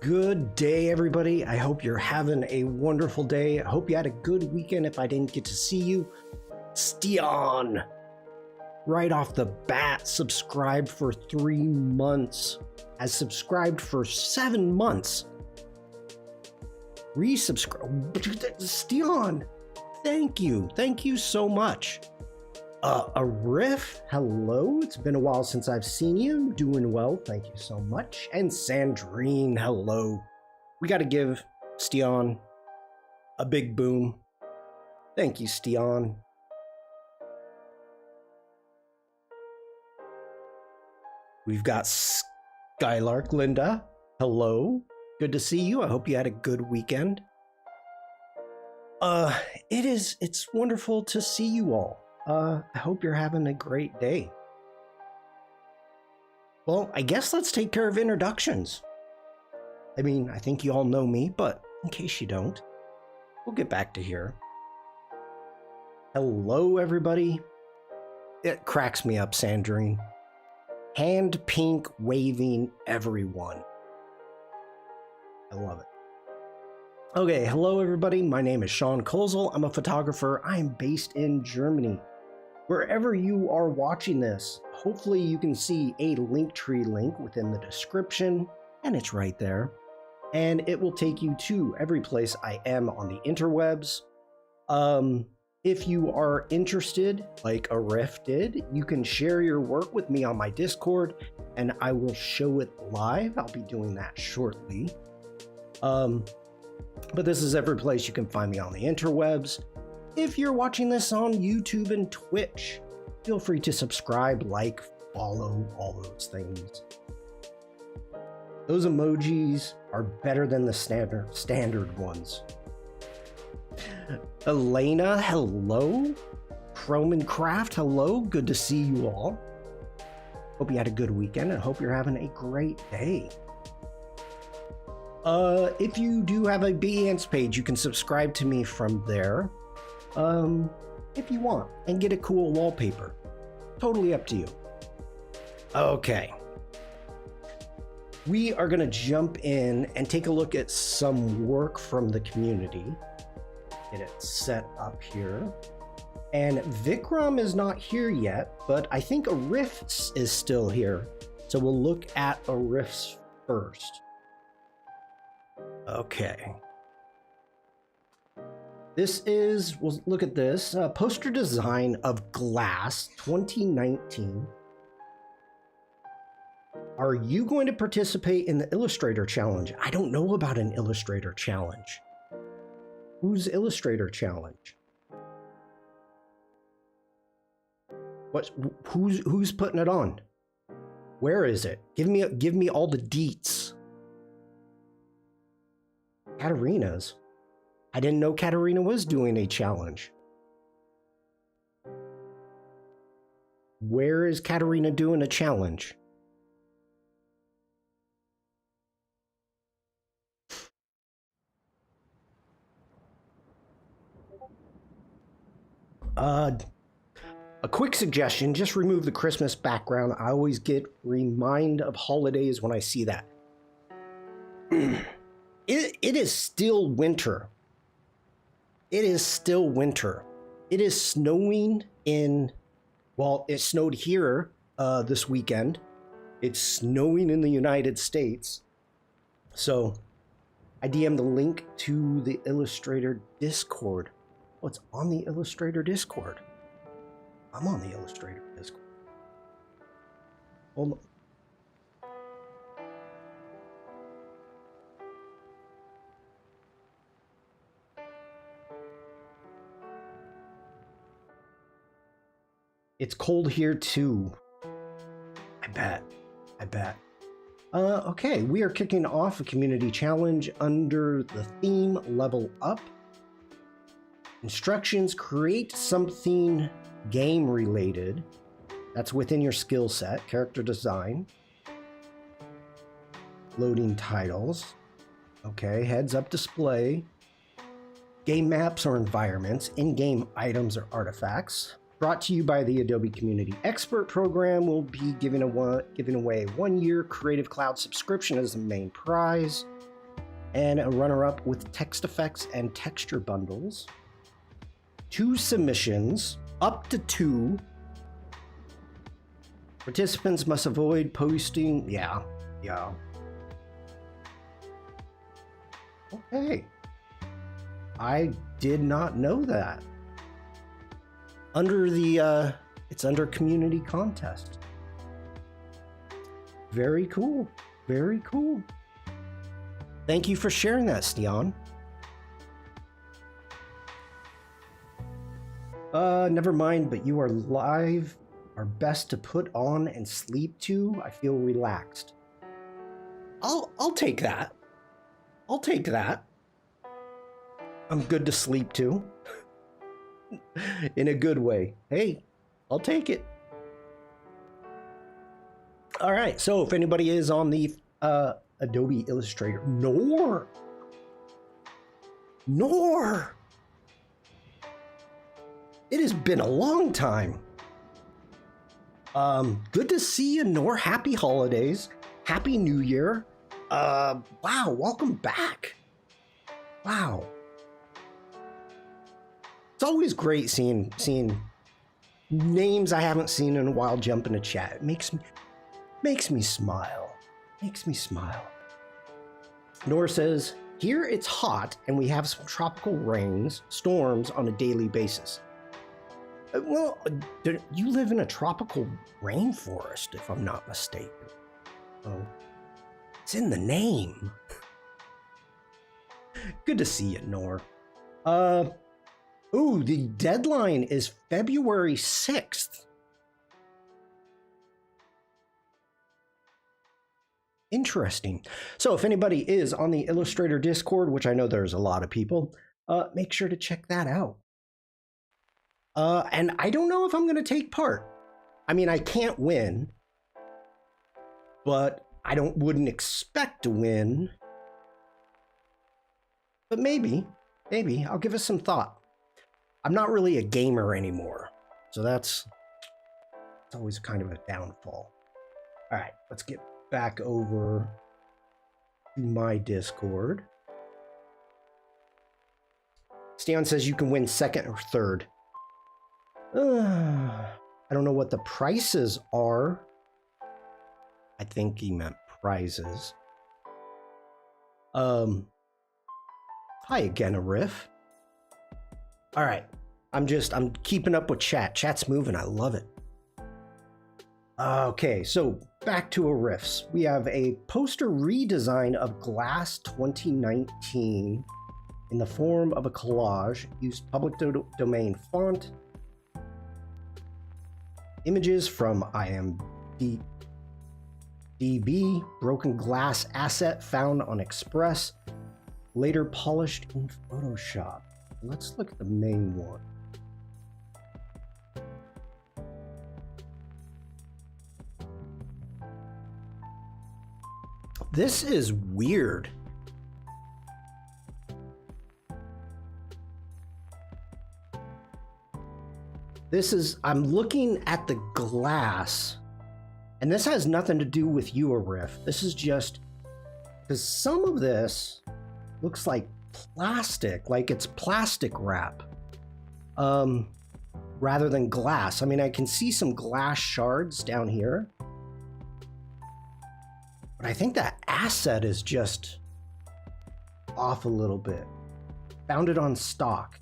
Good day, everybody. I hope you're having a wonderful day. I hope you had a good weekend. If I didn't get to see you, Shawn, right off the bat, subscribed for 3 months, has subscribed for 7 months. Resubscribe. Shawn, thank you so much. A riff, hello. It's been a while since I've seen you. Doing well, thank you so much. And Sandrine, hello. We got to give Shawn a big boom. Thank you, Shawn. We've got Skylark Linda, hello. Good to see you. I hope you had a good weekend. It's wonderful to see you all. I hope you're having a great day. Well, I guess let's take care of introductions. I mean, I think you all know me, but in case you don't, we'll get back to here. Hello, everybody. It cracks me up, Sandrine. Hand pink waving everyone. I love it. Okay, hello, everybody. My name is Shawn Kozel. I'm a photographer. I am based in Germany. Wherever you are watching this, hopefully you can see a Linktree link within the description, and it's right there. And it will take you to every place I am on the interwebs. If you are interested, like a Riff did, you can share your work with me on my Discord, and I will show it live. I'll be doing that shortly. But this is every place you can find me on the interwebs. If you're watching this on YouTube and Twitch, feel free to subscribe, like, follow, all those things. Those emojis are better than the standard ones. Elena, hello. Chrome and Craft, hello. Good to see you all. Hope you had a good weekend and hope you're having a great day. If you do have a Behance page, you can subscribe to me from there. If you want, and get a cool wallpaper. Totally up to you. Okay. We are going to jump in and take a look at some work from the community. Get it set up here. And Vikram is not here yet, but I think a Riff is still here. So we'll look at a Riff first. Okay. This is, well, look at this, poster design of Glass 2019. Are you going to participate in the Illustrator Challenge? I don't know about an Illustrator Challenge. Who's Illustrator Challenge? Who's putting it on? Where is it? Give me all the deets. Katarina's. I didn't know Katarina was doing a challenge. Where is Katarina doing a challenge? A quick suggestion, just remove the Christmas background. I always get reminded of holidays when I see that. It is still winter. It is still winter. It is snowing in, well, it snowed here this weekend. It's snowing in the United States. So I DM'd the link to the Illustrator Discord. Oh, it's on the Illustrator Discord. I'm on the Illustrator Discord. Hold on. It's cold here too. I bet. Okay, we are kicking off a community challenge under the theme Level Up. Instructions: create something game related. That's within your skill set. Character design. Loading titles. Okay, heads up display. Game maps or environments. In-game items or artifacts. Brought to you by the Adobe Community Expert Program. We'll be giving away a 1-year Creative Cloud subscription as the main prize. And a runner-up with text effects and texture bundles. 2 submissions, up to 2. Participants must avoid posting. Yeah. Okay. I did not know that. Under the, it's under community contest. Very cool. Very cool. Thank you for sharing that, Shawn. Never mind, but you are live. Are best to put on and sleep to. I feel relaxed. I'll take that. I'll take that. I'm good to sleep to. In a good way. Hey, I'll take it. All right, so if anybody is on the Adobe Illustrator, Nor. It has been a long time. Good to see you, Nor. Happy holidays. Happy New Year. Wow, welcome back. Wow. It's always great seeing names I haven't seen in a while jump into chat. It makes me smile. Makes me smile. Nor says, here it's hot and we have some tropical storms on a daily basis. Well, you live in a tropical rainforest, if I'm not mistaken. Oh, it's in the name. Good to see you, Nor. Ooh, the deadline is February 6th. Interesting. So if anybody is on the Illustrator Discord, which I know there's a lot of people, make sure to check that out. And I don't know if I'm going to take part. I mean, I can't win, but I wouldn't expect to win. But maybe I'll give it some thought. I'm not really a gamer anymore, so it's always kind of a downfall. All right, let's get back over to my Discord. Shawn says you can win second or third. I don't know what the prices are. I think he meant prizes. Hi again, a riff. All right, I'm keeping up with chat. Chat's moving, I love it. Okay, so back to a riffs. We have a poster redesign of Glass 2019 in the form of a collage. Used public domain font. Images from IMDb, broken glass asset found on Express, later polished in Photoshop. Let's look at the main one. This is weird. I'm looking at the glass, and this has nothing to do with you, Riff. This is just because some of this looks like plastic, like it's plastic wrap, rather than glass. I mean, I can see some glass shards down here, but I think that asset is just off a little bit. Found it on stock.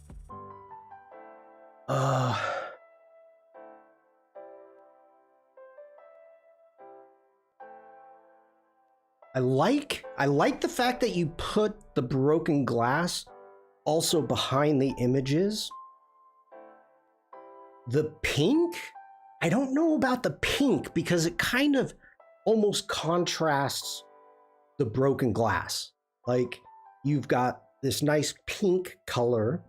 I like the fact that you put the broken glass also behind the images. The pink? I don't know about the pink because it kind of almost contrasts the broken glass. Like, you've got this nice pink color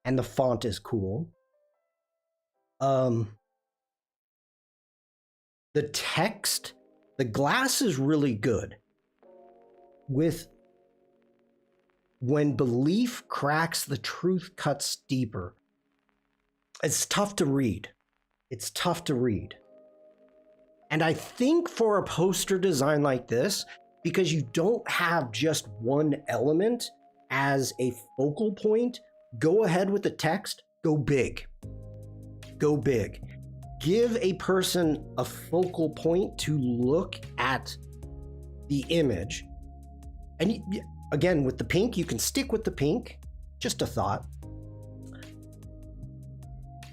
and the font is cool. The text, the glass is really good. With when belief cracks, the truth cuts deeper. It's tough to read. It's tough to read. And I think for a poster design like this, because you don't have just one element as a focal point. Go ahead with the text, go big. Go big. Give a person a focal point to look at the image. And again, with the pink, you can stick with the pink. Just a thought.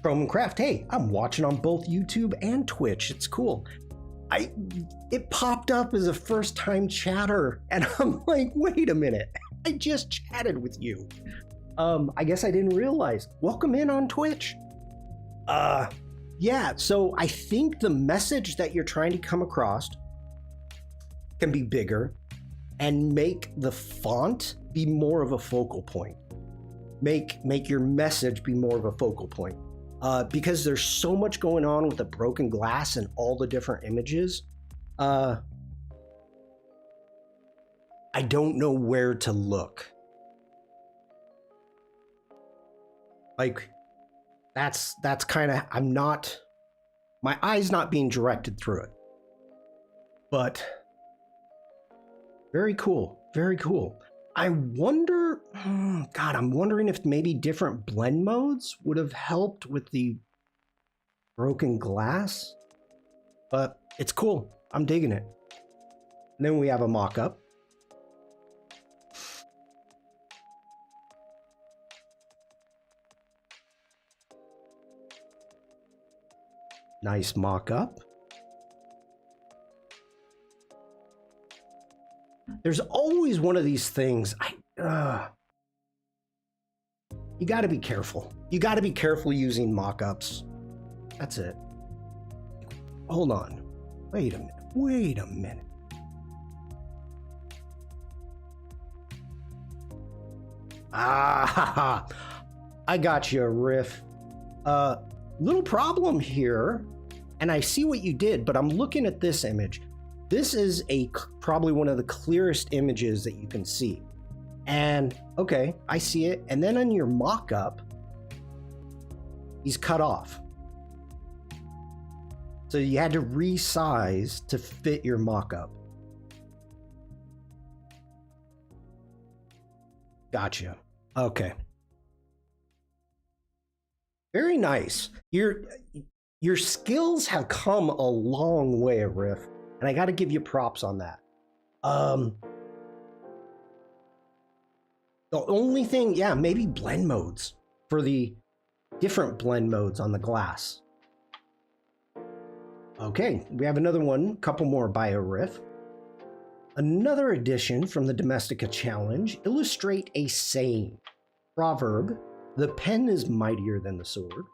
Chrome and Craft, hey, I'm watching on both YouTube and Twitch. It's cool. It popped up as a first-time chatter, and I'm like, wait a minute. I just chatted with you. I guess I didn't realize. Welcome in on Twitch. Yeah, so I think the message that you're trying to come across can be bigger and make the font be more of a focal point. Make your message be more of a focal point. Because there's so much going on with the broken glass and all the different images. I don't know where to look. Like, that's kind of, my eye's not being directed through it. But very cool, very cool. I wonder, God, I'm wondering if maybe different blend modes would have helped with the broken glass, but it's cool. I'm digging it. And then we have a mock-up. Nice mock-up. There's always one of these things. You got to be careful. You got to be careful using mock-ups. That's it. Hold on. Wait a minute. Wait a minute. I got you, Riff. Little problem here, and I see what you did, but I'm looking at this image. This is probably one of the clearest images that you can see. And okay, I see it. And then on your mock-up, he's cut off. So you had to resize to fit your mock-up. Gotcha. Okay. Very nice. Your skills have come a long way, Riff. And I got to give you props on that. The only thing, yeah, maybe blend modes for the different blend modes on the glass. Okay, we have another one, couple more bio riff. Another addition from the Domestica Challenge, illustrate a saying. Proverb, the pen is mightier than the sword.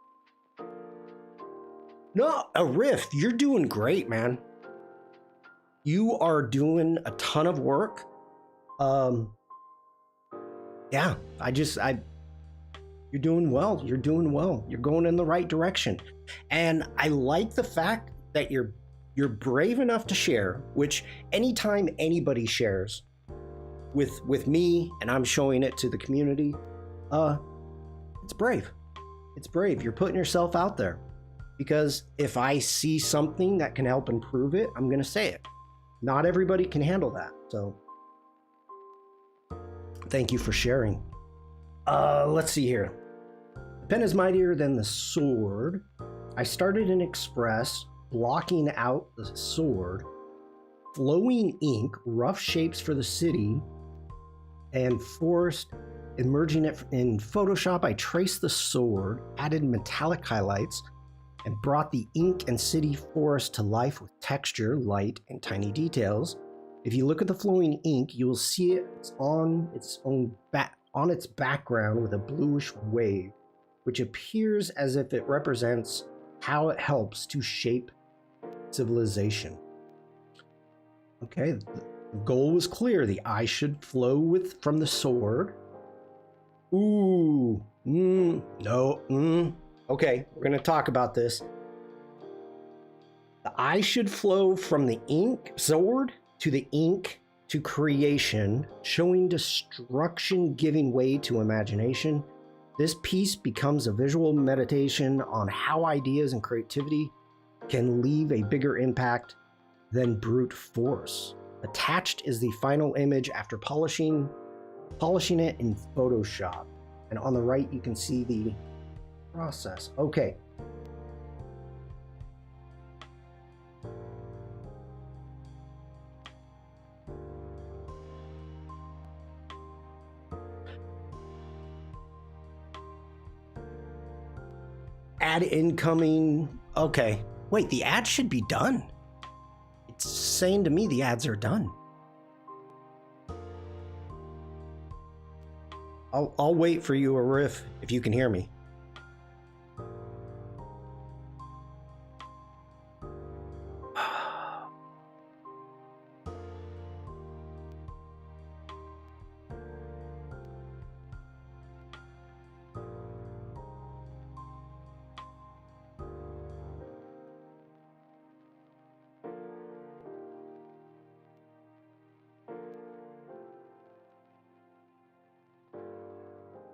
No, a riff, you're doing great, man. You are doing a ton of work. Yeah, you're doing well. You're doing well. You're going in the right direction. And I like the fact that you're brave enough to share, which anytime anybody shares with me and I'm showing it to the community, it's brave. It's brave. You're putting yourself out there. Because if I see something that can help improve it, I'm going to say it. Not everybody can handle that. So thank you for sharing. Let's see here. The pen is mightier than the sword. I started in Express, blocking out the sword, flowing ink, rough shapes for the city, and forest, emerging it in Photoshop. I traced the sword, added metallic highlights, and brought the ink and city forest to life with texture, light, and tiny details. If you look at the flowing ink, you will see it's on its background with a bluish wave, which appears as if it represents how it helps to shape civilization. Okay, the goal was clear. The eye should flow from the sword. Ooh, no, Okay, we're going to talk about this. The eye should flow from the sword to the ink to creation, showing destruction giving way to imagination. This piece becomes a visual meditation on how ideas and creativity can leave a bigger impact than brute force. Attached is the final image after polishing it in Photoshop. And on the right, you can see the process. Okay. Ad incoming. Okay. Wait, the ad should be done. It's saying to me the ads are done. I'll wait for you, Arif, if you can hear me.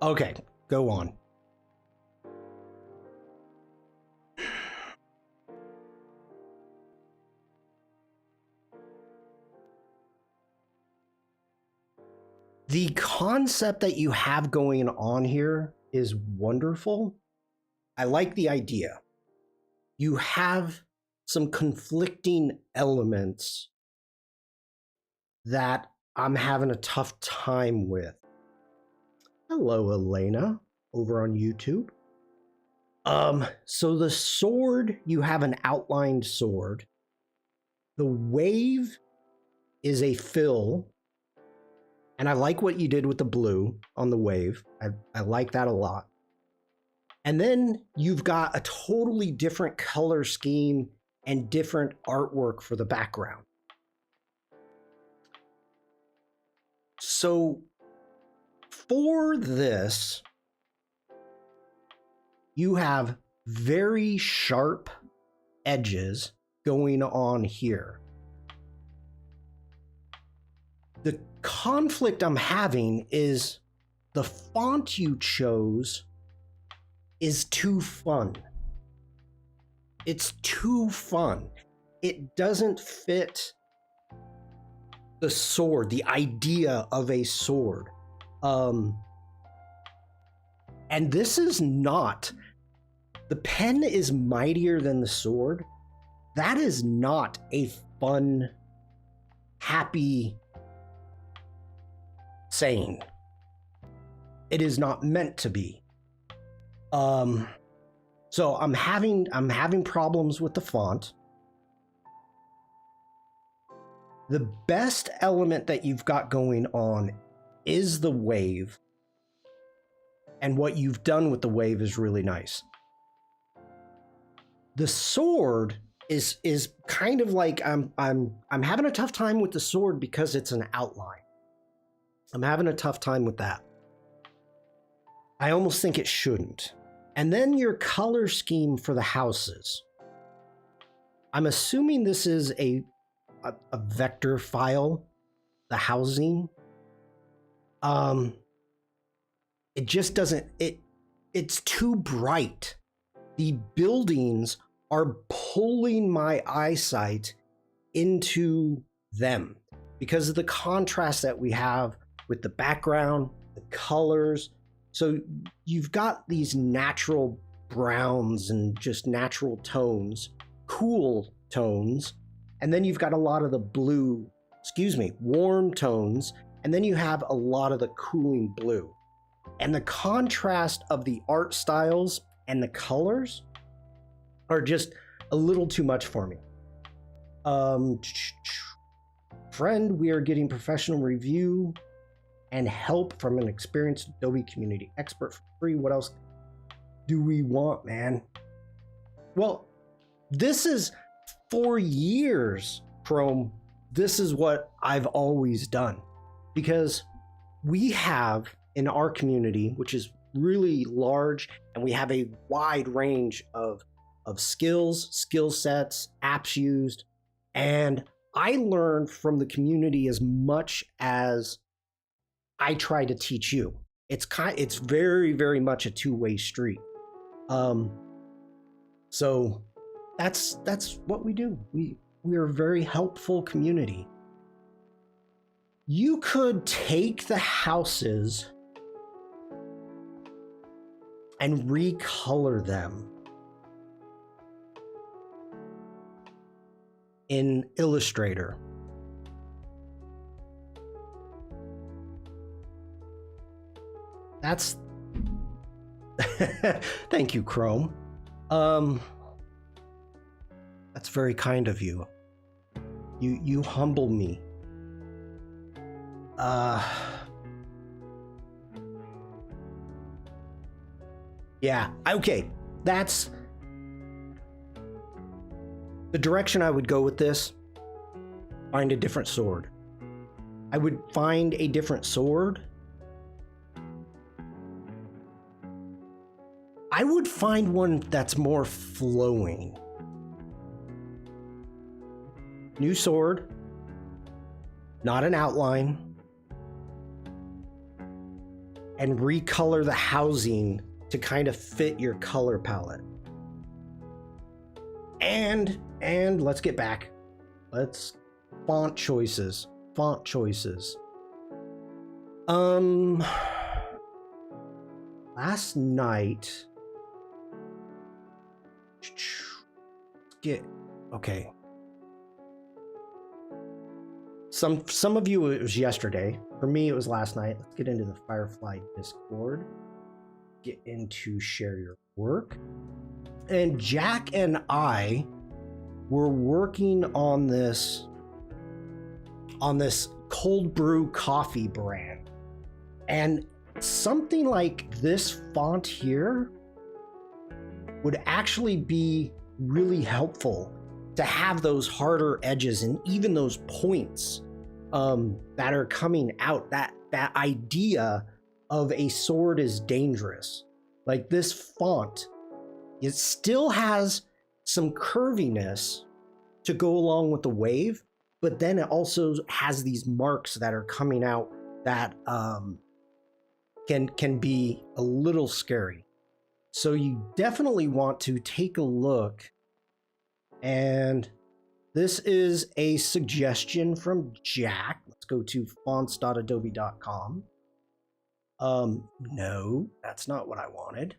Okay, go on. The concept that you have going on here is wonderful. I like the idea. You have some conflicting elements that I'm having a tough time with. Hello, Elena, over on YouTube. So the sword, you have an outlined sword. The wave is a fill. And I like what you did with the blue on the wave. I like that a lot. And then you've got a totally different color scheme and different artwork for the background. So for this, you have very sharp edges going on here. The conflict I'm having is the font you chose is too fun. It's too fun. It doesn't fit the sword, the idea of a sword. And this is not, the pen is mightier than the sword. That is not a fun, happy saying. It is not meant to be. So I'm having problems with the font. The best element that you've got going on is the wave. And what you've done with the wave is really nice. The sword is kind of like I'm having a tough time with the sword because it's an outline. I'm having a tough time with that. I almost think it shouldn't. And then your color scheme for the houses. I'm assuming this is a vector file, the housing. It just doesn't, it's too bright. The buildings are pulling my eyesight into them because of the contrast that we have with the background, the colors. So you've got these natural browns and just natural tones, cool tones. And then you've got a lot of the blue, warm tones. And then you have a lot of the cooling blue. And the contrast of the art styles and the colors are just a little too much for me. Friend, we are getting professional review and help from an experienced Adobe community expert for free. What else do we want, man? Well, this is for years, Chrome. This is what I've always done because we have in our community, which is really large, and we have a wide range of skills, skill sets, apps used, and I learned from the community as much as I try to teach you. It's very, very much a two-way street. So that's what we do. We are a very helpful community. You could take the houses and recolor them in Illustrator. That's thank you, Chrome. That's very kind of you. You humble me. Yeah, okay. That's the direction I would go with this. Find a different sword. I would find a different sword. I would find one that's more flowing. New sword, not an outline, and recolor the housing to kind of fit your color palette. And let's get back. Let's font choices. Font choices. Last night, okay. Some of you it was yesterday. For me, it was last night. Let's get into the Firefly Discord. Get into share your work. And Jack and I were working on this cold brew coffee brand. And something like this font here would actually be really helpful to have those harder edges and even those points that are coming out. That idea of a sword is dangerous. Like this font, it still has some curviness to go along with the wave, but then it also has these marks that are coming out that can be a little scary. So you definitely want to take a look. And this is a suggestion from Jack. Let's go to fonts.adobe.com. No, that's not what I wanted.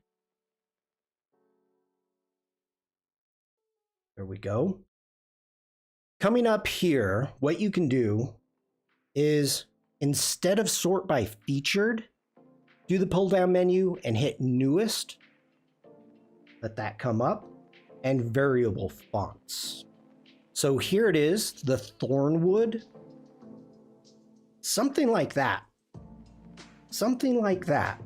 There we go. Coming up here, what you can do is instead of sort by featured, do the pull down menu and hit newest. Let that come up, and variable fonts. So here it is, the Thornwood. Something like that. Something like that.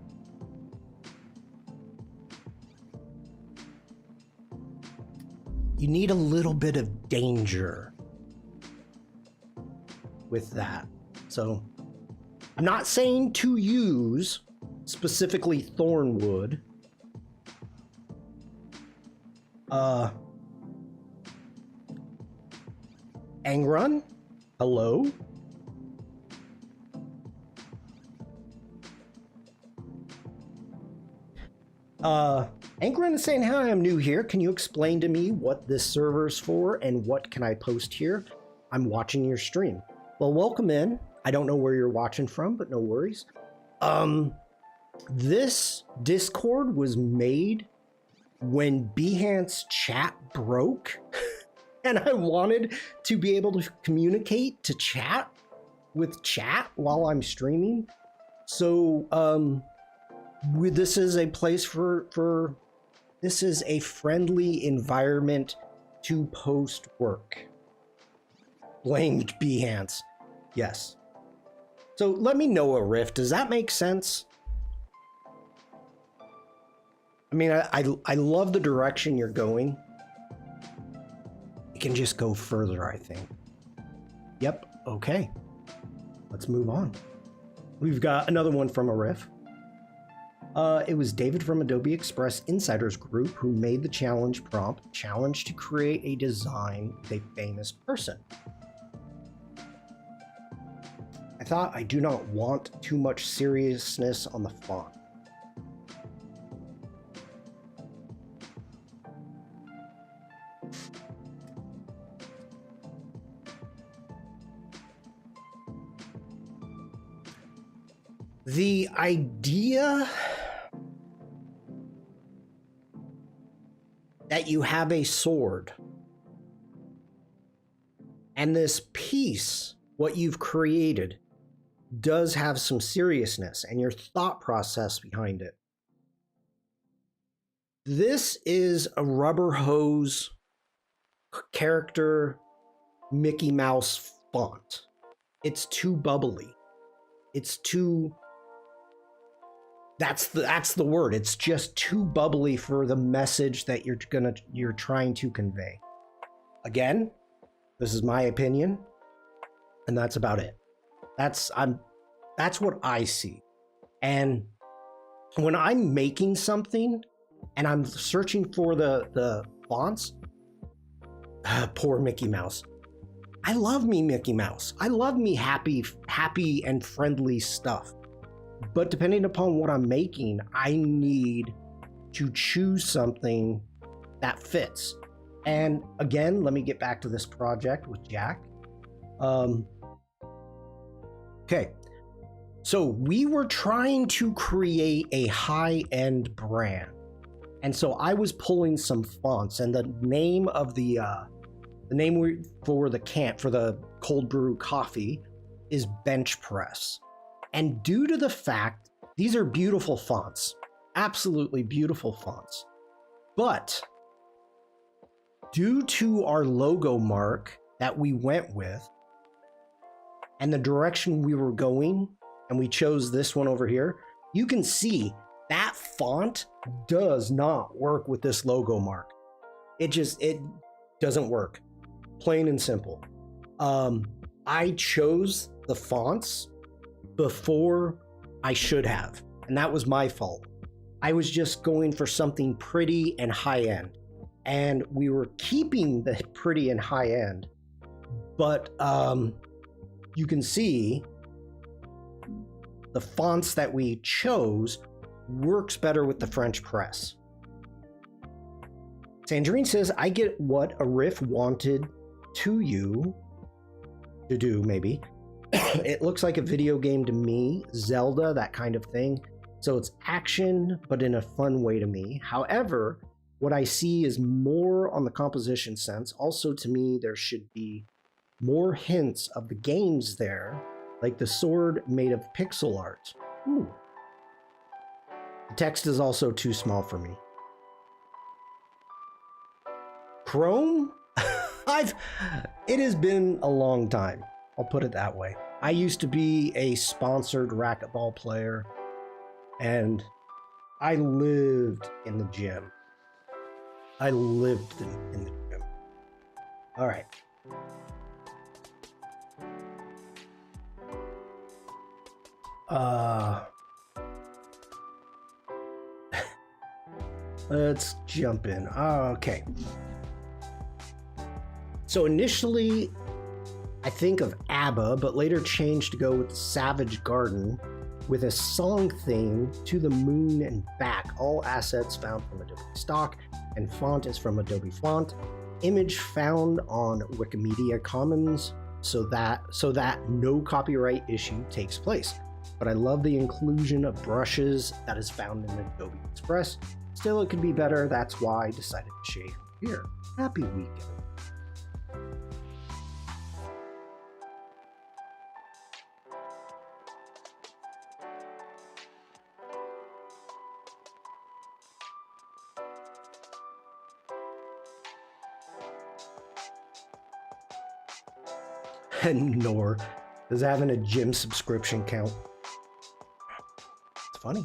You need a little bit of danger with that. So I'm not saying to use specifically Thornwood. Angrun, hello. Angrun is saying, hi, I'm new here. Can you explain to me what this server is for and what can I post here? I'm watching your stream. Well, welcome in. I don't know where you're watching from, but no worries. This Discord was made when Behance chat broke. And I wanted to be able to communicate to chat with chat while I'm streaming. So this is a place this is a friendly environment to post work. Blamed Behance. Yes. So let me know a riff. Does that make sense? I mean, I love the direction you're going. It can just go further, I think. Yep, okay. Let's move on. We've got another one from a riff. It was David from Adobe Express Insiders Group who made the challenge prompt, challenge to create a design with a famous person. I thought I do not want too much seriousness on the font. The idea that you have a sword and this piece, what you've created, does have some seriousness and your thought process behind it. This is a rubber hose character Mickey Mouse font. It's too bubbly. It's too... That's the word. It's just too bubbly for the message that you're trying to convey. Again, this is my opinion, and that's about it. That's what I see. And when I'm making something and I'm searching for the fonts, poor Mickey Mouse. I love me Mickey Mouse. I love me happy and friendly stuff. But depending upon what I'm making, I need to choose something that fits. And again, let me get back to this project with Jack. Okay. So we were trying to create a high-end brand. And so I was pulling some fonts, and the name of for the cold brew coffee is Bench Press. And due to the fact, these are beautiful fonts, absolutely beautiful fonts. But due to our logo mark that we went with and the direction we were going, and we chose this one over here, you can see that font does not work with this logo mark. It doesn't work, plain and simple. I chose the fonts before I should have, and that was my fault. I was just going for something pretty and high end, and we were keeping the pretty and high end, but you can see the fonts that we chose works better with the French press. Sandrine says, I get what a riff wanted to do, maybe. It looks like a video game to me, Zelda, that kind of thing. So it's action, but in a fun way to me. However, what I see is more on the composition sense. Also, to me, there should be more hints of the games there, like the sword made of pixel art. Ooh. The text is also too small for me. Chrome? It has been a long time. I'll put it that way. I used to be a sponsored racquetball player, and I lived in the gym. I lived in the gym. All right. Let's jump in. Okay. So initially, I think of ABBA, but later changed to go with Savage Garden with a song theme, To the Moon and Back. All assets found from Adobe stock, and font is from Adobe Font. Image found on Wikimedia Commons, so that no copyright issue takes place. But I love the inclusion of brushes that is found in Adobe Express. Still, it could be better. That's why I decided to shade here. Happy weekend. And nor does having a gym subscription count. It's funny.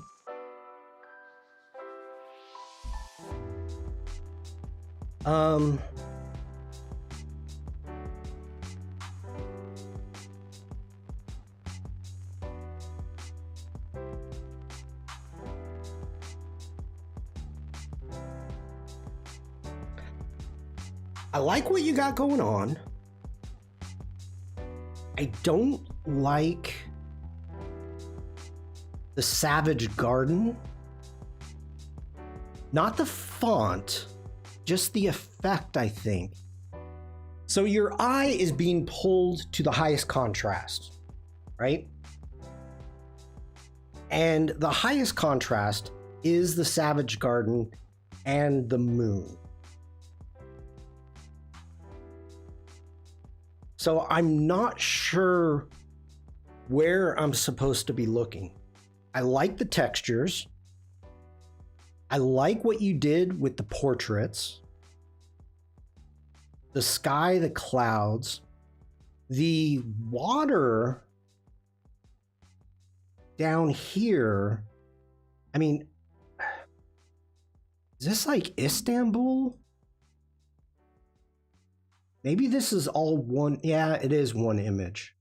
I like what you got going on. I don't like the Savage Garden. Not the font, just the effect, I think. So your eye is being pulled to the highest contrast, right? And the highest contrast is the Savage Garden and the moon. So I'm not sure where I'm supposed to be looking. I like the textures. I like what you did with the portraits. The sky, the clouds, the water down here. I mean, is this like Istanbul? Maybe this is all one. Yeah, it is one image.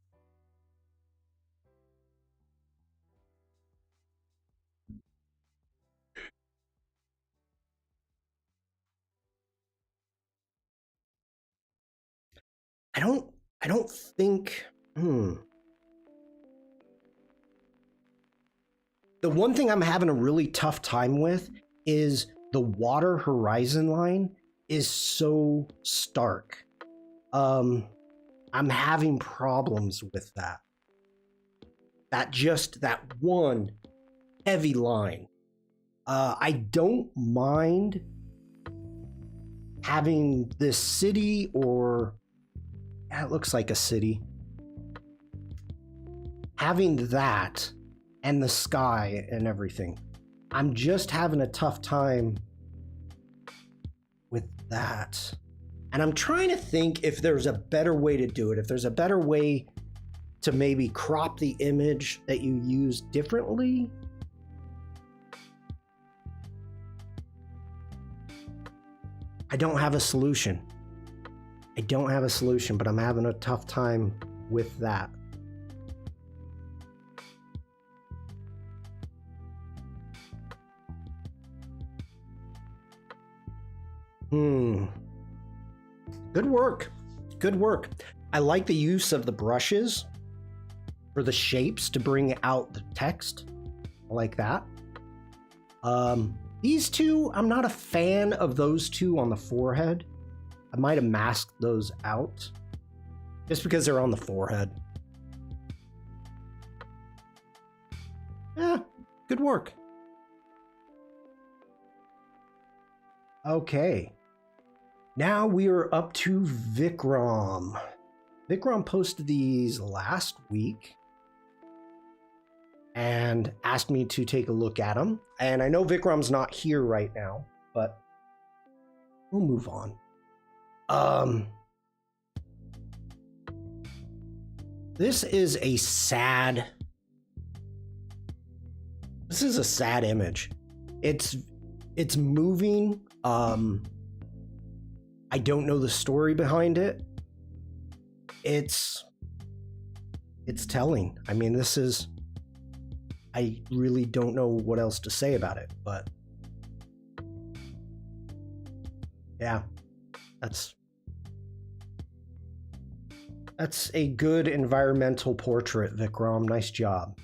I don't think, the one thing I'm having a really tough time with is the water horizon line is so stark. I'm having problems with that. That one heavy line. I don't mind having this city, or yeah, it looks like a city. Having that and the sky and everything. I'm just having a tough time with that. And I'm trying to think if there's a better way to do it. If there's a better way to maybe crop the image that you use differently. I don't have a solution. I don't have a solution, but I'm having a tough time with that. Good work. Good work. I like the use of the brushes for the shapes to bring out the text. I like that. These two, I'm not a fan of those two on the forehead. I might have masked those out just because they're on the forehead. Yeah, good work. Okay. Now we are up to Vikram. Vikram posted these last week and asked me to take a look at them. And I know Vikram's not here right now, but we'll move on. This is a sad image. It's moving. I don't know the story behind it. It's telling. I mean, I really don't know what else to say about it, but yeah, that's a good environmental portrait, Vikram. Nice job.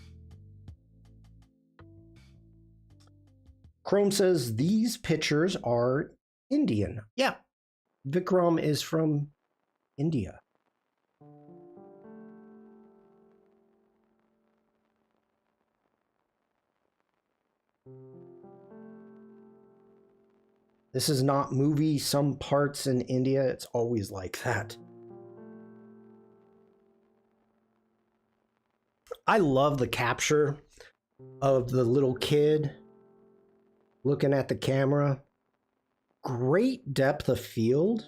Chrome says these pictures are Indian. Yeah, Vikram is from India. This is not movie, some parts in India. It's always like that. I love the capture of the little kid looking at the camera. Great depth of field.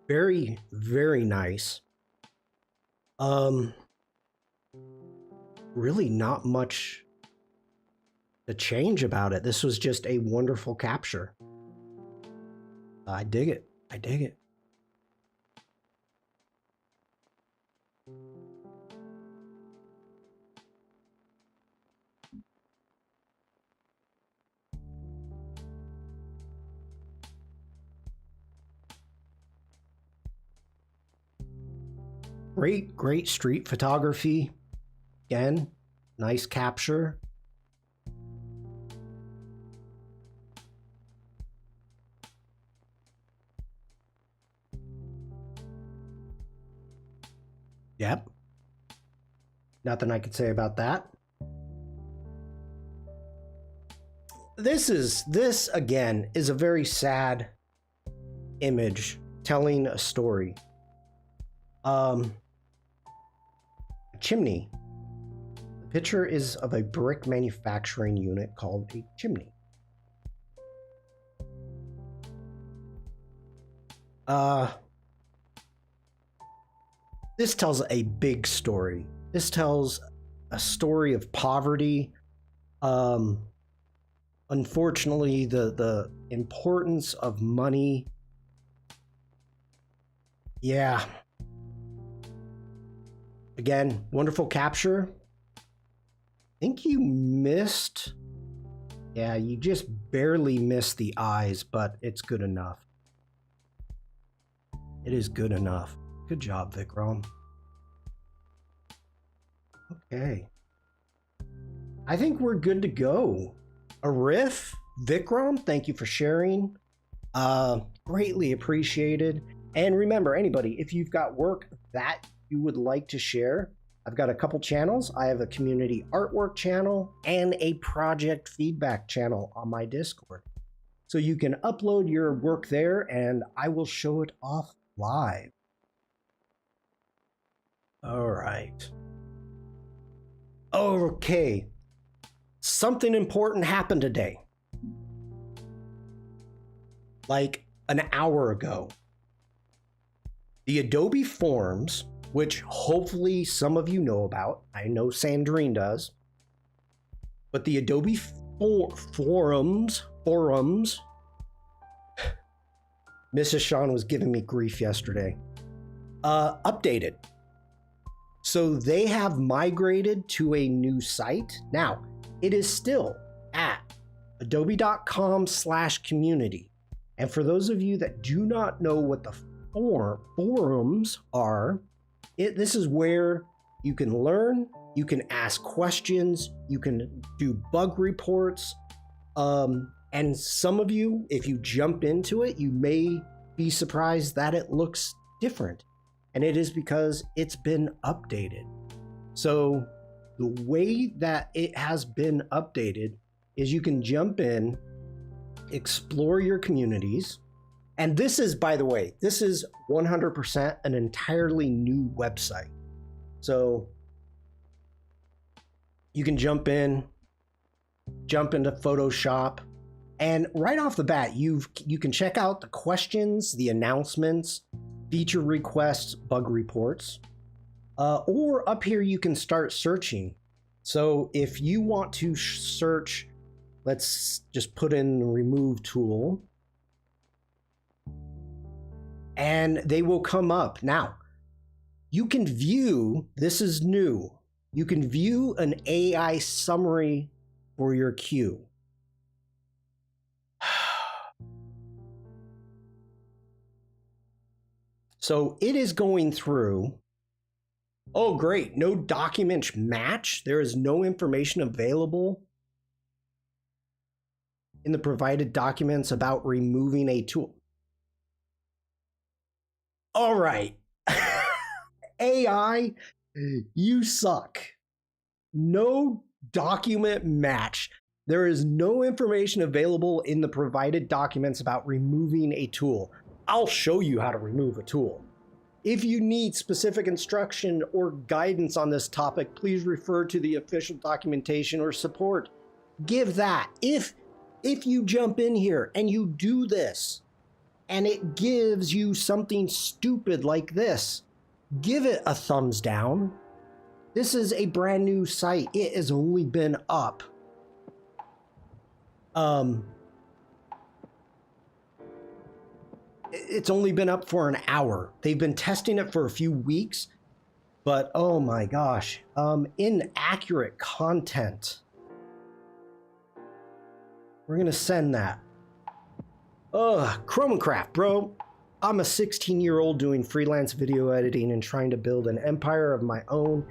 Very, very nice. Really not much to change about it. This was just a wonderful capture. I dig it. I dig it. Great street photography. Again, nice capture. Yep. Nothing I could say about that. This again is a very sad image telling a story. A chimney. The picture is of a brick manufacturing unit called a chimney. This tells a big story. This tells a story of poverty. Unfortunately, the importance of money. Yeah. Again, wonderful capture. I think you missed. Yeah, you just barely missed the eyes, but it's good enough. It is good enough. Good job, Vikram. Okay. I think we're good to go. Arif, Vikram, thank you for sharing. Greatly appreciated. And remember, anybody, if you've got work that you would like to share, I've got a couple channels. I have a community artwork channel and a project feedback channel on my Discord. So you can upload your work there and I will show it off live. All right. Okay. Something important happened today. Like an hour ago. The Adobe Forms, which hopefully some of you know about. I know Sandrine does. But the Adobe Forums, Mrs. Shawn was giving me grief yesterday, updated. So they have migrated to a new site. Now, it is still at adobe.com/community. And for those of you that do not know what the forums are, this is where you can learn, you can ask questions, you can do bug reports. And some of you, if you jump into it, you may be surprised that it looks different. And it is because it's been updated. So the way that it has been updated is you can jump in, explore your communities. And this is, by the way, this is 100% an entirely new website. So you can jump into Photoshop, and right off the bat, you can check out the questions, the announcements, feature requests, bug reports, or up here you can start searching. So if you want to search, let's just put in the remove tool, and they will come up. Now, you can view, this is new, you can view an AI summary for your queue. So it is going through. Oh, great. No document match. There is no information available in the provided documents about removing a tool. All right. AI, you suck. No document match. There is no information available in the provided documents about removing a tool. I'll show you how to remove a tool. If you need specific instruction or guidance on this topic, please refer to the official documentation or support. Give that. If you jump in here and you do this and it gives you something stupid like this, give it a thumbs down. This is a brand new site. It has only been up. It's only been up for an hour. They've been testing it for a few weeks, but oh my gosh, inaccurate content. We're gonna send that. Chromacraft, bro. I'm a 16-year-old doing freelance video editing and trying to build an empire of my own.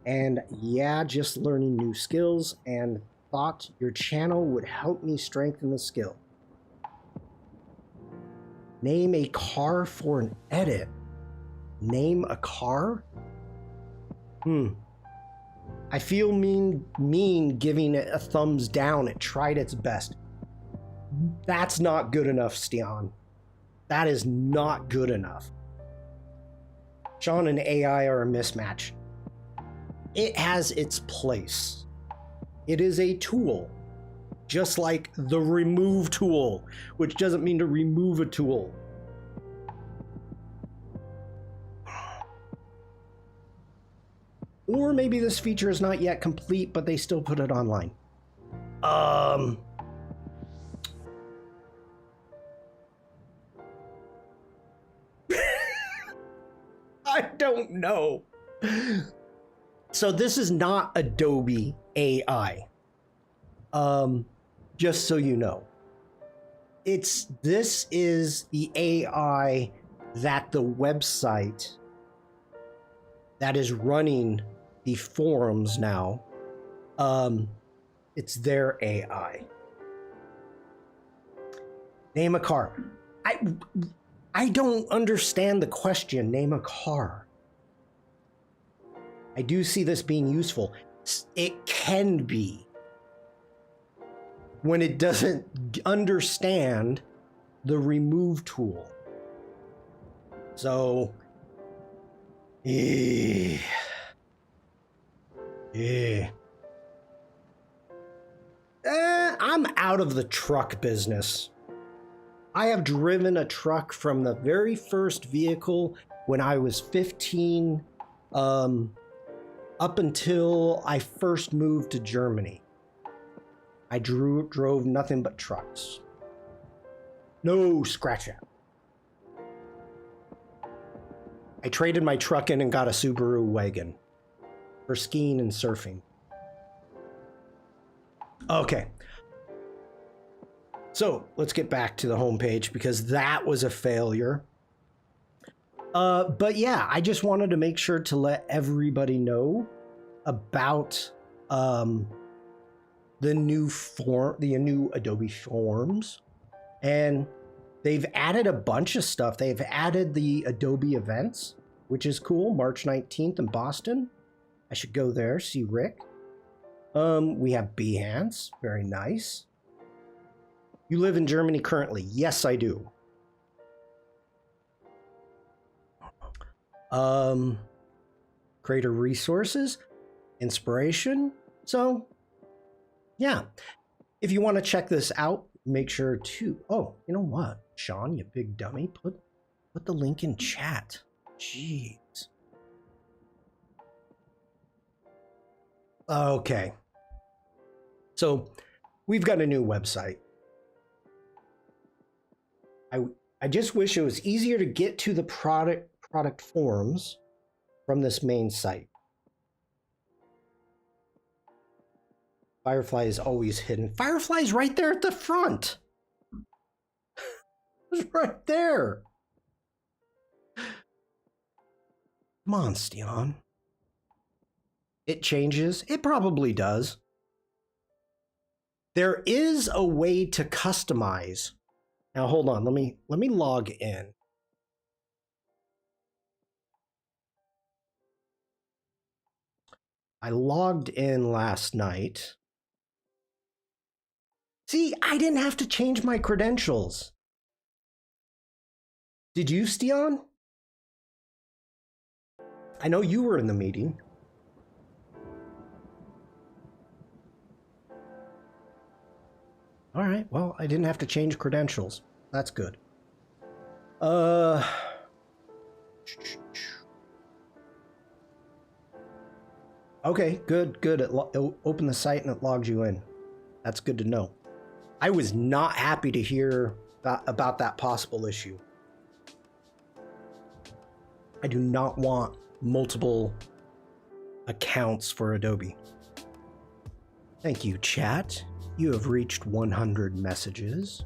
And yeah, just learning new skills, and thought your channel would help me strengthen the skill. Name a car for an edit. Name a car? I feel mean giving it a thumbs down. It tried its best. That's not good enough, Stian. That is not good enough. Shawn and AI are a mismatch. It has its place. It is a tool, just like the remove tool, which doesn't mean to remove a tool. Or maybe this feature is not yet complete, but they still put it online. I don't know. So this is not Adobe AI. Just so you know. This is the AI that the website that is running the forums now. It's their AI. Name a car. I don't understand the question, name a car. I do see this being useful. It can be when it doesn't understand the remove tool. So, I'm out of the truck business. I have driven a truck from the very first vehicle when I was 15, up until I first moved to Germany. I drove nothing but trucks. No scratch out. I traded my truck in and got a Subaru wagon for skiing and surfing. Okay. So let's get back to the homepage because that was a failure. But yeah, I just wanted to make sure to let everybody know about the new Adobe Forms, and they've added a bunch of stuff. They've added the Adobe events, which is cool. March 19th in Boston. I should go there, see Rick. We have Behance, very nice. You live in Germany currently? Yes, I do. Creator resources, inspiration. So, yeah. If you want to check this out, make sure to. Oh, you know what, Shawn, you big dummy, put the link in chat. Jeez. Okay. So, we've got a new website. I just wish it was easier to get to the product forms from this main site. Firefly is always hidden. Firefly's right there at the front. It's right there. Come on, Stian. It changes. It probably does. There is a way to customize. Now hold on, let me log in. I logged in last night. See, I didn't have to change my credentials. Did you, Stian? I know you were in the meeting. All right, well, I didn't have to change credentials. That's good. Okay, good. It opened the site and it logged you in. That's good to know. I was not happy to hear about that possible issue. I do not want multiple accounts for Adobe. Thank you, chat. You have reached 100 messages.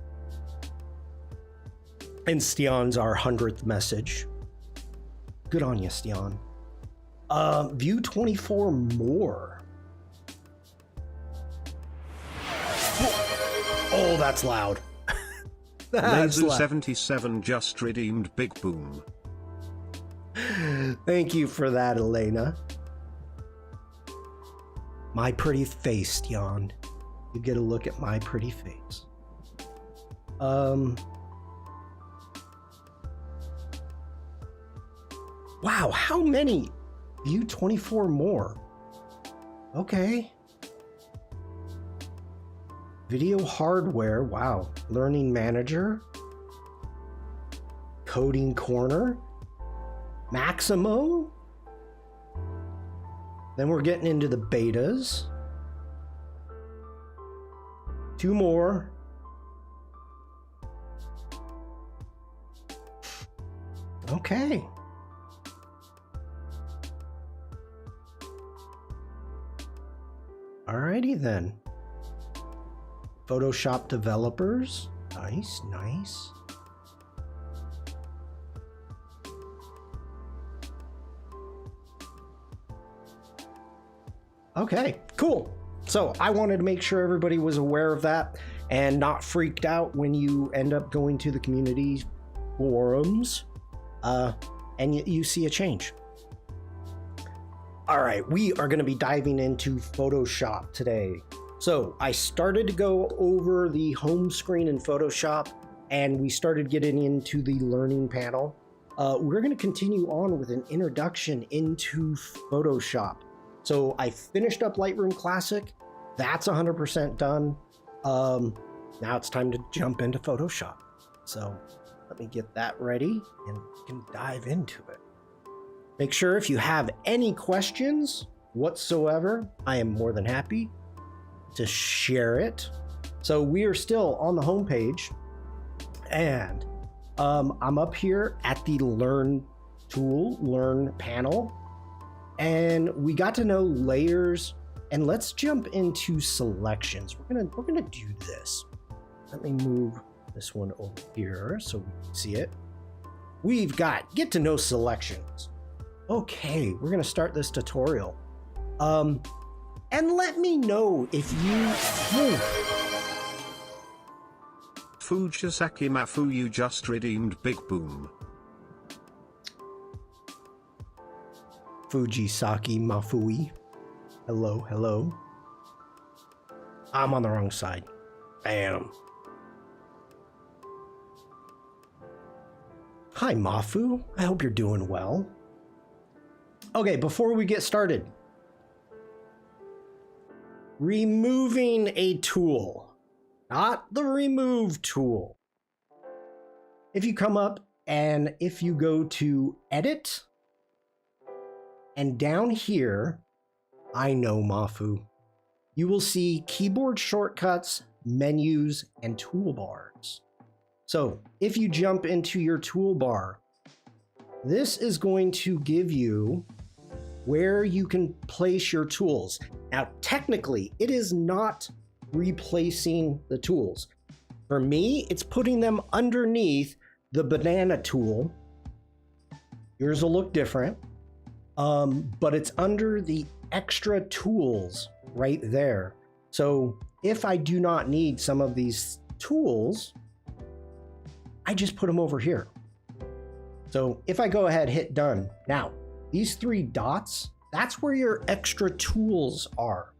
And Stian's our 100th message. Good on you, Stian. View 24 more. Oh, that's loud. That's loud. 77 just redeemed Big Boom. Thank you for that, Elena. My pretty face, Shawn. You get a look at my pretty face. Wow, how many? View 24 more. Okay. Video hardware, wow. Learning manager. Coding corner. Maximo. Then we're getting into the betas. 2 more. Okay. Alrighty then. Photoshop developers. Nice, nice. Okay, cool. So I wanted to make sure everybody was aware of that and not freaked out when you end up going to the community forums and you see a change. All right, we are going to be diving into Photoshop today. So I started to go over the home screen in Photoshop and we started getting into the learning panel. We're going to continue on with an introduction into Photoshop. So I finished up Lightroom Classic. That's 100% done. Now it's time to jump into Photoshop. So let me get that ready and we can dive into it. Make sure if you have any questions whatsoever, I am more than happy to share it. So we are still on the home page and I'm up here at the Learn panel. And we got to know layers, and let's jump into selections. We're gonna do this. Let me move this one over here so we can see it. We've got get to know selections. Okay, we're gonna start this tutorial. And let me know if you. Fujisaki Mafu, you just redeemed Big Boom. Fujisaki Mafui. Hello, hello. I'm on the wrong side. Bam. Hi, Mafu. I hope you're doing well. Okay, before we get started, removing a tool, not the remove tool. If you come up and if you go to edit, and down here, I know Mafu, you will see keyboard shortcuts, menus, and toolbars. So if you jump into your toolbar, this is going to give you where you can place your tools. Now, technically, it is not replacing the tools. For me, it's putting them underneath the banana tool. Yours will look different. But it's under the extra tools right there. So if I do not need some of these tools, I just put them over here. So if I go ahead, hit done. Now, these 3 dots, that's where your extra tools are.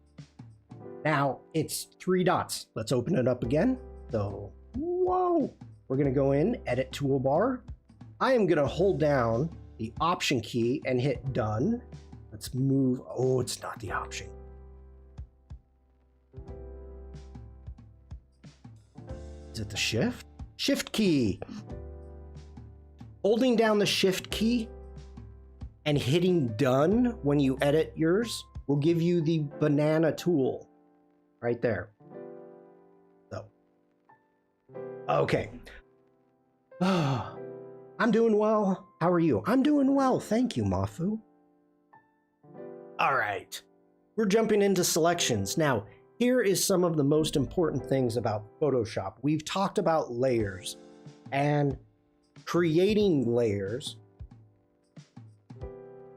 Now it's 3 dots. Let's open it up again. So, whoa, we're gonna go in, edit toolbar. I am gonna hold down the option key and hit done. Let's move. Oh, it's not the option. Is it the shift? Shift key. Holding down the shift key and hitting done when you edit yours will give you the banana tool right there. So, okay. I'm doing well. How are you? I'm doing well. Thank you, Mafu. All right. We're jumping into selections. Now, here is some of the most important things about Photoshop. We've talked about layers and creating layers,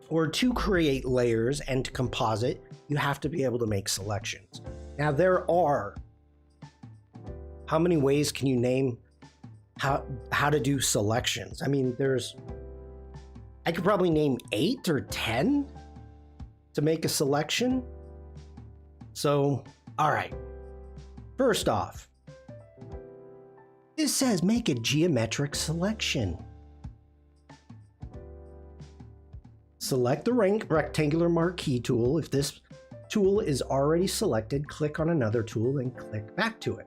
or to create layers and to composite, you have to be able to make selections. Now, there are, how many ways can you name how to do selections? I mean, I could probably name 8 or 10 to make a selection. So, all right. First off, It says make a geometric selection. Select the rectangular marquee tool. If this tool is already selected, click on another tool and click back to it.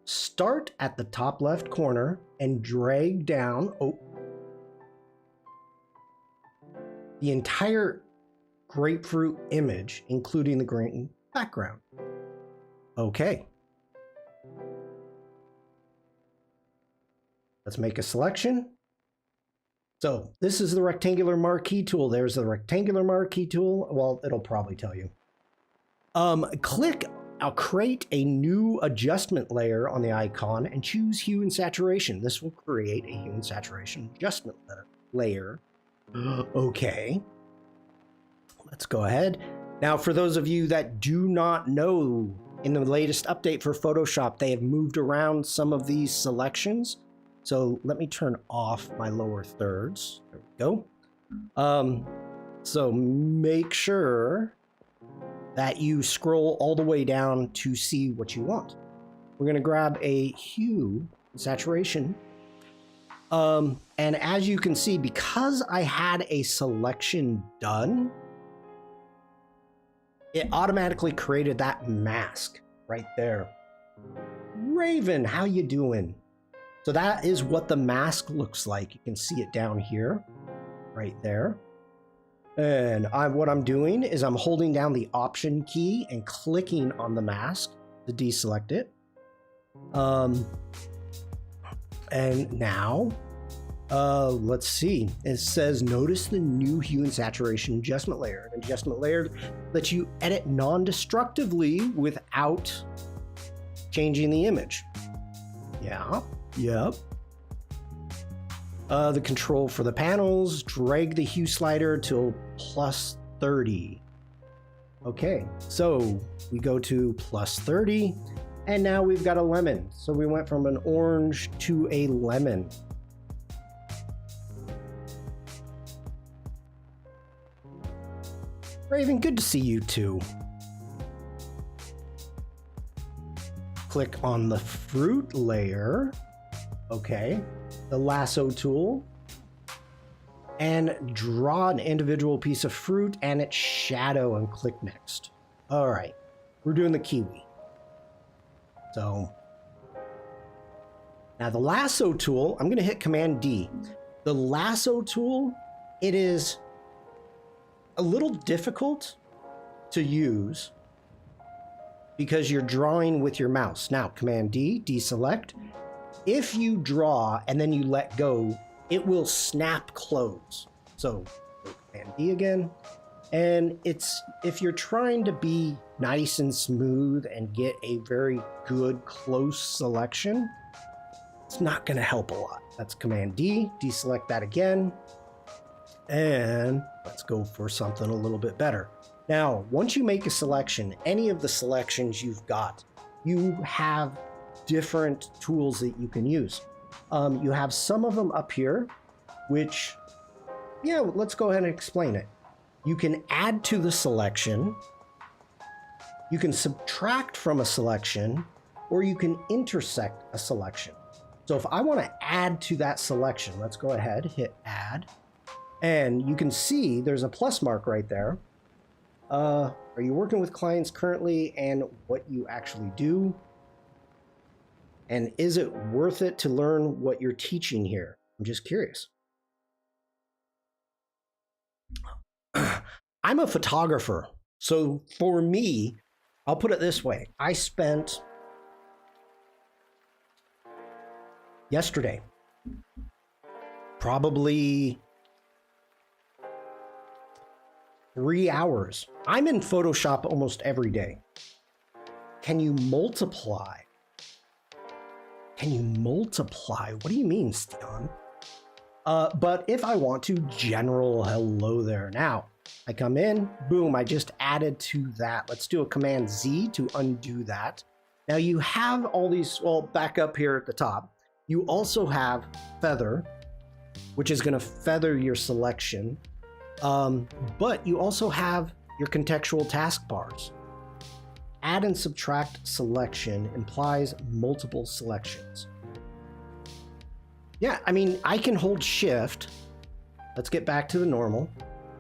Start at the top left corner and drag down the entire grapefruit image, including the green background. Okay. Let's make a selection. So this is the rectangular marquee tool. There's the rectangular marquee tool. Well, it'll probably tell you. I'll create a new adjustment layer on the icon and choose hue and saturation. This will create a hue and saturation adjustment layer. Okay. Let's go ahead. Now, for those of you that do not know, in the latest update for Photoshop, they have moved around some of these selections. So let me turn off my lower thirds. There we go. So make sure that you scroll all the way down to see what you want. We're going to grab a hue saturation. And as you can see, because I had a selection done, it automatically created that mask right there. Raven, how you doing? So that is what the mask looks like. You can see it down here, right there. And what I'm doing is I'm holding down the Option key and clicking on the mask to deselect it. And now, let's see. It says, notice the new hue and saturation adjustment layer. An adjustment layer lets you edit non-destructively without changing the image. Yeah, yep. The control for the panels, drag the hue slider to +30. Okay, so we go to +30, and now we've got a lemon. So we went from an orange to a lemon. Raven, good to see you too. Click on the fruit layer. Okay. The lasso tool, and draw an individual piece of fruit and its shadow and click next. All right, we're doing the kiwi. So now the lasso tool, I'm going to hit Command D. The lasso tool, it is a little difficult to use because you're drawing with your mouse. Now Command D, deselect. If you draw and then you let go, it will snap close. So Command D again. And if you're trying to be nice and smooth and get a very good close selection, it's not going to help a lot. That's Command D, deselect that again. And let's go for something a little bit better. Now, once you make a selection, any of the selections you've got, you have different tools that you can use. You have some of them up here, which, yeah, let's go ahead and explain it. You can add to the selection, you can subtract from a selection, or you can intersect a selection. So if I want to add to that selection, let's go ahead, hit add, and you can see there's a plus mark right there. Are you working with clients currently, and what you actually do? And is it worth it to learn what you're teaching here? I'm just curious. I'm a photographer. So for me, I'll put it this way. I spent yesterday probably 3 hours. I'm in Photoshop almost every day. Can you multiply? Can you multiply? What do you mean, Stian? But if I want to, general hello there. Now, I come in, boom, I just added to that. Let's do a Command Z to undo that. Now you have all these, well, back up here at the top. You also have feather, which is going to feather your selection. But you also have your contextual taskbars. add and subtract selection implies multiple selections. Yeah, I mean, I can hold shift. Let's get back to the normal.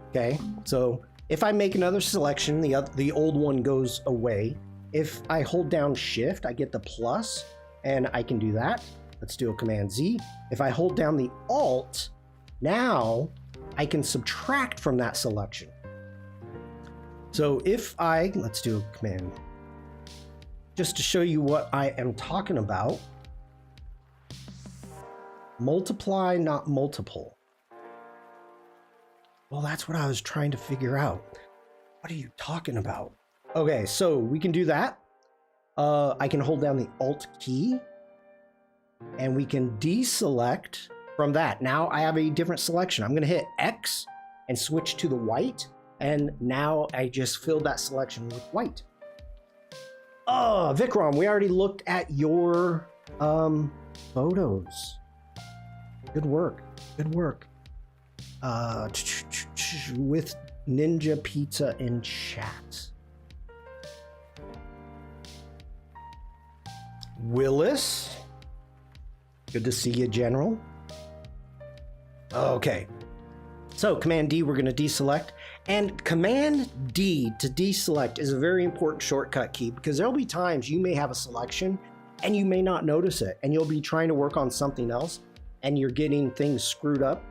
Okay, so if I make another selection, the old one goes away. If I hold down shift, I get the plus, and I can do that. Let's do a Command Z. If I hold down the Alt, now I can subtract from that selection. So if let's do a Command, just to show you what I am talking about. Multiply, not multiple. Well, that's what I was trying to figure out. What are you talking about? Okay, so we can do that. I can hold down the Alt key and we can deselect from that. Now I have a different selection. I'm going to hit X and switch to the white. And now I just filled that selection with white. Oh, Vikram, we already looked at your photos. Good work. Good work. With Ninja Pizza in chat. Willis. Good to see you, General. Okay. So Command D, we're going to deselect. And Command D to deselect is a very important shortcut key because there'll be times you may have a selection and you may not notice it. And you'll be trying to work on something else and you're getting things screwed up.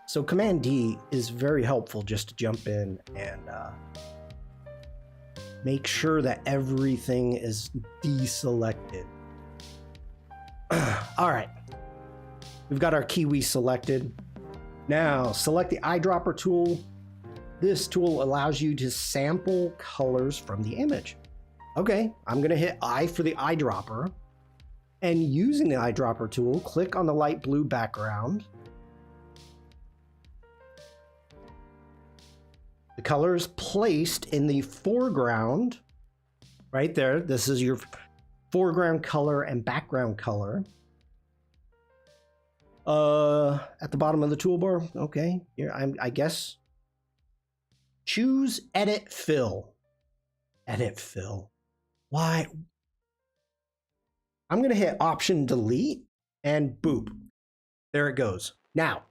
So Command D is very helpful just to jump in and make sure that everything is deselected. All right, we've got our Kiwi selected. Now select the eyedropper tool. This tool allows you to sample colors from the image. Okay, I'm gonna hit I for the eyedropper. And using the eyedropper tool, click on the light blue background. The color is placed in the foreground, right there. This is your foreground color and background color. At the bottom of the toolbar, okay. Here, I guess. Choose Edit Fill. Edit Fill. Why? I'm going to hit Option Delete and boop. There it goes. Now,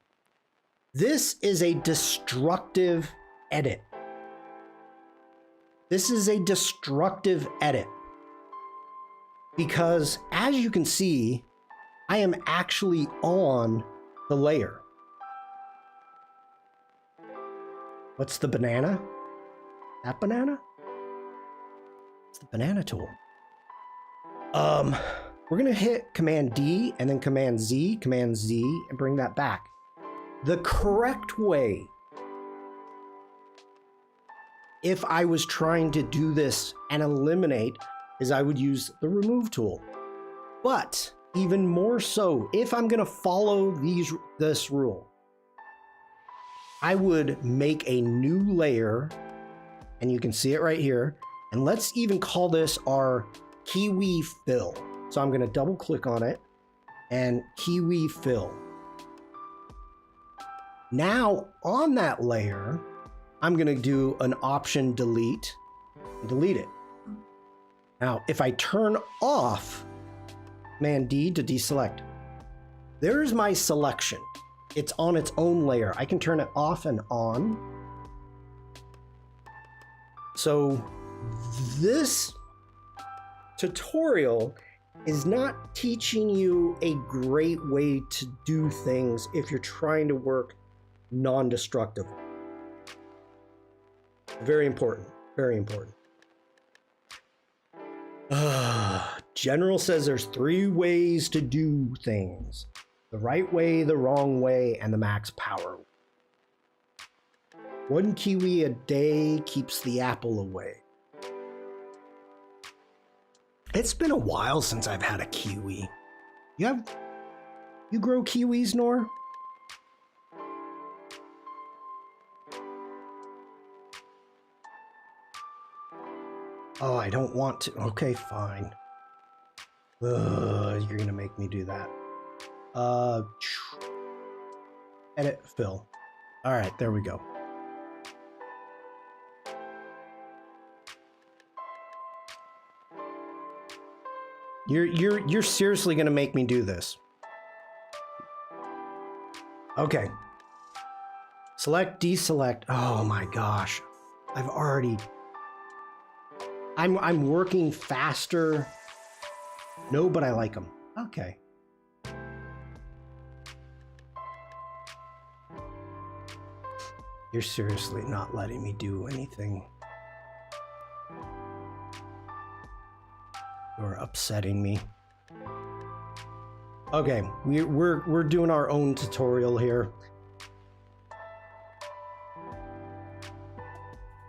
this is a destructive edit. This is a destructive edit because as you can see, I am actually on the layer. What's the banana? That banana? It's the banana tool. We're gonna hit Command D and then Command Z, and bring that back. The correct way, if I was trying to do this and eliminate, is I would use the Remove tool. But even more so, if I'm gonna follow this rule, I would make a new layer, and you can see it right here, and let's even call this our Kiwi Fill. So I'm going to double click on it and Kiwi Fill. Now on that layer, I'm going to do an Option Delete and delete it. Now, if I turn off Command D to deselect, there's my selection. It's on its own layer. I can turn it off and on. So this tutorial is not teaching you a great way to do things if you're trying to work non-destructive. Very important, very important. General says there's 3 ways to do things: the right way, the wrong way, and the max power. 1 kiwi a day keeps the apple away. It's been a while since I've had a kiwi. You grow kiwis, Nor? Oh, I don't want to. Okay, fine. You're gonna make me do that. Edit Fill. All right, there we go. You're seriously gonna make me do this. Okay. Select, deselect. Oh my gosh. I'm working faster. No, but I like them. Okay. You're seriously not letting me do anything. You're upsetting me. Okay, we're doing our own tutorial here.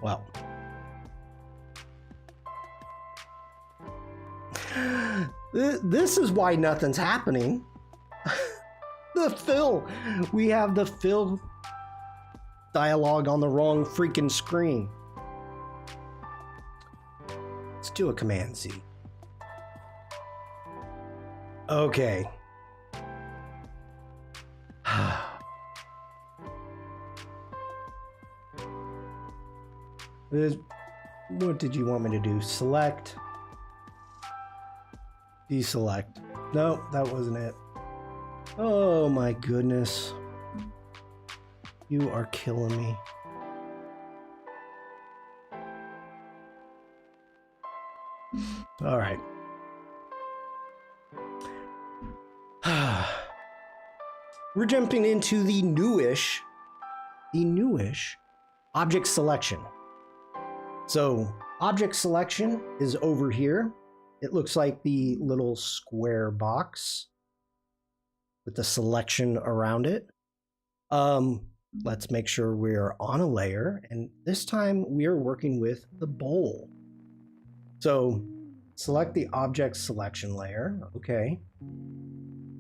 Well. This is why nothing's happening. The fill. We have the fill dialogue on the wrong freaking screen. Let's do a Command Z. Okay. What did you want me to do? Select. Deselect. No, that wasn't it. Oh my goodness. You are killing me. All right. We're jumping into the newish object selection. So object selection is over here. It looks like the little square box with the selection around it. Let's make sure we're on a layer, and this time we are working with the bowl. So select the object selection layer, okay.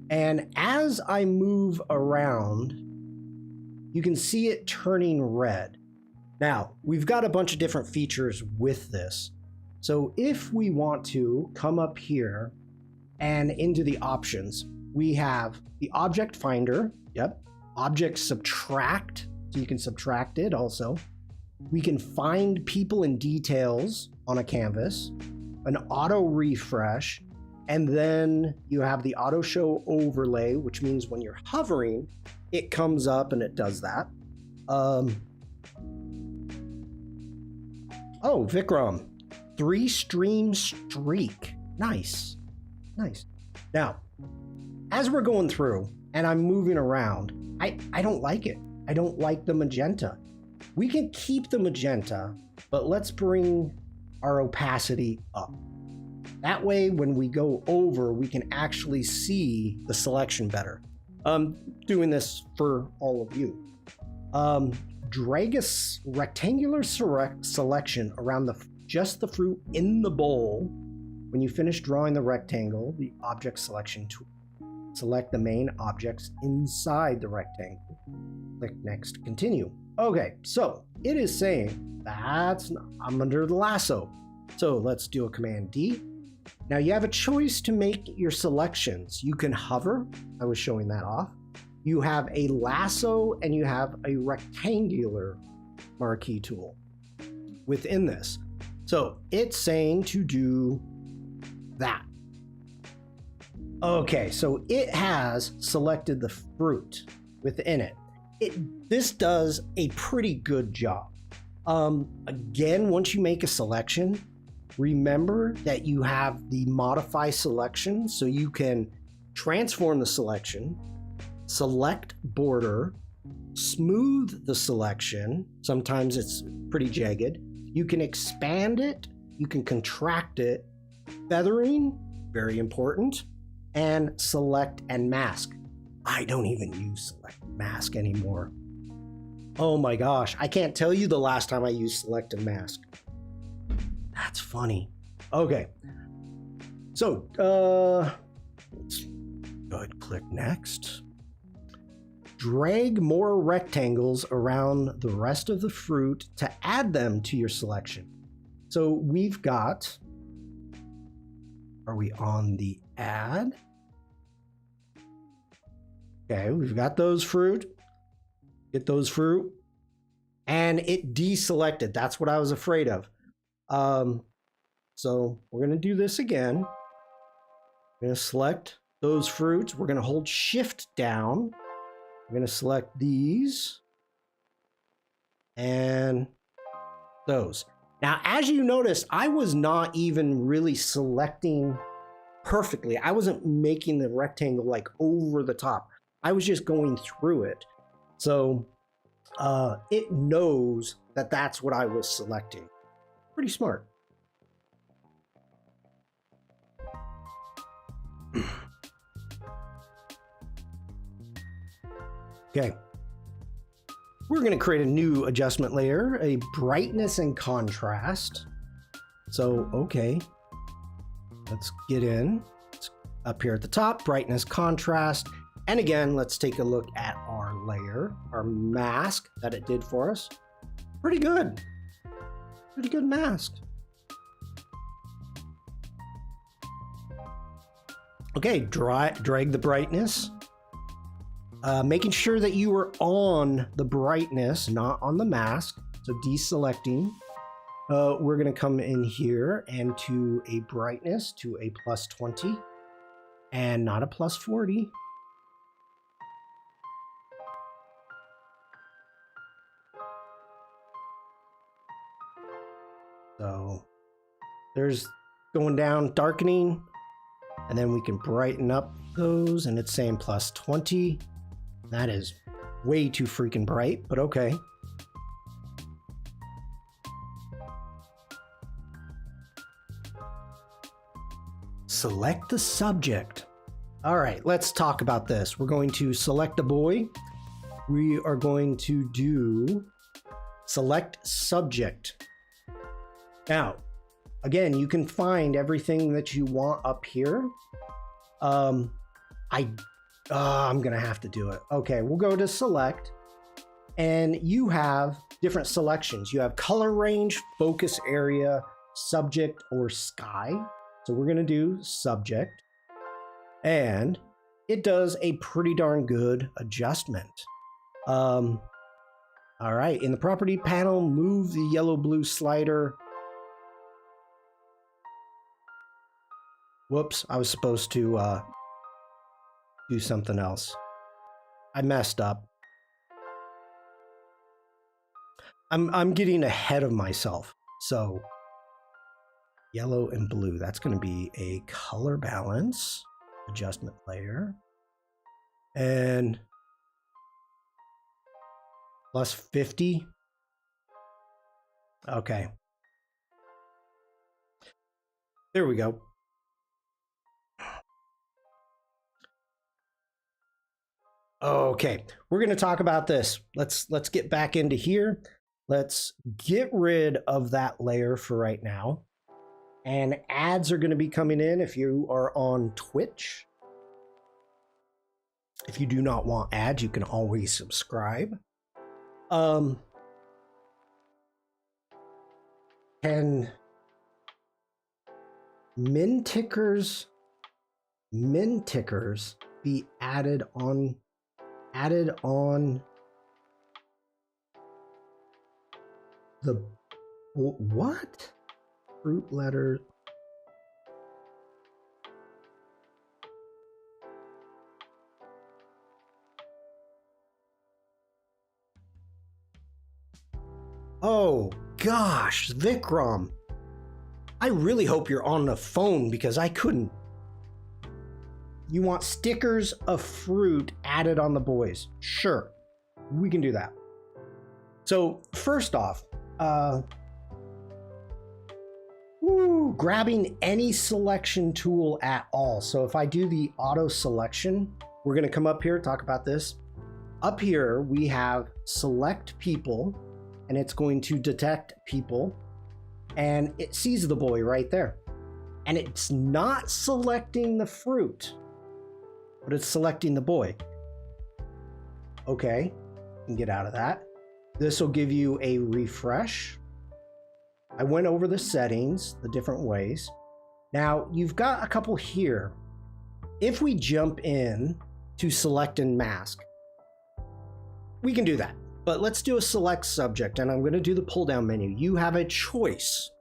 And as I move around, you can see it turning red. Now, we've got a bunch of different features with this. So if we want to come up here and into the options, we have the object finder, yep, object subtract, so you can subtract it also. We can find people and details on a canvas, an auto refresh, and then you have the auto show overlay, which means when you're hovering, it comes up and it does that. Oh, Vikram. 3-stream streak. Nice. Nice. Now, as we're going through and I'm moving around, I don't like it. I don't like the magenta. We can keep the magenta, but let's bring our opacity up. That way, when we go over, we can actually see the selection better. Doing this for all of you. Drag a rectangular selection around just the fruit in the bowl. When you finish drawing the rectangle, the object selection tool. Select the main objects inside the rectangle. Click next to continue. Okay, so it is saying I'm under the lasso. So let's do a Command D. Now you have a choice to make your selections. You can hover. I was showing that off. You have a lasso and you have a rectangular marquee tool within this. So it's saying to do that. Okay, so it has selected the fruit within it. This does a pretty good job. Again, once you make a selection, remember that you have the modify selection, so you can transform the selection, select border, smooth the selection. Sometimes it's pretty jagged. You can expand it, you can contract it, feathering, very important, and select and mask. I don't even use select and mask anymore. Oh my gosh, I can't tell you the last time I used select and mask. That's funny. Okay, so let's go ahead and click next. Drag more rectangles around the rest of the fruit to add them to your selection. So we've got, are we on the add? Okay, we've got those fruit. Get those fruit. And it deselected. That's what I was afraid of. So we're going to do this again. We're going to select those fruits. We're going to hold shift down. We're going to select these and those. Now, as you notice, I was not even really selecting perfectly. I wasn't making the rectangle like over the top. I was just going through it. So it knows that that's what I was selecting. Pretty smart. Okay. We're going to create a new adjustment layer, a brightness and contrast. So, okay. Let's get in. It's up here at the top, brightness, contrast. And again, let's take a look at our layer, our mask that it did for us. Pretty good. Pretty good mask. Okay, drag the brightness. Making sure that you are on the brightness, not on the mask. So deselecting. We're going to come in here and to a brightness to a +20 and not a +40. So there's going down, darkening, and then we can brighten up those, and it's saying +20. That is way too freaking bright, but okay. Select the subject. All right, let's talk about this. We're going to select a boy. We are going to do select subject. Now, again, you can find everything that you want up here. I'm gonna have to do it. Okay, we'll go to select, and you have different selections. You have color range, focus area, subject, or sky. So we're gonna do subject, and it does a pretty darn good adjustment. All right, in the property panel, move the yellow-blue slider. Whoops, I was supposed to do something else. I messed up. I'm getting ahead of myself. So yellow and blue, that's going to be a color balance adjustment layer. And +50. Okay. There we go. Okay, we're going to talk about this. Let's get back into here. Let's get rid of that layer for right now. And ads are going to be coming in if you are on Twitch. If you do not want ads, you can always subscribe. Can min tickers be added on the what? Fruit letter. Oh gosh, Vikram. I really hope you're on the phone because I couldn't. You want stickers of fruit added on the boys. Sure, we can do that. So first off, grabbing any selection tool at all. So if I do the auto selection, we're going to come up here, talk about this. Up here, we have select people, and it's going to detect people, and it sees the boy right there. And it's not selecting the fruit, but it's selecting the boy. Okay, you can get out of that. This will give you a refresh. I went over the settings, the different ways. Now you've got a couple here. If we jump in to select and mask, we can do that. But let's do a select subject, and I'm going to do the pull down menu. You have a choice.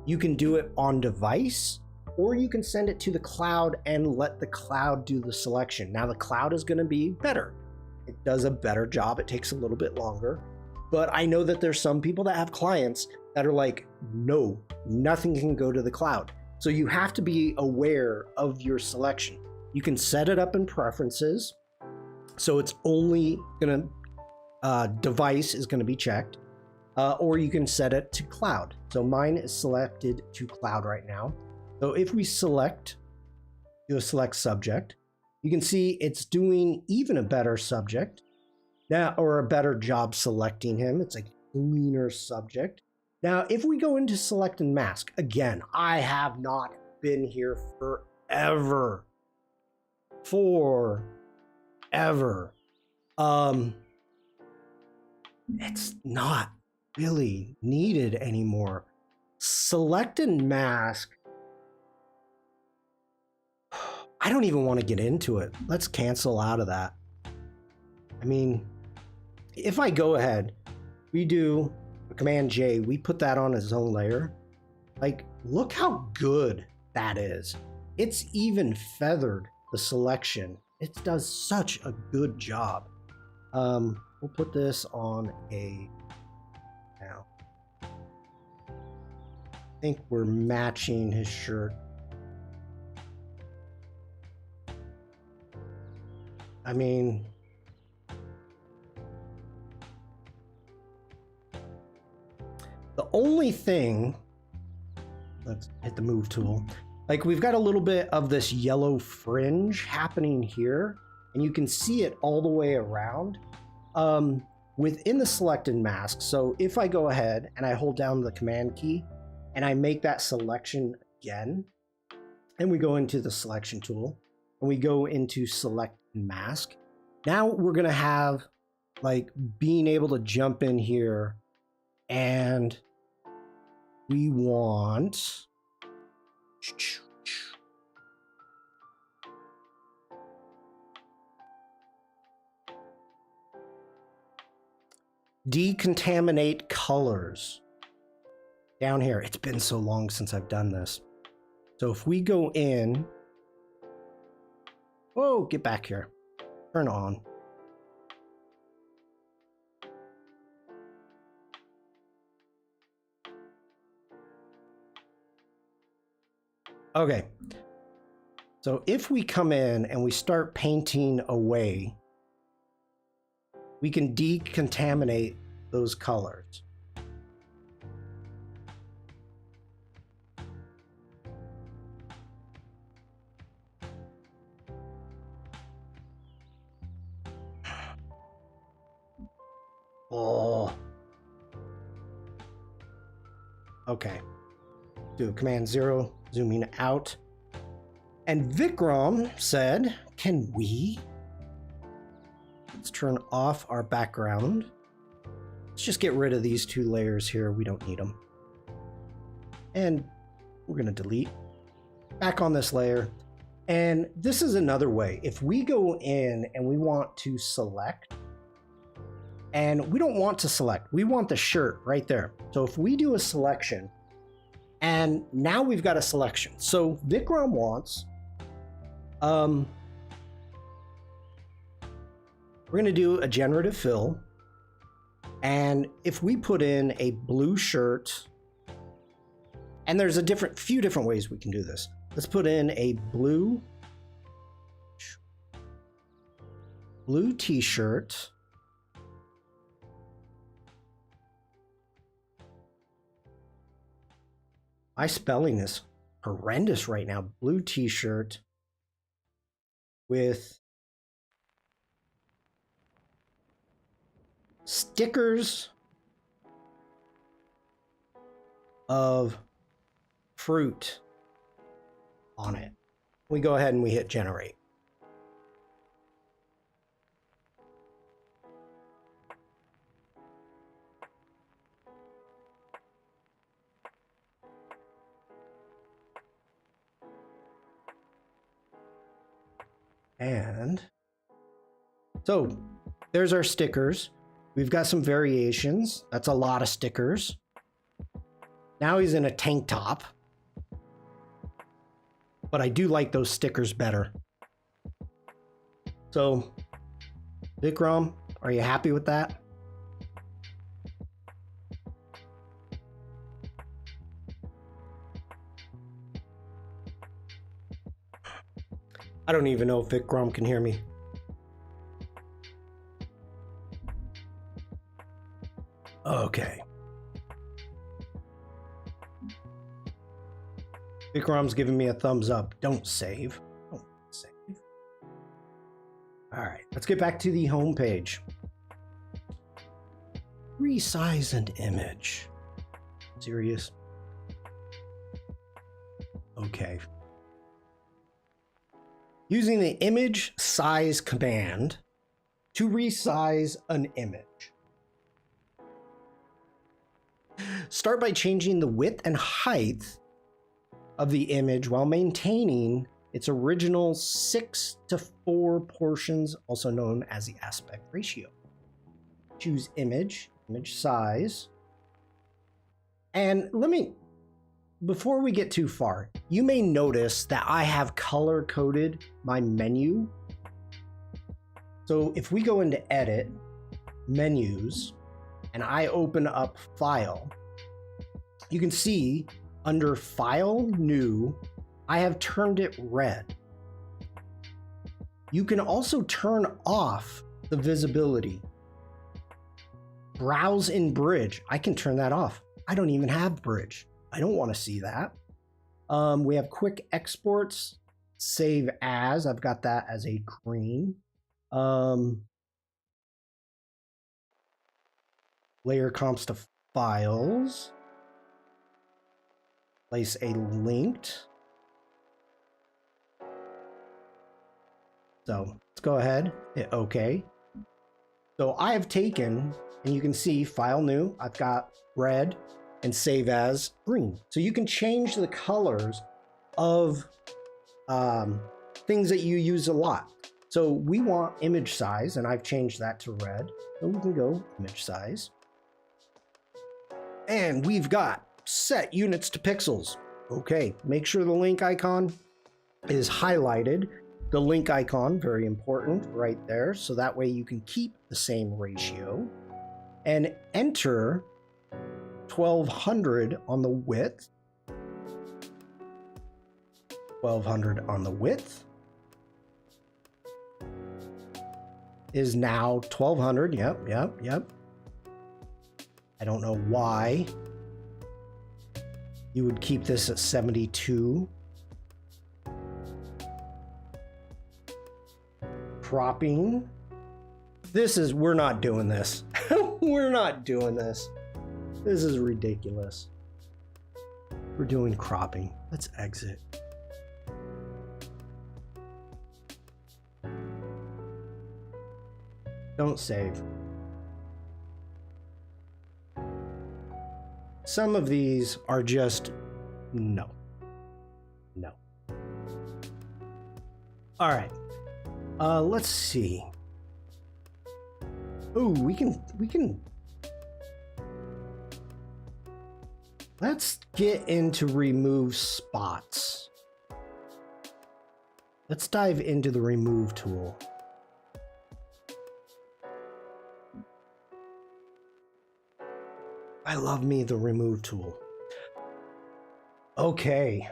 You can do it on device, or you can send it to the cloud and let the cloud do the selection. Now the cloud is going to be better. It does a better job. It takes a little bit longer, but I know that there's some people that have clients that are like, no, nothing can go to the cloud. So you have to be aware of your selection. You can set it up in preferences. So it's only going to, device is going to be checked, or you can set it to cloud. So mine is selected to cloud right now. So if we do a select subject, you can see it's doing even a better subject now, or a better job selecting him. It's a cleaner subject. Now, if we go into select and mask, again, I have not been here forever. It's not really needed anymore. Select and mask, I don't even want to get into it. Let's cancel out of that. I mean, if I go ahead, we do Command J, we put that on its own layer. Like, look how good that is. It's even feathered the selection. It does such a good job. We'll put this on a now. I think we're matching his shirt. I mean, the only thing, let's hit the move tool. Like, we've got a little bit of this yellow fringe happening here, and you can see it all the way around within the selected mask. So if I go ahead and I hold down the command key and I make that selection again, and we go into the selection tool and we go into select mask, now we're going to have like being able to jump in here, and we want decontaminate colors down here. It's been so long since I've done this. So if we go in, whoa, get back here, turn on. Okay, so if we come in and we start painting away, we can decontaminate those colors. Oh. Okay. Do Command 0, zooming out. And Vikram said, can we? Let's turn off our background. Let's just get rid of these two layers here. We don't need them. And we're going to delete. Back on this layer. And this is another way. If we go in and we want to select, and we don't want to select, we want the shirt right there. So if we do a selection, and now we've got a selection. So Vikram wants, we're going to do a generative fill. And if we put in a blue shirt, and there's a few different ways we can do this. Let's put in a blue t-shirt. My spelling is horrendous right now. Blue t-shirt with stickers of fruit on it. We go ahead and we hit generate. And so there's our stickers. We've got some variations. That's a lot of stickers. Now he's in a tank top. but I do like those stickers better. So, Vikram, are you happy with that? I don't even know if Vikram can hear me. Okay. Vikram's giving me a thumbs up. Don't save. Don't save. All right, let's get back to the home page. Resize an image. Serious? Okay. Using the image size command to resize an image. Start by changing the width and height of the image while maintaining its original 6:4 portions, also known as the aspect ratio. Choose image size. And before we get too far, you may notice that I have color coded my menu. So if we go into edit, menus, and I open up file, you can see under file new, I have turned it red. You can also turn off the visibility. Browse in bridge, I can turn that off. I don't even have bridge. I don't want to see that. We have quick exports, save as, I've got that as a green. Layer comps to files. Place a linked. So let's go ahead, hit OK. So I have taken, and you can see file new, I've got red and save as green. So you can change the colors of things that you use a lot. So we want image size, and I've changed that to red. So we can go image size. And we've got set units to pixels. Okay, make sure the link icon is highlighted. The link icon, very important, right there. So that way you can keep the same ratio. And enter 1200 on the width. 1200 on the width is now 1200. Yep. I don't know why you would keep this at 72. Cropping. We're not doing this. We're not doing this. This is ridiculous. We're doing cropping. Let's exit. Don't save. Some of these are just no. All right. Let's see. Ooh, we can. Let's get into remove spots. Let's dive into the remove tool. I love me the remove tool. Okay.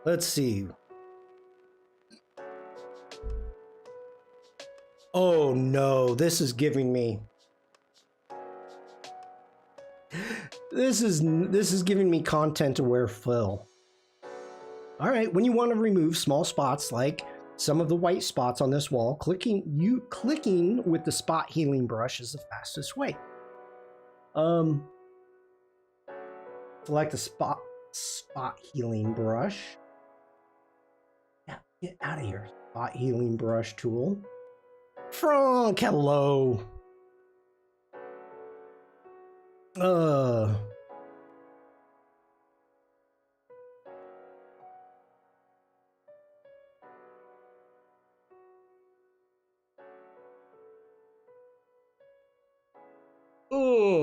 Let's see. Oh no, this is giving me. This is giving me content aware fill. All right, when you want to remove small spots like some of the white spots on this wall, clicking with the spot healing brush is the fastest way. Select the spot healing brush. Yeah, get out of here. Spot healing brush tool. Frank, hello.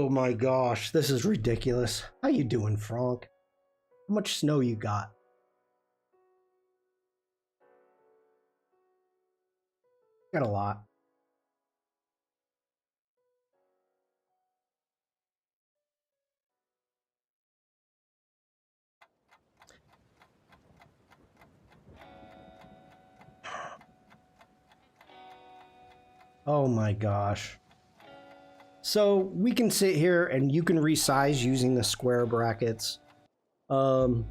Oh my gosh, this is ridiculous. How you doing, Frank? How much snow you got? Got a lot. Oh my gosh. So we can sit here and you can resize using the square brackets. You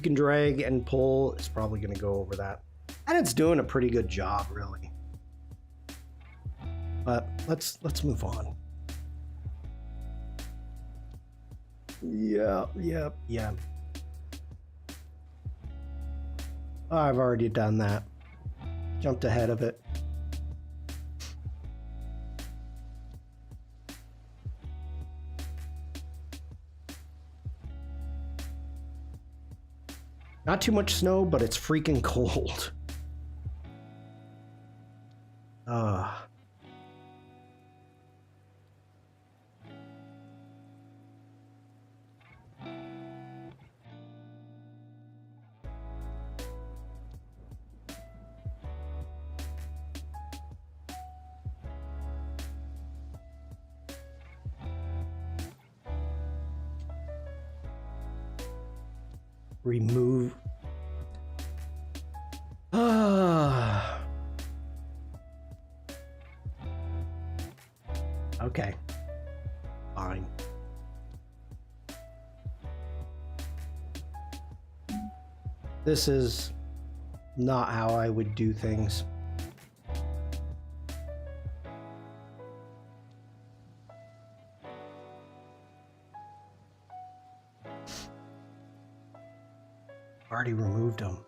can drag and pull. It's probably going to go over that. And it's doing a pretty good job, really. But let's move on. Yeah. I've already done that. Jumped ahead of it. Not too much snow, but it's freaking cold. Remove. Okay. Fine. This is not how I would do things. Already removed them.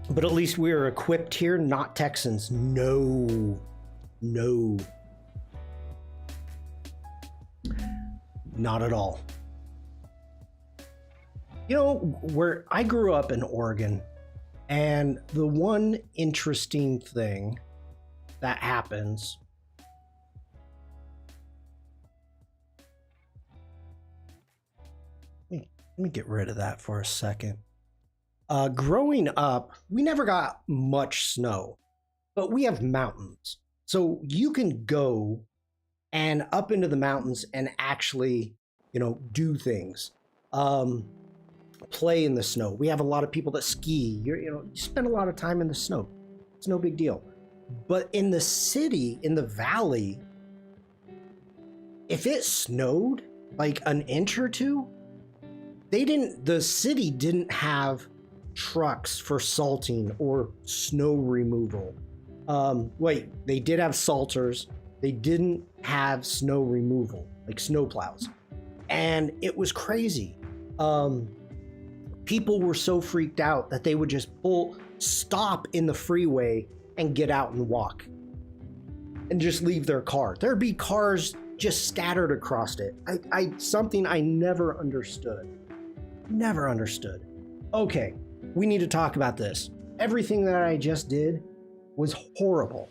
But at least we are equipped here, not Texans. No. Not at all. You know, where I grew up in Oregon, and the one interesting thing that happens let me get rid of that for a second. Growing up, we never got much snow, but we have mountains. So you can go and up into the mountains and actually, do things. Play in the snow. We have a lot of people that ski. You spend a lot of time in the snow. It's no big deal. But in the city, in the valley, if it snowed like an inch or two, the city didn't have trucks for salting or snow removal. They did have salters. They didn't have snow removal, like snow plows. And it was crazy. People were so freaked out that they would just stop in the freeway and get out and walk and just leave their car. There'd be cars just scattered across it. Something I never understood. Okay, we need to talk about this. Everything that I just did was horrible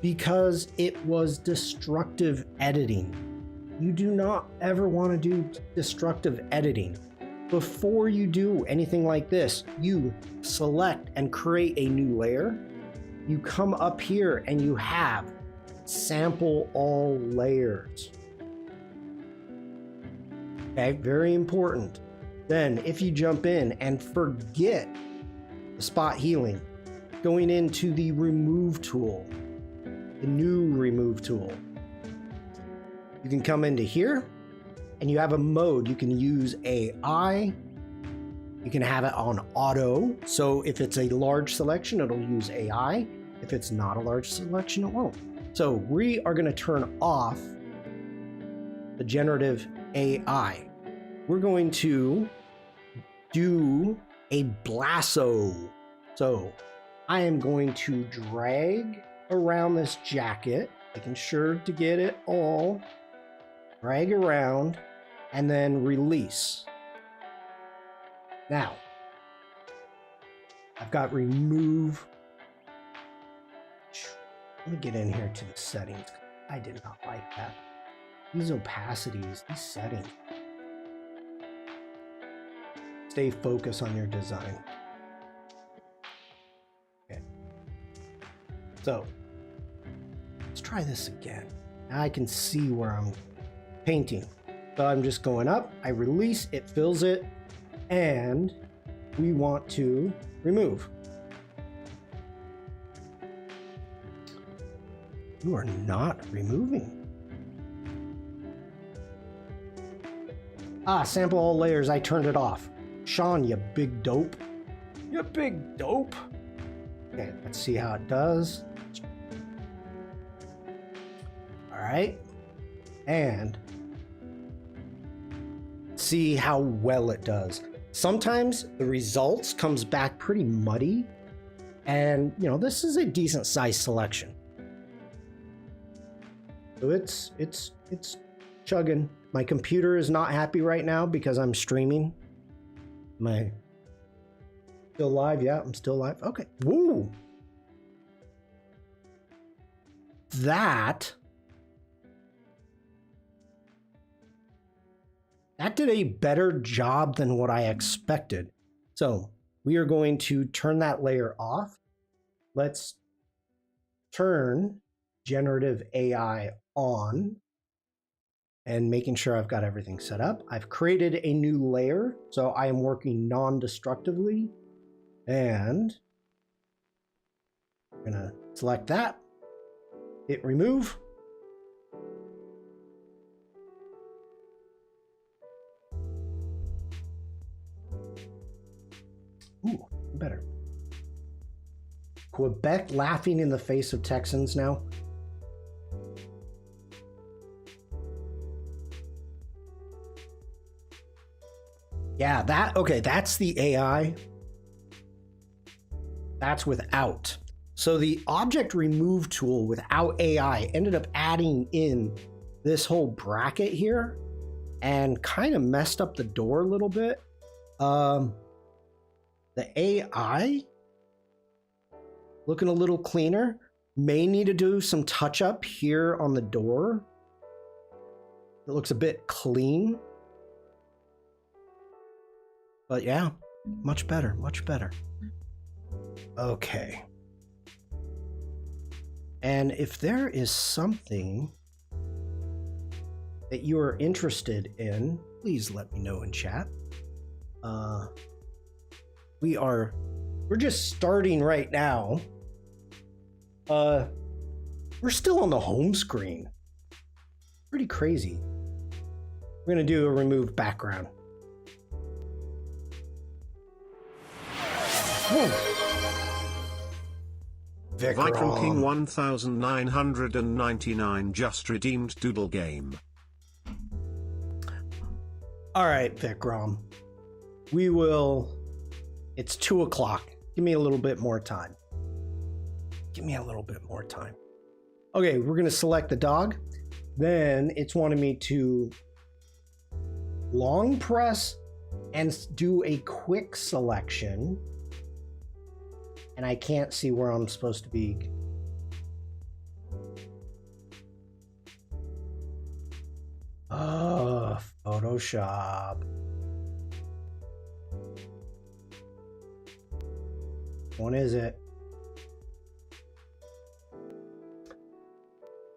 because it was destructive editing. You do not ever want to do destructive editing. Before you do anything like this, you select and create a new layer. You come up here and you have sample all layers. Okay, very important. Then if you jump in and forget the spot healing, going into the remove tool, the new remove tool, you can come into here and you have a mode. You can use AI. You can have it on auto. So if it's a large selection, it'll use AI. If it's not a large selection, it won't. So we are going to turn off the generative AI. We're going to do a lasso. So I am going to drag around this jacket, making sure to get it all. Drag around and then release. Now, I've got remove. Let me get in here to the settings. I did not like that. These opacities, these settings. Stay focused on your design. Okay. So, let's try this again. Now I can see where I'm painting. So I'm just going up, I release, it fills it, and we want to remove. You are not removing. Ah, sample all layers, I turned it off. Shawn, you big dope. You big dope. Okay, let's see how it does. All right, and see how well it does. Sometimes the results comes back pretty muddy, and you know, this is a decent size selection. So it's chugging. My computer is not happy right now because I'm streaming. Am I still live? Yeah, I'm still live. Okay. Woo! That did a better job than what I expected. So we are going to turn that layer off. Let's turn generative AI on and making sure I've got everything set up. I've created a new layer, so I am working non-destructively, and I'm gonna select that, hit remove. Ooh, better. Quebec laughing in the face of Texans now. Yeah, okay, that's the AI. That's without. So the object remove tool without AI ended up adding in this whole bracket here and kind of messed up the door a little bit. The AI looking a little cleaner. May need to do some touch up here on the door. It looks a bit clean. But yeah, much better, much better. Okay. And if there is something that you are interested in, please let me know in chat. We're just starting right now. We're still on the home screen. Pretty crazy. We're gonna do a remove background. Vikram King 1999 just redeemed Doodle Game. All right, Vikram. It's 2 o'clock. Give me a little bit more time. Give me a little bit more time. Okay, we're gonna select the dog. Then it's wanting me to long press and do a quick selection. And I can't see where I'm supposed to be. Oh, Photoshop. One is it?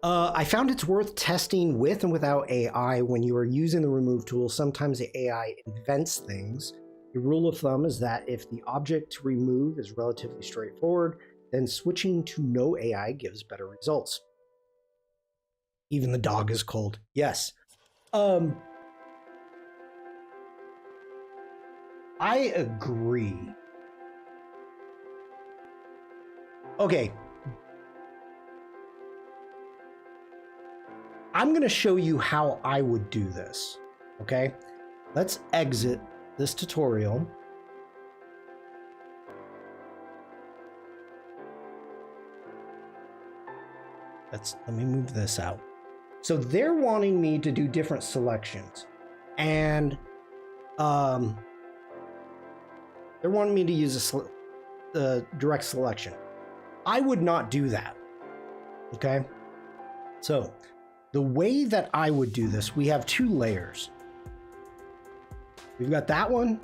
I found it's worth testing with and without AI when you are using the remove tool. Sometimes the AI invents things. The rule of thumb is that if the object to remove is relatively straightforward, then switching to no AI gives better results. Even the dog is cold. Yes. I agree. Okay. I'm going to show you how I would do this. Okay. Let's exit this tutorial. Let me move this out. So they're wanting me to do different selections. And They're wanting me to use the direct selection. I would not do that. Okay. So the way that I would do this, we have two layers. We've got that one,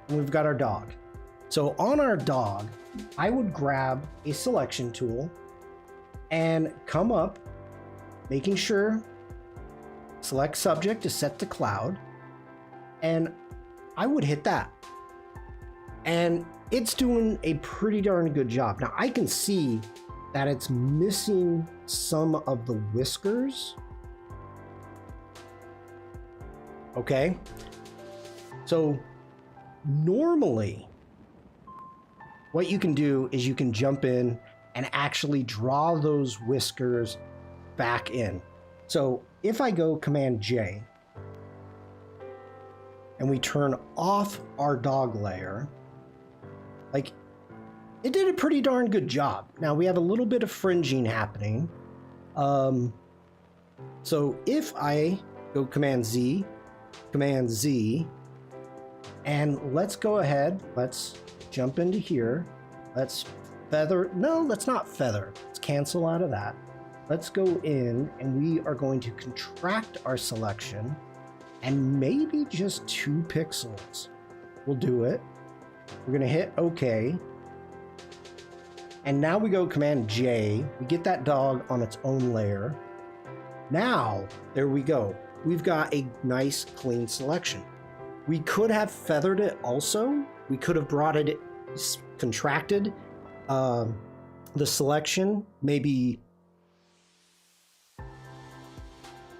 and we've got our dog. So on our dog, I would grab a selection tool and come up, making sure select subject is set to cloud, and I would hit that. And it's doing a pretty darn good job. Now I can see that it's missing some of the whiskers. Okay. So normally what you can do is you can jump in and actually draw those whiskers back in. So if I go Command J and we turn off our dog layer, like, it did a pretty darn good job. Now we have a little bit of fringing happening. So if I go Command Z, and let's go ahead, let's jump into here. Let's feather, no, let's not feather. Let's cancel out of that. Let's go in and we are going to contract our selection and maybe just 2 pixels. We'll do it. We're gonna hit OK. And now we go Command J. We get that dog on its own layer. Now, there we go. We've got a nice clean selection. We could have feathered it also. We could have brought it, contracted the selection, maybe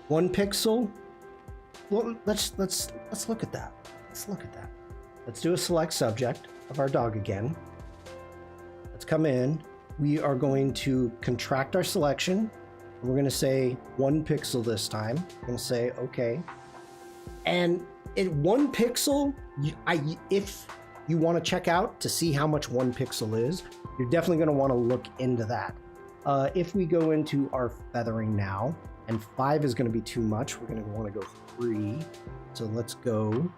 1 pixel. Well, let's look at that. Let's look at that. Let's do a select subject of our dog again. Let's come in. We are going to contract our selection. We're going to say 1 pixel this time. I'm going to say okay. And at 1 pixel, if you want to check out to see how much 1 pixel is, you're definitely going to want to look into that. If we go into our feathering now, and 5 is going to be too much, we're going to want to go 3. So let's go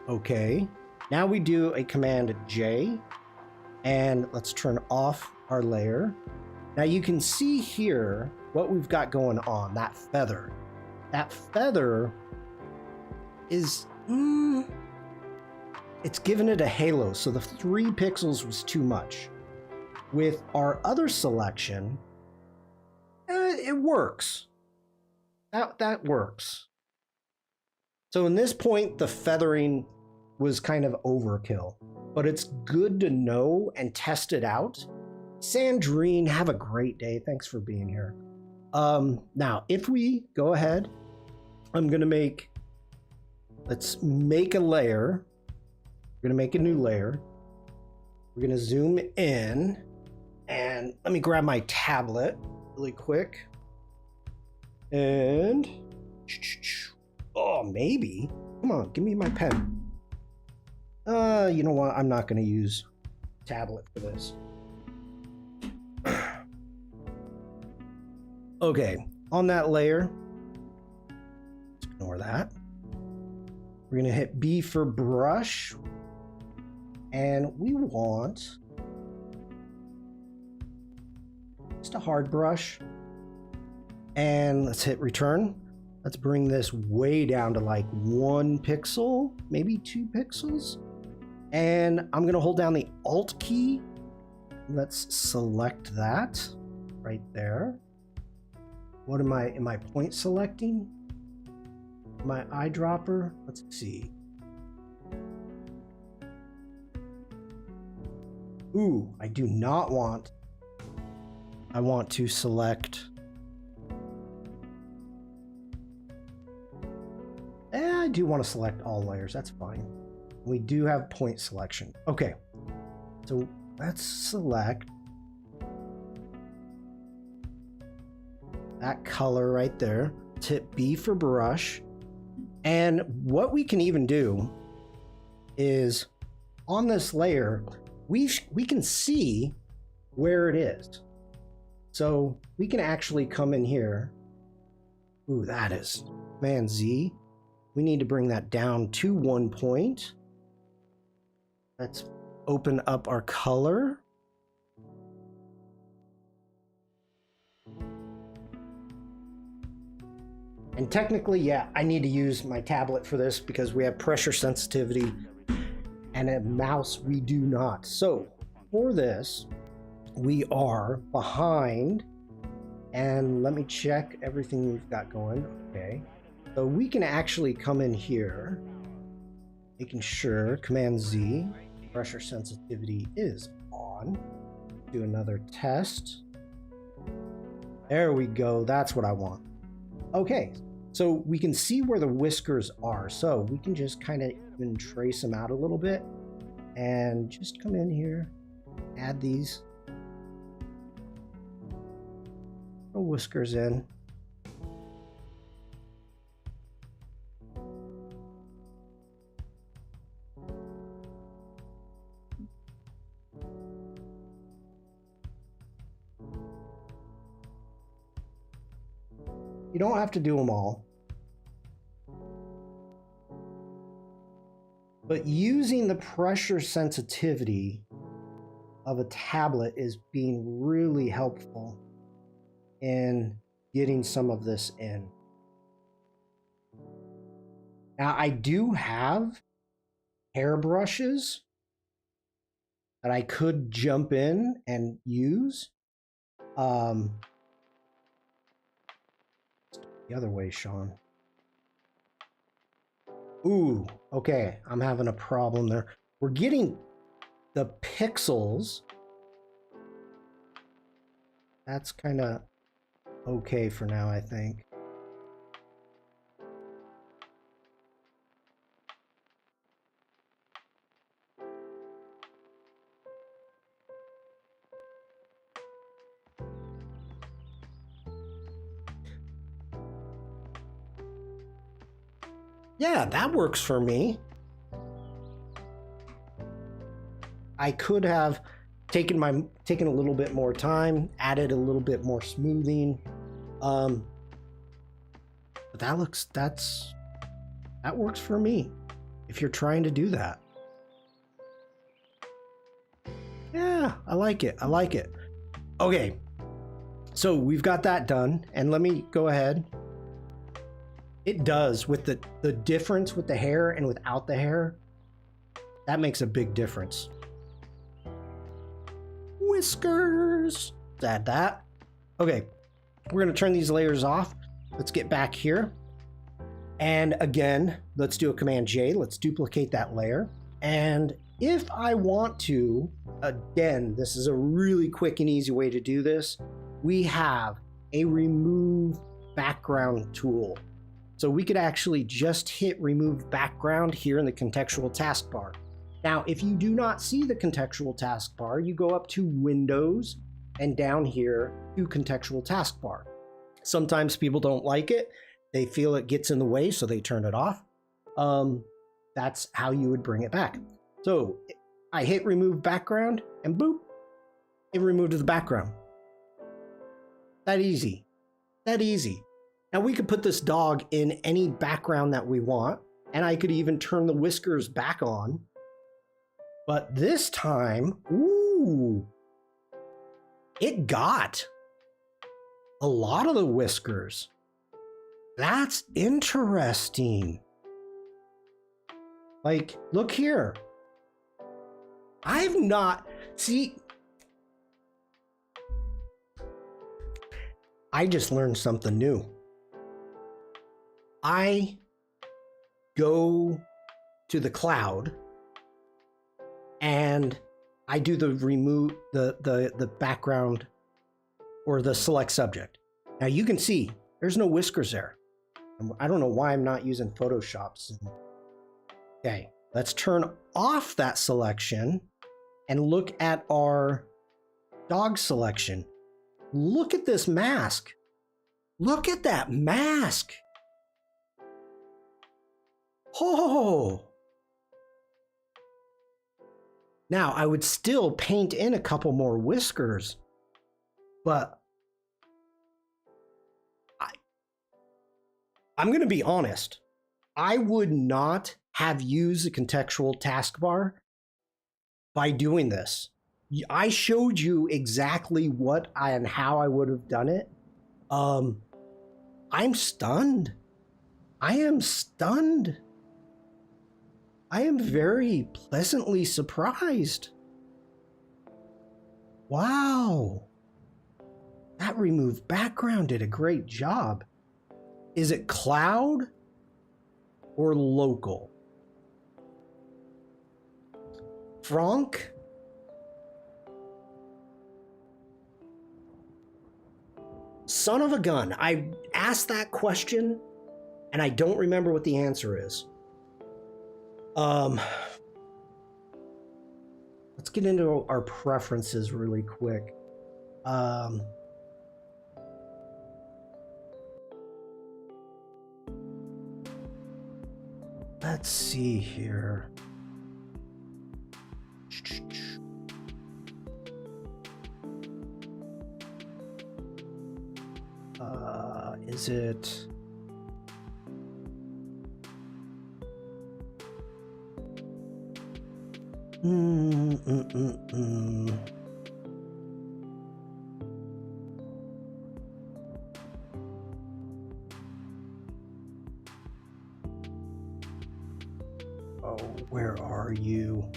okay. Now we do a Command J, and let's turn off our layer. Now you can see here what we've got going on, that feather. That feather is, it's given it a halo, so the 3 pixels was too much. With our other selection, it works. That works. So in this point, the feathering was kind of overkill, but it's good to know and test it out. Sandrine, have a great day. Thanks for being here. Now, if we go ahead, let's make a layer. We're gonna make a new layer. We're gonna zoom in, and let me grab my tablet really quick. And, oh, maybe. Come on, give me my pen. You know what? I'm not gonna use tablet for this. Okay, on that layer, let's ignore that. We're gonna hit B for brush, and we want just a hard brush, and let's hit return. Let's bring this way down to like 1 pixel, maybe 2 pixels, and I'm gonna hold down the Alt key. Let's select that right there. What am I point selecting? My eyedropper? Let's see. Ooh, I do not want. I want to select. I do want to select all layers. That's fine. We do have point selection. Okay. So let's select that color right there. Let's hit B for brush. And what we can even do is on this layer, we can see where it is. So we can actually come in here. Ooh, that is, man, Z. We need to bring that down to 1 point. Let's open up our color. And technically, yeah, I need to use my tablet for this because we have pressure sensitivity and a mouse we do not. So for this, we are behind, and let me check everything we've got going. Okay, so we can actually come in here, making sure Command Z, pressure sensitivity is on. Do another test. There we go. That's what I want. Okay, so we can see where the whiskers are. So we can just kind of even trace them out a little bit and just come in here, add these little whiskers in. You don't have to do them all. But using the pressure sensitivity of a tablet is being really helpful in getting some of this in. Now, I do have hairbrushes that I could jump in and use. The other way, Shawn. Ooh, okay, I'm having a problem there. We're getting the pixels. That's kind of okay for now, I think. Yeah, that works for me. I could have taken a little bit more time, added a little bit more smoothing. But that works for me if you're trying to do that. Yeah, I like it. I like it. Okay. So we've got that done, and let me go ahead. It does, with the difference with the hair and without the hair, that makes a big difference. Whiskers. Let's add that. Okay, we're going to turn these layers off. Let's get back here. And again, let's do a Command J. Let's duplicate that layer. And if I want to, again, this is a really quick and easy way to do this. We have a remove background tool. So we could actually just hit remove background here in the contextual taskbar. Now, if you do not see the contextual taskbar, you go up to Windows and down here to contextual taskbar. Sometimes people don't like it. They feel it gets in the way, so they turn it off. That's how you would bring it back. So I hit remove background and boop, it removed the background. That easy. That easy. Now we could put this dog in any background that we want, and I could even turn the whiskers back on. But this time, ooh, it got a lot of the whiskers. That's interesting. Like, look here. I've not, see, I just learned something new. I go to the cloud and I do the remove the background or the select subject. Now you can see there's no whiskers there. I don't know why I'm not using Photoshop. Okay, let's turn off that selection and look at our dog selection. Look at this mask. Look at that mask. Oh. Now, I would still paint in a couple more whiskers, but I'm going to be honest. I would not have used the contextual taskbar by doing this. I showed you exactly what and how I would have done it. I'm stunned. I am stunned. I am very pleasantly surprised. Wow. That remove background did a great job. Is it cloud or local? Frank? Son of a gun. I asked that question and I don't remember what the answer is. Let's get into our preferences really quick. Let's see here. Is it... Oh, where are you?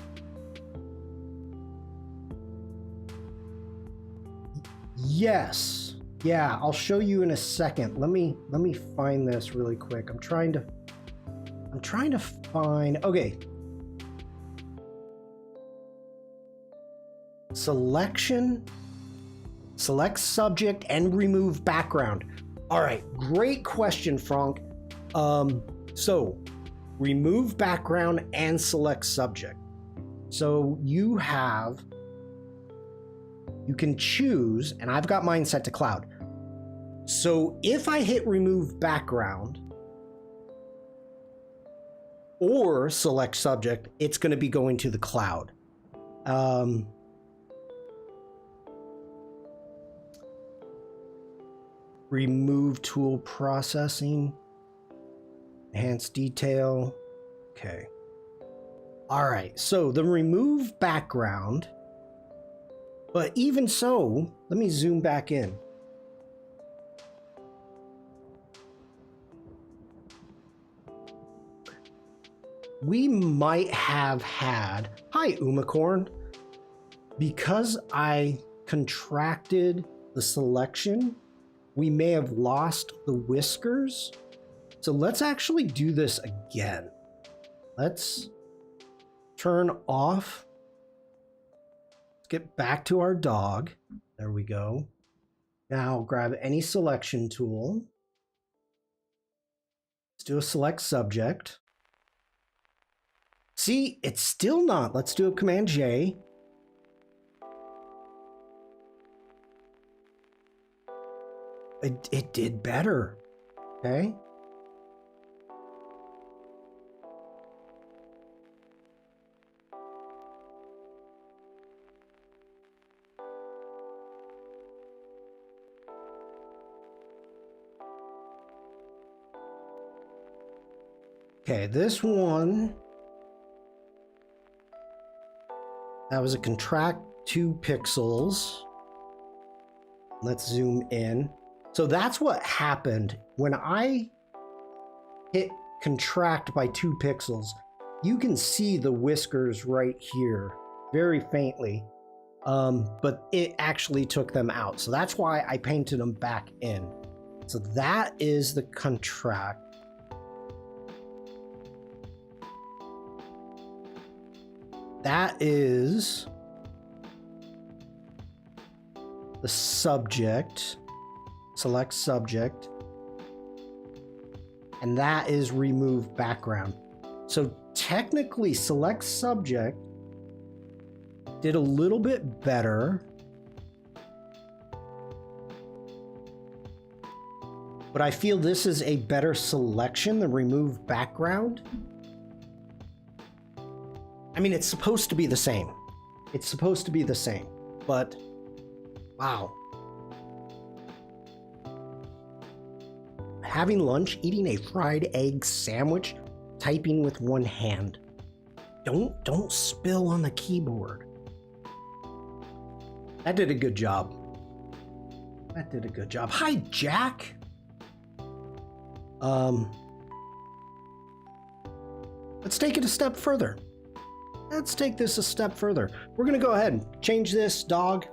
Yes. Yeah, I'll show you in a second. Let me find this really quick. I'm trying to find... Okay. Selection, select subject, and remove background. All right, great question, Frank. So remove background and select subject. So you can choose, and I've got mine set to cloud. So if I hit remove background or select subject, it's going to be going to the cloud. Remove tool processing, enhance detail. Okay. All right. So the remove background, but even so, let me zoom back in. We might have had, hi Umacorn, because I contracted the selection, we may have lost the whiskers. So let's actually do this again. Let's turn off. Let's get back to our dog. There we go. Now grab any selection tool. Let's do a select subject. See, it's still not. Let's do a Command J. It did better. Okay. Okay, this one, that was a contract 2 pixels. Let's zoom in. So that's what happened when I hit contract by 2 pixels. You can see the whiskers right here very faintly, but it actually took them out. So that's why I painted them back in. So that is the contract. That is the subject. Select subject. And that is remove background. So technically select subject did a little bit better. But I feel this is a better selection than remove background. I mean, it's supposed to be the same. It's supposed to be the same, but wow. Having lunch, eating a fried egg sandwich, typing with one hand. Don't spill on the keyboard. That did a good job. That did a good job. Hi, Jack. Let's take it a step further. Let's take this a step further. We're gonna go ahead and change this dog.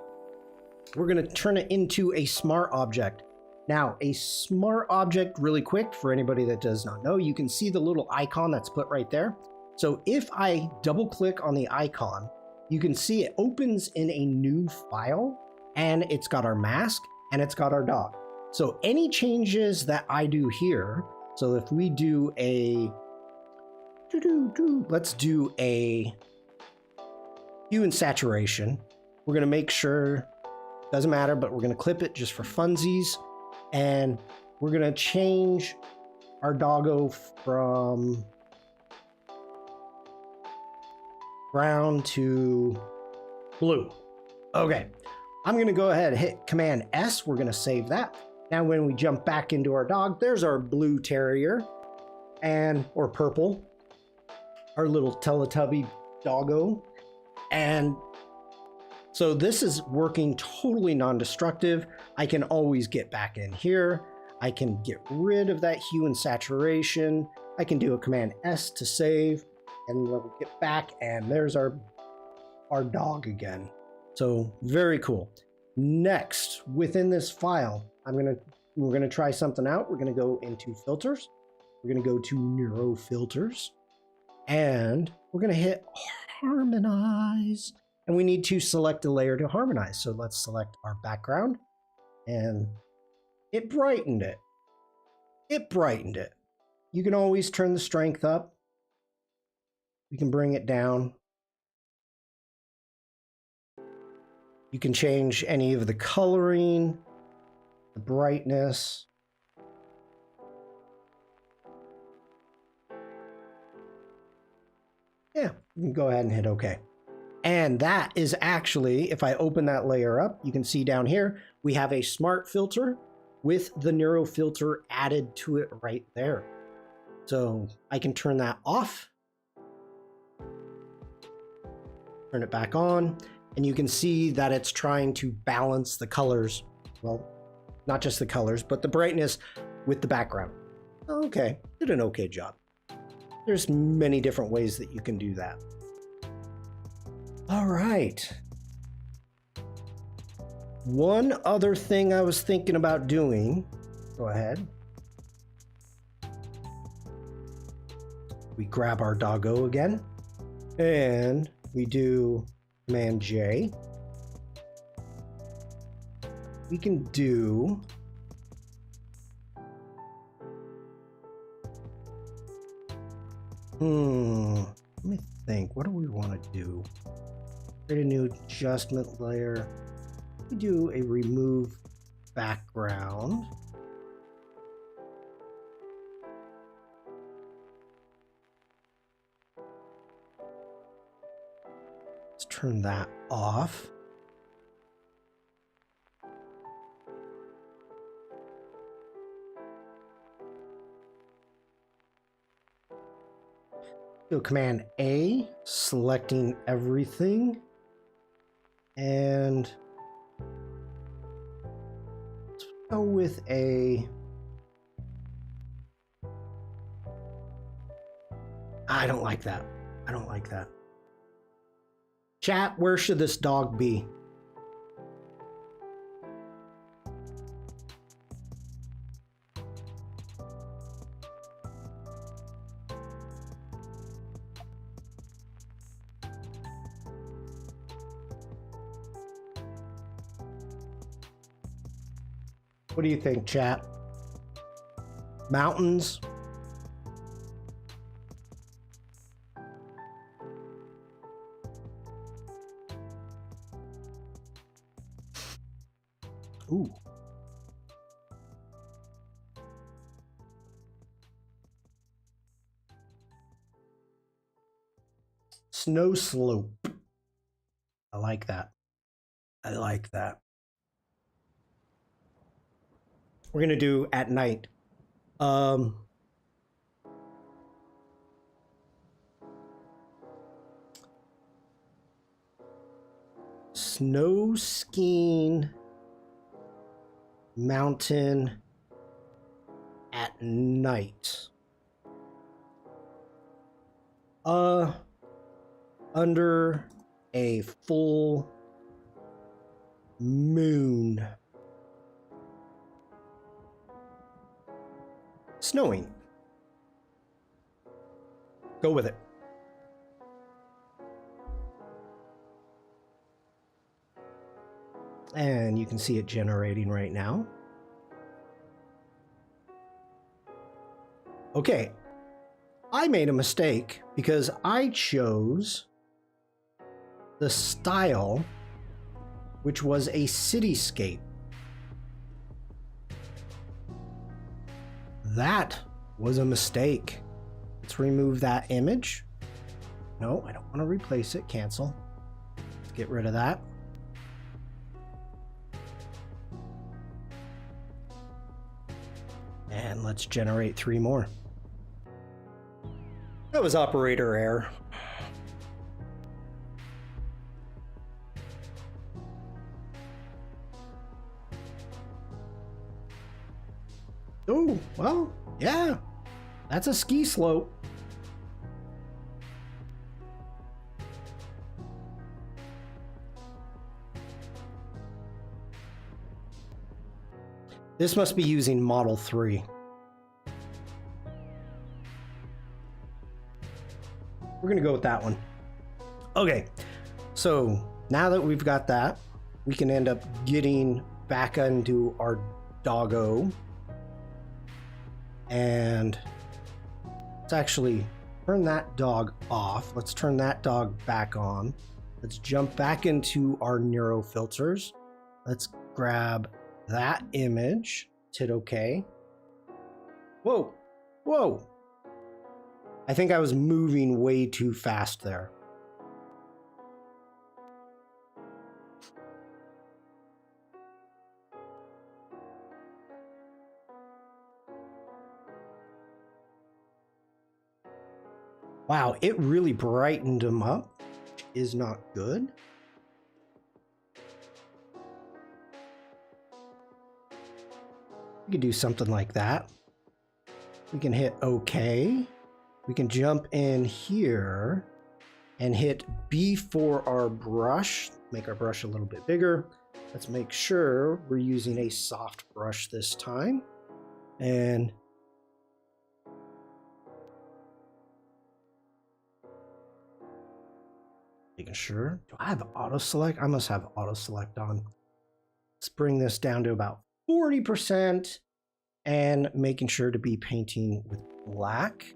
We're gonna turn it into a smart object. Now, a smart object, really quick, for anybody that does not know, you can see the little icon that's put right there. So if I double click on the icon, you can see it opens in a new file, and it's got our mask and it's got our dog. So any changes that I do here, so if we do a, let's do a hue and saturation. We're gonna make sure, doesn't matter, but we're gonna clip it just for funsies. And we're gonna change our doggo from brown to blue. Okay, I'm gonna go ahead and hit Command S. We're gonna save that. Now when we jump back into our dog, there's our blue terrier or purple, our little Teletubby doggo. And so this is working totally non-destructive. I can always get back in here. I can get rid of that hue and saturation. I can do a Command S to save, and we'll get back, and there's our dog again. So very cool. Next, within this file, we're gonna try something out. We're gonna go into filters. We're gonna go to Neuro Filters, and we're gonna hit Harmonize. And we need to select a layer to harmonize. So let's select our background, and it brightened it. It brightened it. You can always turn the strength up. We can bring it down. You can change any of the coloring, the brightness. Yeah, you can go ahead and hit OK. And that is actually, if I open that layer up, you can see down here, we have a smart filter with the Neuro filter added to it right there. So I can turn that off, turn it back on, and you can see that it's trying to balance the colors. Well, not just the colors, but the brightness with the background. Okay, did an okay job. There's many different ways that you can do that. All right. One other thing I was thinking about doing, go ahead. We grab our doggo again, and we do Command J. We can do let me think. What do we want to do? Create a new adjustment layer. We do a remove background. Let's turn that off. Do Command A, selecting everything. And let's go with a, I don't like that. I don't like that. Chat, where should this dog be? What do you think, chat? Mountains? Ooh. Snow slope. I like that. I like that. We're gonna do at night. snow skiing mountain at night. Under a full moon. Snowing. Go with it. And you can see it generating right now. Okay, I made a mistake because I chose the style, which was a cityscape. That was a mistake. Let's remove that image. No, I don't want to replace it. Cancel. Let's get rid of that. And let's generate 3 more. That was operator error. Oh, well, yeah. That's a ski slope. This must be using Model 3. We're going to go with that one. Okay, so now that we've got that, we can end up getting back into our doggo. And let's actually turn that dog off. Let's turn that dog back on. Let's jump back into our neuro filters. Let's grab that image. Hit OK. Whoa, whoa. I think I was moving way too fast there. Wow, it really brightened them up, which is not good. We could do something like that. We can hit OK. We can jump in here and hit B for our brush. Make our brush a little bit bigger. Let's make sure we're using a soft brush this time. And making sure. Do I have auto select? I must have auto select on. Let's bring this down to about 40% and making sure to be painting with black.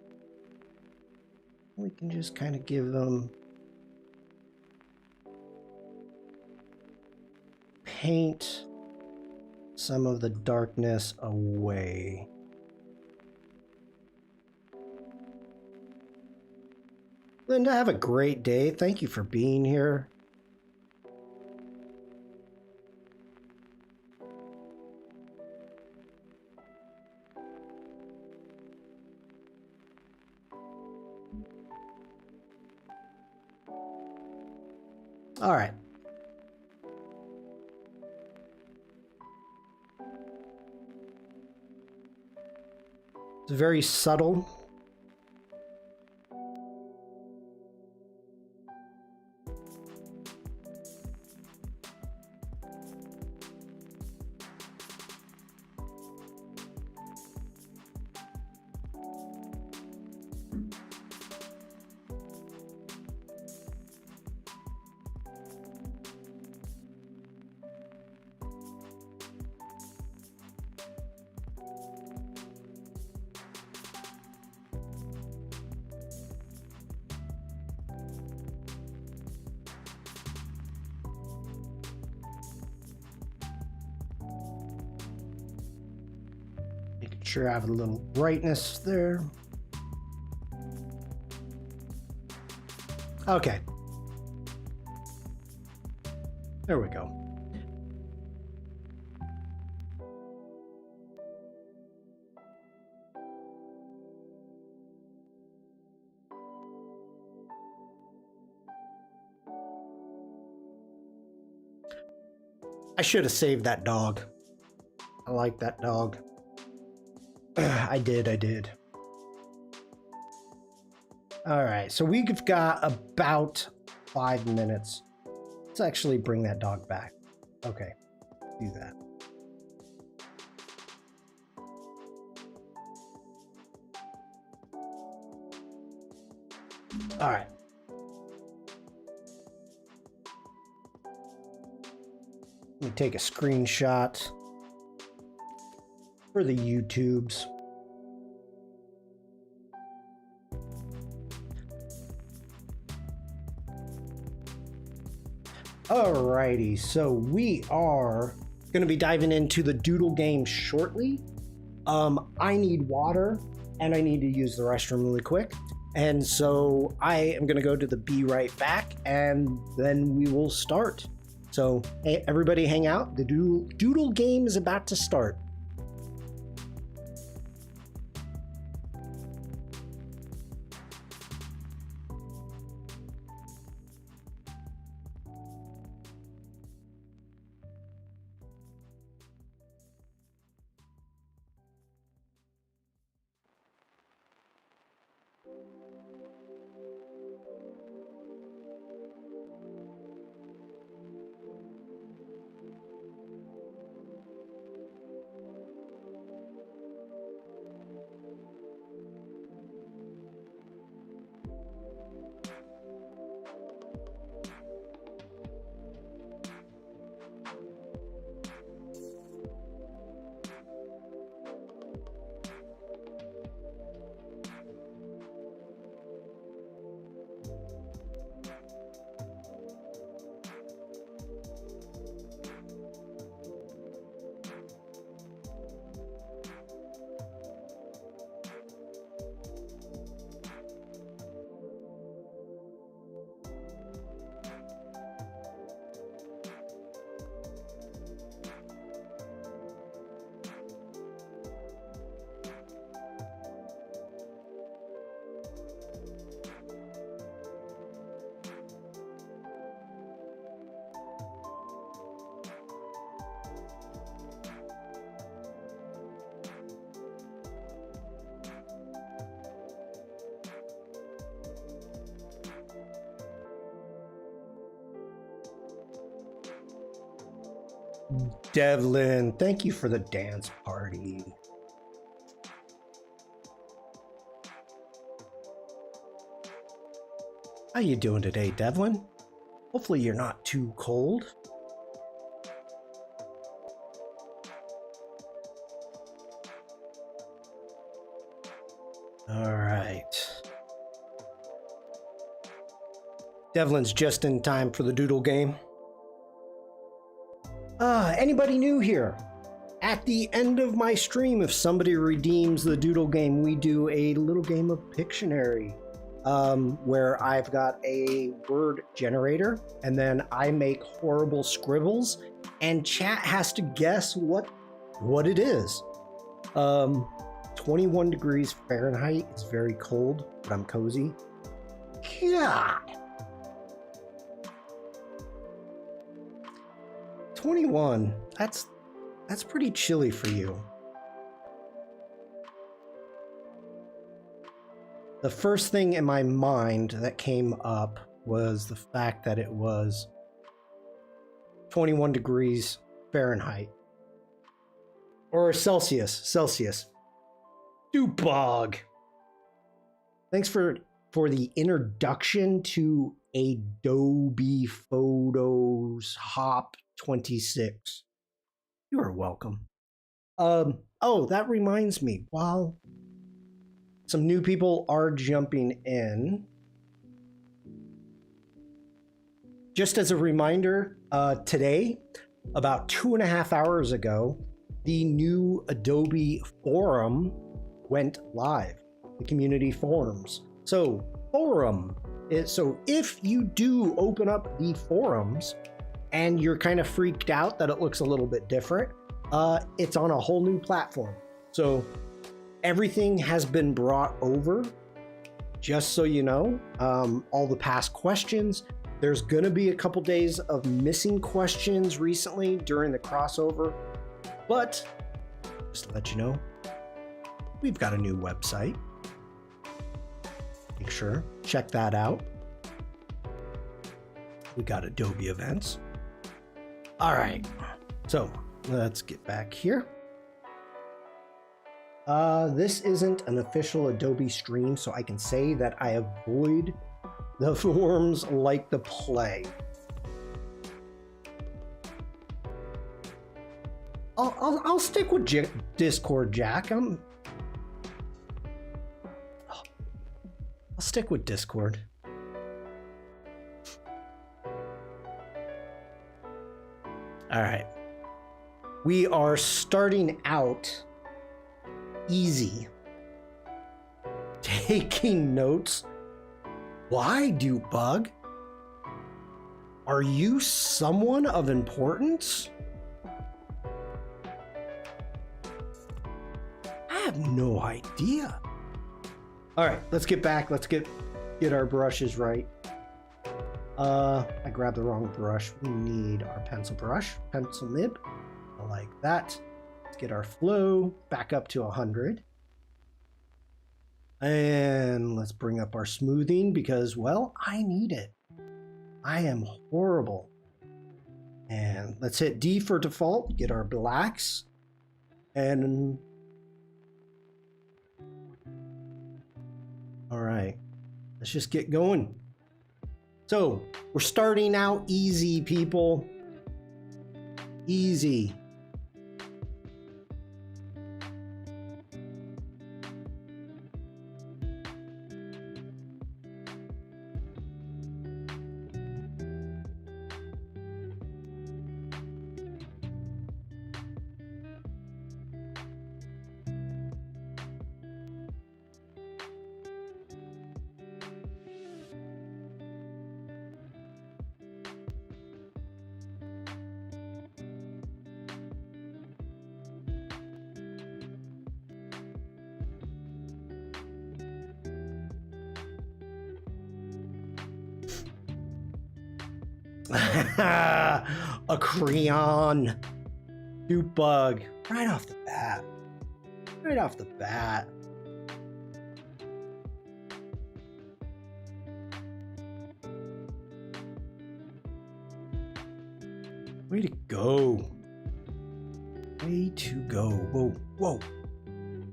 We can just kind of give them paint some of the darkness away. Linda, have a great day. Thank you for being here. All right. It's very subtle. Making sure I have a little brightness there. Okay. There we go. I should have saved that dog. I like that dog. I did. All right, so we've got about 5 minutes. Let's actually bring that dog back. Okay, do that. All right. Let me take a screenshot for the YouTubes. Alrighty, so we are going to be diving into the Doodle game shortly. I need water and I need to use the restroom really quick. And so I am going to go to the Be Right Back and then we will start. So hey, everybody hang out. The Doodle game is about to start. Devlin, thank you for the dance party. How you doing today, Devlin? Hopefully you're not too cold. All right. Devlin's just in time for the Doodle game. Anybody new here? At the end of my stream, if somebody redeems the Doodle game, we do a little game of Pictionary, where I've got a word generator, and then I make horrible scribbles, and chat has to guess what it is. 21 degrees Fahrenheit. It's very cold, but I'm cozy. God. 21. That's pretty chilly for you. The first thing in my mind that came up was the fact that it was 21 degrees Fahrenheit. Or Celsius. Dupog. Thanks for the introduction to Adobe Photoshop 26. You are welcome. Oh, that reminds me. While some new people are jumping in, just as a reminder, today, about 2.5 hours ago, the new Adobe Forum went live, the community forums. So if you do open up the forums and you're kind of freaked out that it looks a little bit different, it's on a whole new platform. So everything has been brought over, just so you know. All the past questions, There's going to be a couple days of missing questions recently during the crossover, but just to let you know, we've got a new website. Make sure, check that out. We got Adobe events. All right, so let's get back here. This isn't an official Adobe stream, so I can say that I avoid the forums like the plague. I'll stick with Discord, Jack. I'll stick with Discord. All right. We are starting out easy. Taking notes. Why, Bug? Are you someone of importance? I have no idea. All right, let's get back. Let's get our brushes right. I grabbed the wrong brush. We need our pencil brush, pencil nib. I like that. Let's get our flow back up to 100. And let's bring up our smoothing because, well, I need it. I am horrible. And let's hit D for default, get our blacks. And all right, let's just get going. So we're starting out easy, people. Easy. A crayon. Bug. Right off the bat. Right off the bat. Way to go. Way to go. Whoa, whoa,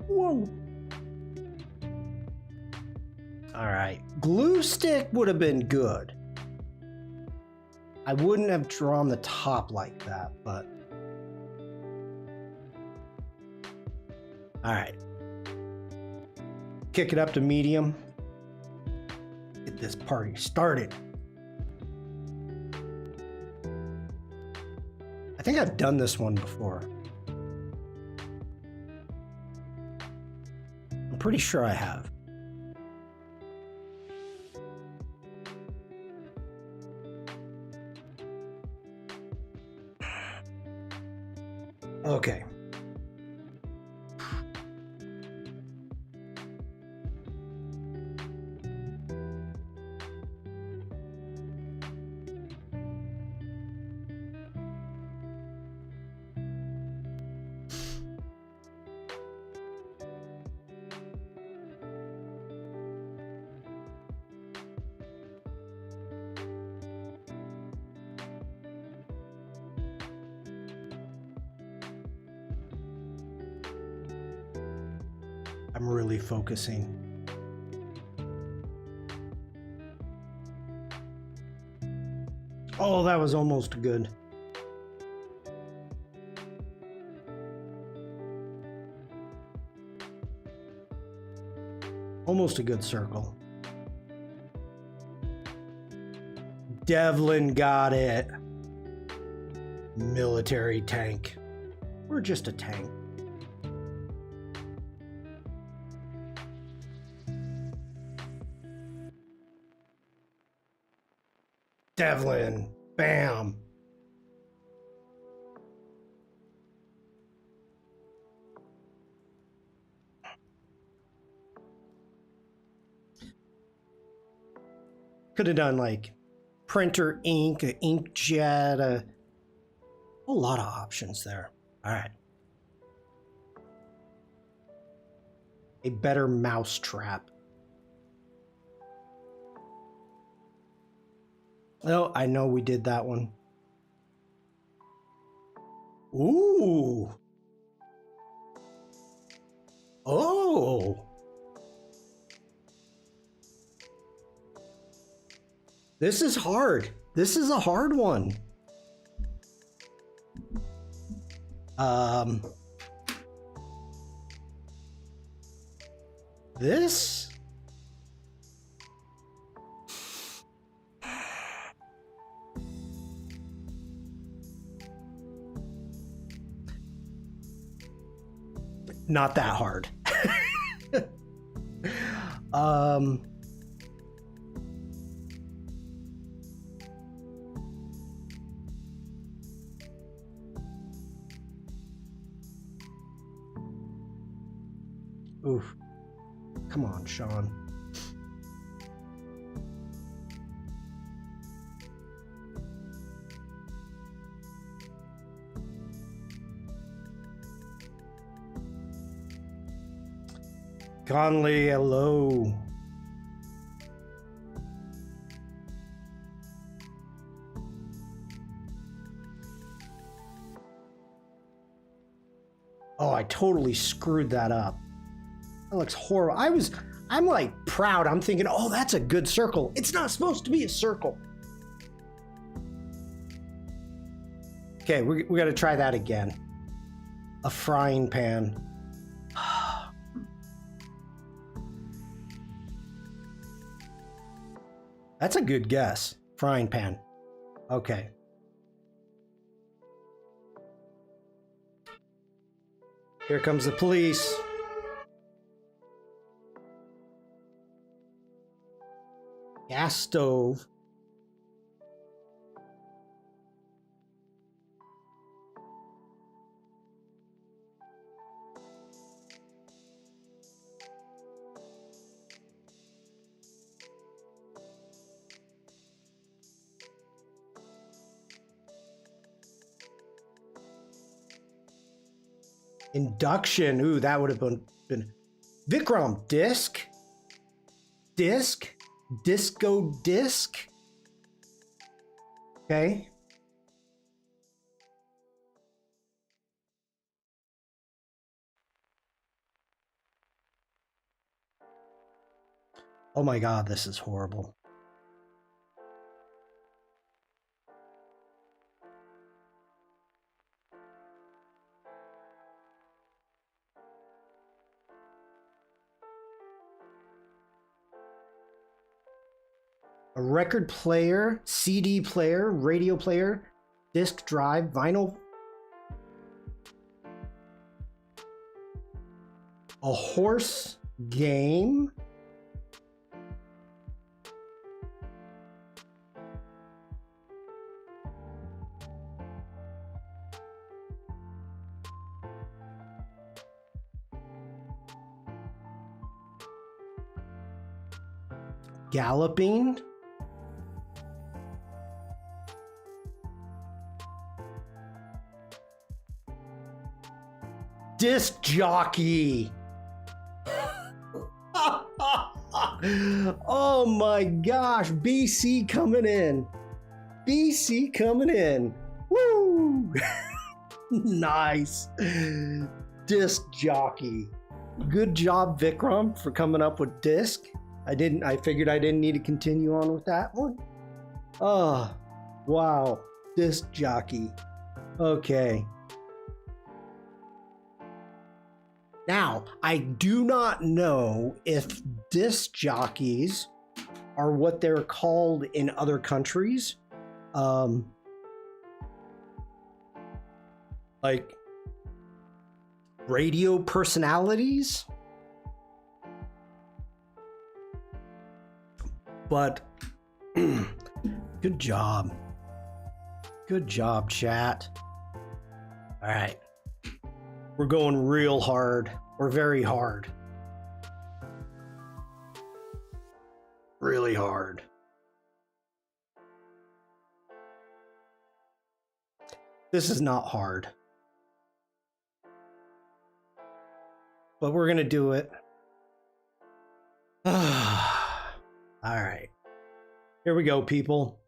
whoa. All right. Glue stick would have been good. I wouldn't have drawn the top like that, but all right. Kick it up to medium. Get this party started. I think I've done this one before. I'm pretty sure I have. Okay. I'm really focusing. Oh, that was almost good. Almost a good circle. Devlin got it. Military tank. We're just a tank. Devlin. Bam. Could have done like printer ink, an inkjet, a whole lot of options there. All right. A better mousetrap. Oh, I know we did that one. Ooh. Oh. This is hard. This is a hard one. This? Not that hard. Oof. Come on, Shawn. Conley, hello. Oh, I totally screwed that up. That looks horrible. I'm like proud. I'm thinking, oh, that's a good circle. It's not supposed to be a circle. Okay, we got to try that again. A frying pan. That's a good guess. Frying pan. Okay. Here comes the police. Gas stove. Induction. Ooh, that would have been Vikram. Disc. Disco disc. Okay. Oh my God, this is horrible. A record player, CD player, radio player, disc drive, vinyl. A horse game. Galloping. Disc jockey. Oh my gosh, BC coming in. BC coming in. Woo! Nice. Disc jockey. Good job, Vikram, for coming up with disc. I figured I didn't need to continue on with that one. Oh, wow. Disc jockey. Okay. Now, I do not know if disc jockeys are what they're called in other countries. Like radio personalities. But good job. Good job, chat. All right. We're going real hard. We're very hard. Really hard. This is not hard. But we're gonna do it. All right. Here we go, people.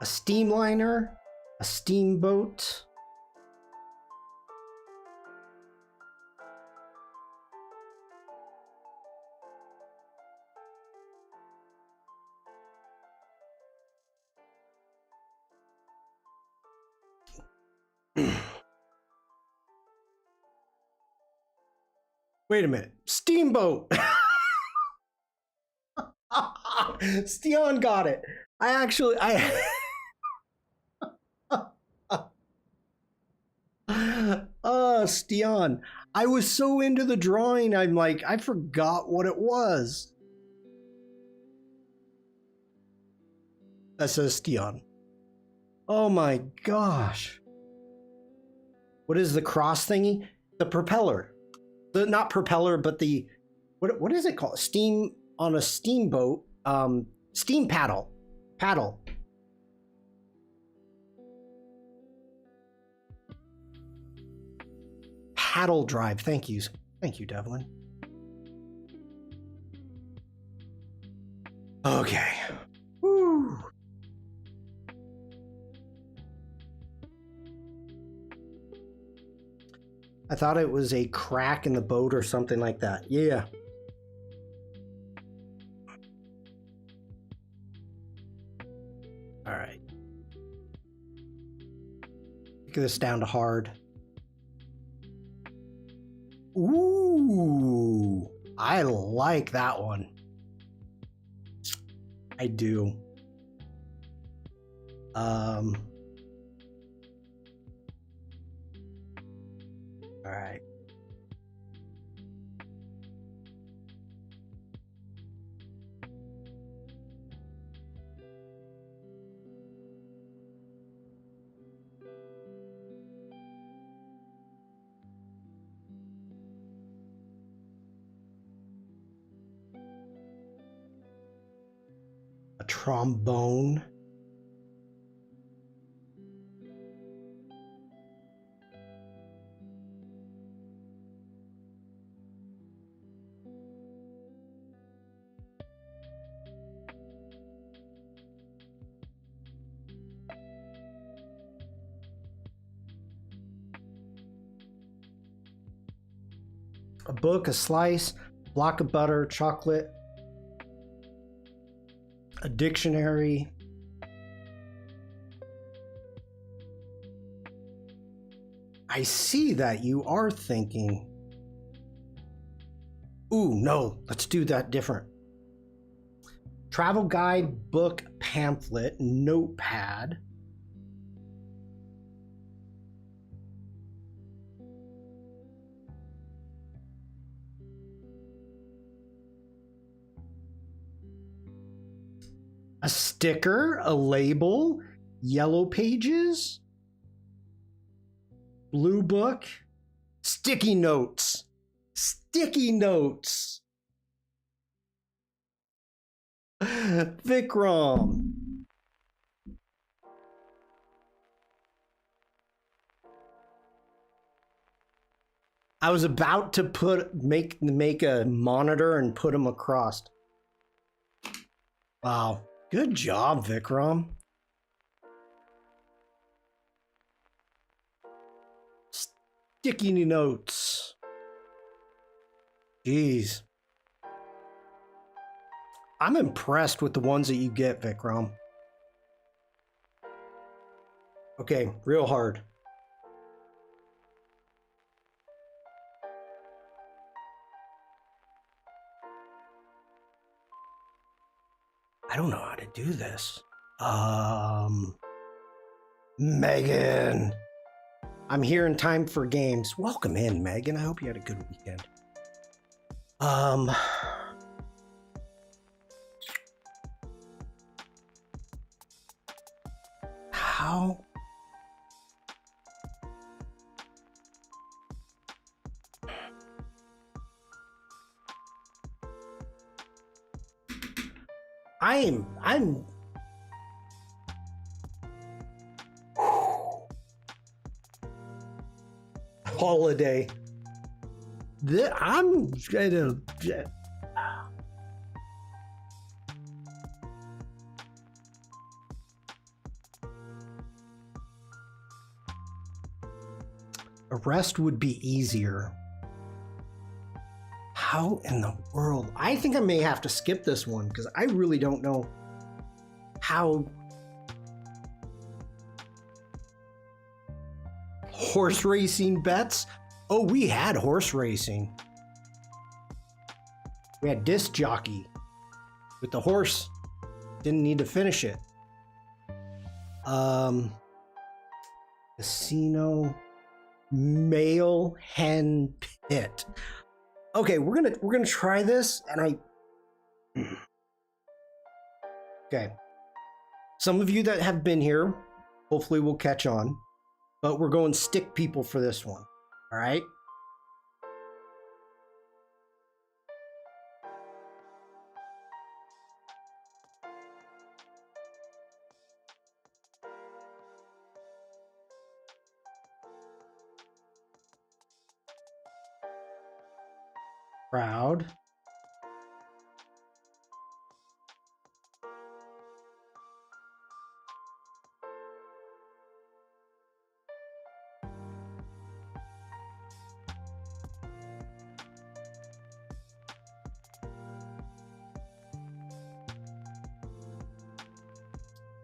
A steamliner, a steamboat. Wait a minute. Steamboat. Shawn got it. Shawn. I was so into the drawing, I'm like, I forgot what it was. That says Shawn. Oh my gosh. What is the cross thingy? The propeller. The not propeller, but the what is it called? Steam on a steamboat. Steam paddle. Paddle. Paddle drive. Thank you. Thank you, Devlin. Okay. Woo. I thought it was a crack in the boat or something like that. Yeah. All right. Take this down to hard. Ooh, I like that one. I do. All right. A trombone. A book, a slice, block of butter, chocolate, a dictionary. I see that you are thinking. Ooh, no, let's do that different. Travel guide, book, pamphlet, notepad. A sticker, a label, yellow pages, blue book, sticky notes, sticky notes. Vikram. I was about to make a monitor and put them across. Wow. Good job, Vikram. Sticky notes. Jeez. I'm impressed with the ones that you get, Vikram. Okay, real hard. I don't know how to do this. Megan. I'm here in time for games. Welcome in, Megan. I hope you had a good weekend. How? I'm holiday. I'm gonna. Arrest would be easier. How in the world? I think I may have to skip this one because I really don't know how. Horse racing bets? Oh, we had horse racing. We had disc jockey with the horse. Didn't need to finish it. Casino, male hen pit. Okay, we're gonna try this, and okay. Some of you that have been here, hopefully will catch on, but we're going stick people for this one. All right. Proud.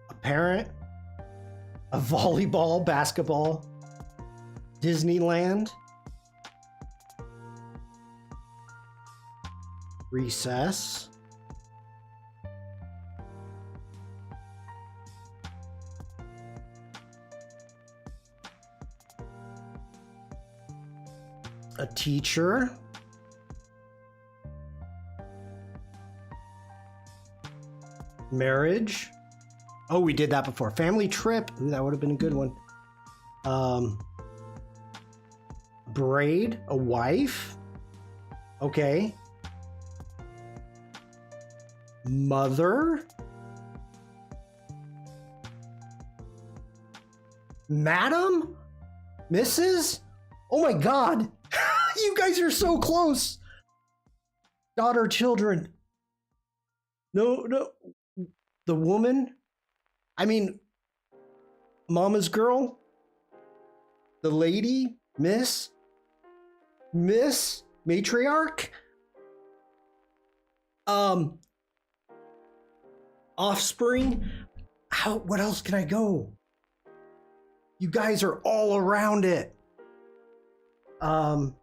A parent. A volleyball, basketball. Disneyland. Recess. A teacher. Marriage. Oh, we did that before. Family trip. Ooh, that would have been a good one. Braid. A wife. Okay. Mother. Madam? Mrs.? Oh my God. You guys are so close. Daughter, children. No. The woman? I mean, mama's girl? The lady? Miss? Matriarch? Offspring? What else can I go? You guys are all around it. Oh,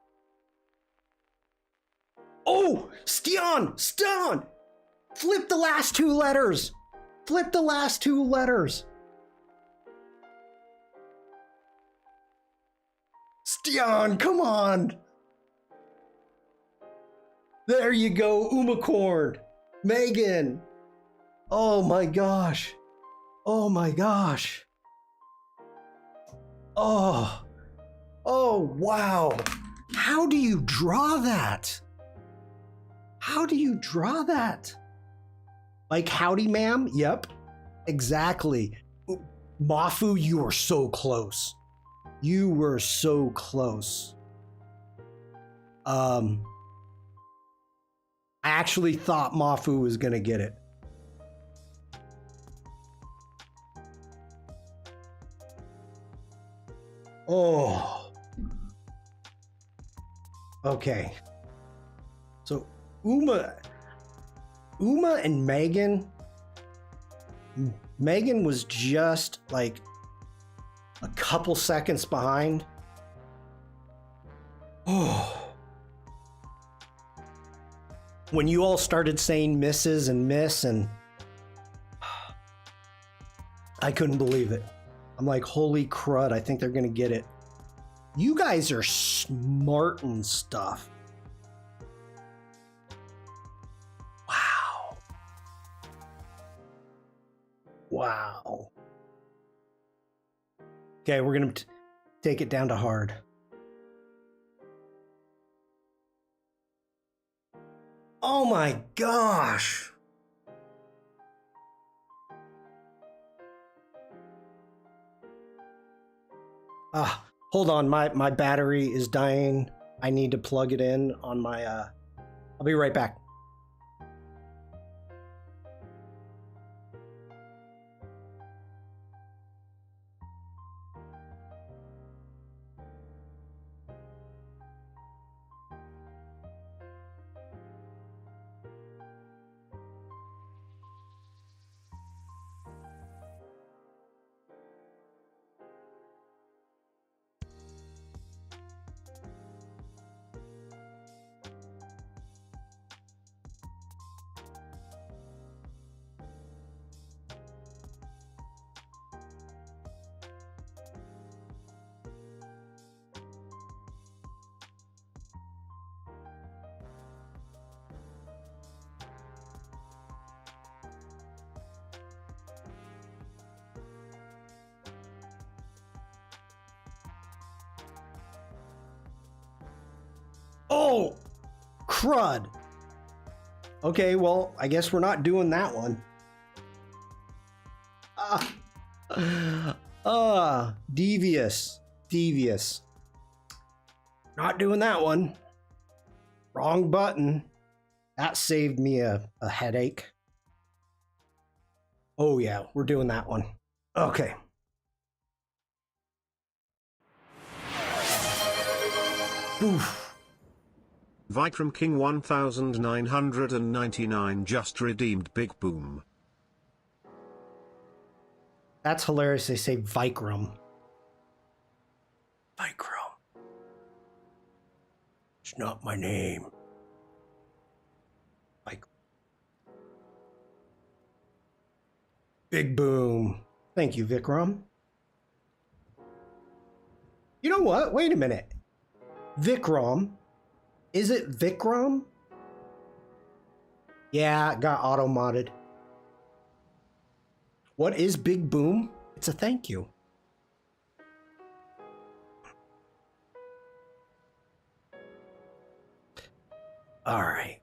Shawn! Flip the last two letters. Shawn, come on. There you go, Umacorn. Megan. Oh my gosh. Oh, wow. How do you draw that? Like, howdy, ma'am? Yep, exactly. Mafu, you were so close. I actually thought Mafu was gonna get it. Oh. Okay. So Uma and Megan was just like a couple seconds behind. Oh. When you all started saying misses and miss, and I couldn't believe it. I'm like, holy crud, I think they're gonna get it. You guys are smart and stuff. Wow. Wow. Okay, we're gonna take it down to hard. Oh my gosh. Hold on, my battery is dying. I need to plug it in on my I'll be right back. Oh, crud. Okay, well, I guess we're not doing that one. Devious. Not doing that one. Wrong button. That saved me a headache. Oh yeah, we're doing that one. Okay. Oof. Vikram King 1999 just redeemed Big Boom. That's hilarious. They say Vikram. Vikram. It's not my name. Vikram. Big Boom. Thank you, Vikram. You know what? Wait a minute. Vikram. Is it Vikram? Yeah, it got auto-modded. What is Big Boom? It's a thank you. All right.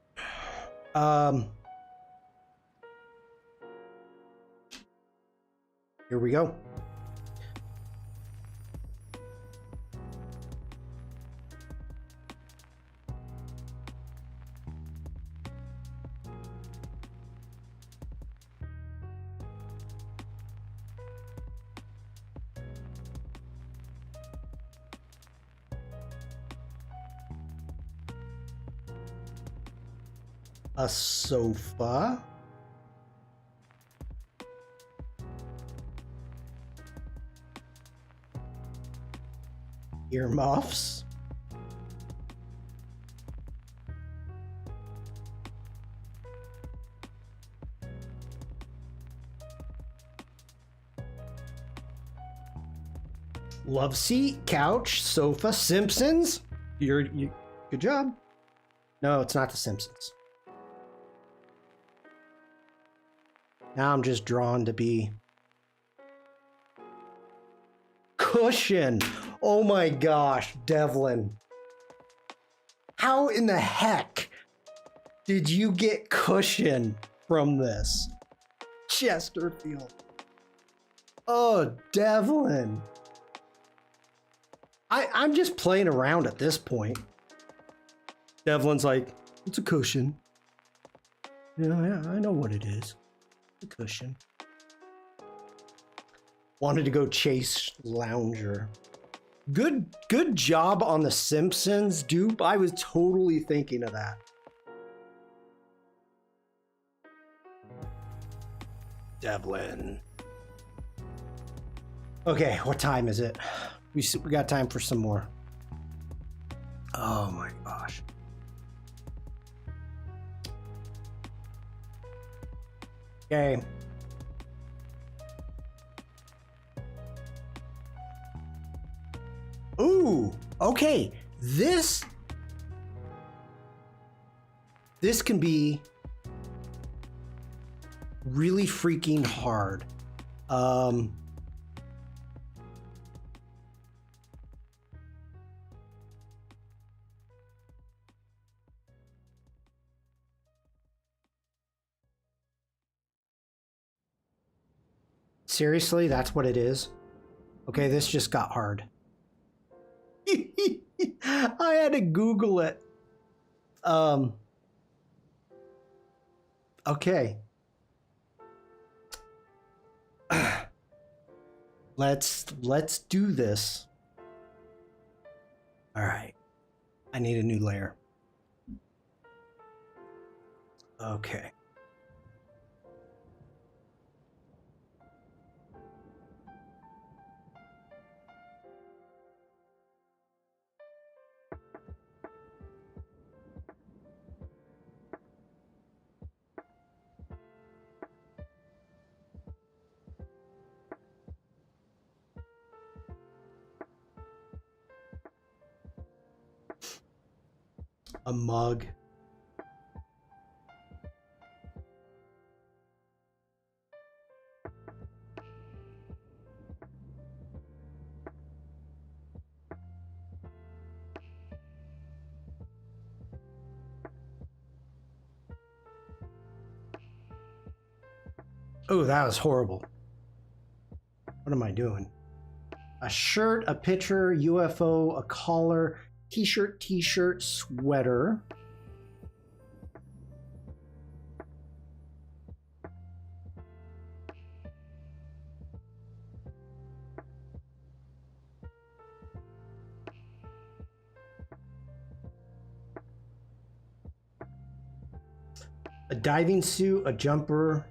Here we go. A sofa. Earmuffs. Love seat, couch, sofa, Simpsons. You good job. No, it's not the Simpsons. Now I'm just drawn to be cushion. Oh my gosh, Devlin. How in the heck did you get cushion from this? Chesterfield. Oh, Devlin. I'm just playing around at this point. Devlin's like, it's a cushion. Yeah, I know what it is. A cushion. Wanted to go chase Lounger. Good job on the Simpsons, dupe. I was totally thinking of that. Devlin. Okay, what time is it? We got time for some more. Oh my gosh. Okay. Ooh, okay. This can be really freaking hard. Seriously, that's what it is? Okay, this just got hard. I had to Google it. Okay. Let's do this. All right. I need a new layer. Okay. A mug. Oh, that was horrible. What am I doing? A shirt, a picture, UFO, a collar, t-shirt, sweater. A diving suit, a jumper.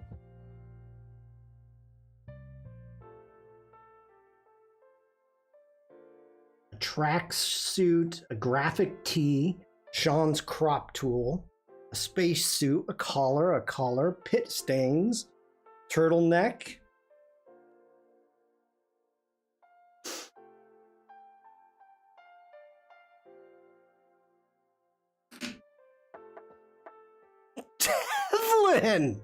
A track suit, a graphic tee, Shawn's crop tool, a space suit, a collar, pit stains, turtleneck. Devlin!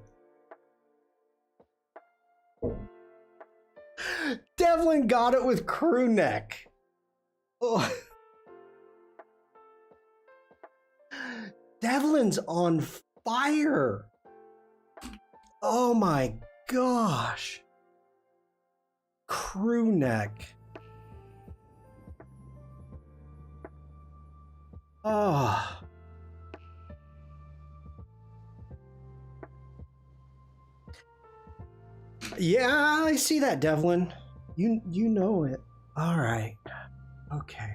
Devlin got it with crew neck. Oh. Devlin's on fire. Oh my gosh. Crew neck. Oh. Yeah, I see that, Devlin. You know it. All right. Okay.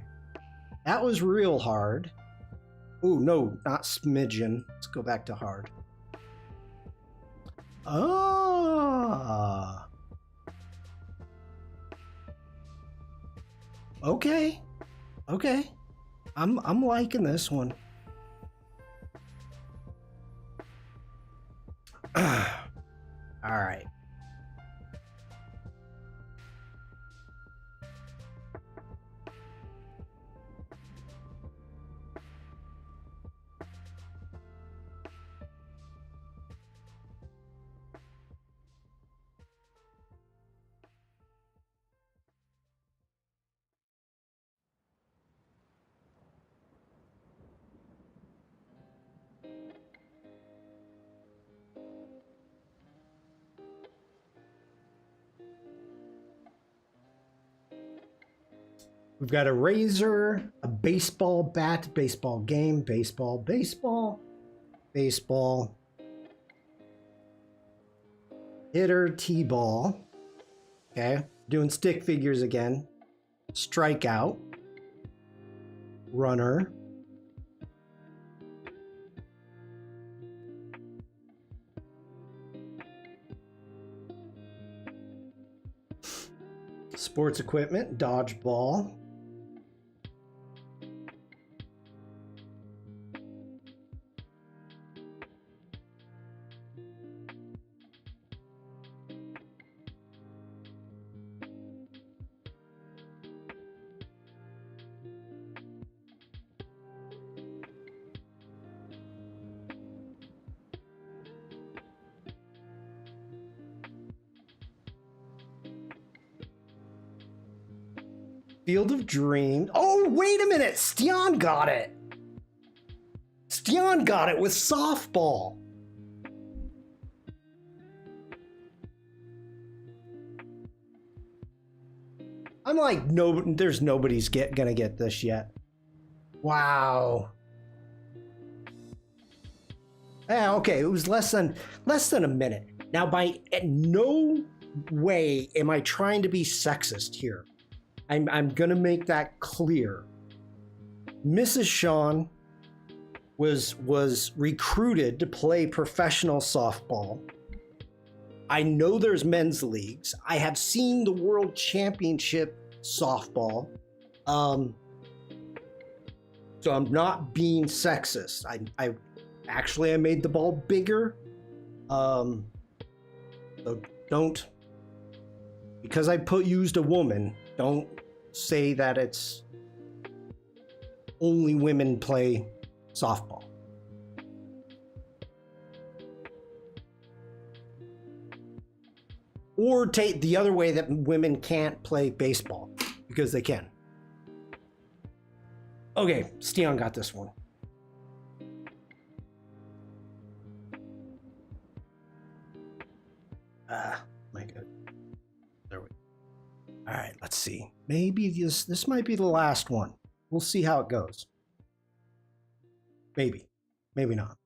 That was real hard. Ooh, no, not smidgen. Let's go back to hard. Ah. Okay. Okay. I'm liking this one. All right. We've got a razor, a baseball bat, baseball game, baseball, hitter, t-ball. Okay, doing stick figures again. Strikeout, runner, sports equipment, dodgeball, Field of Dreams. Oh, wait a minute. Stian got it. Stian got it with softball. I'm like, no, there's nobody's gonna get this yet. Wow. Yeah, okay, it was less than a minute. Now, by no way am I trying to be sexist here. I'm gonna make that clear. Mrs. Shawn was recruited to play professional softball. I know there's men's leagues. I have seen the World Championship softball. So I'm not being sexist. I actually made the ball bigger. So don't, because I used a woman, don't say that it's only women play softball. Or take the other way, that women can't play baseball, because they can. Okay, Stian got this one. My God. There we go. All right, let's see. Maybe this might be the last one. We'll see how it goes. Maybe. Maybe not.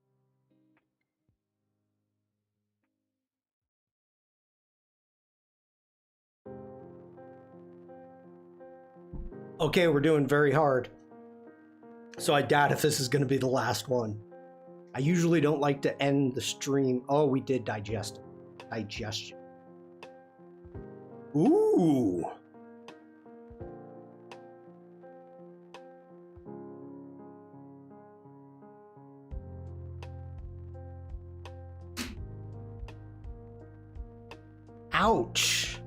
Okay, we're doing very hard. So I doubt if this is going to be the last one. I usually don't like to end the stream. Oh, we did digestion. Ooh. Ouch.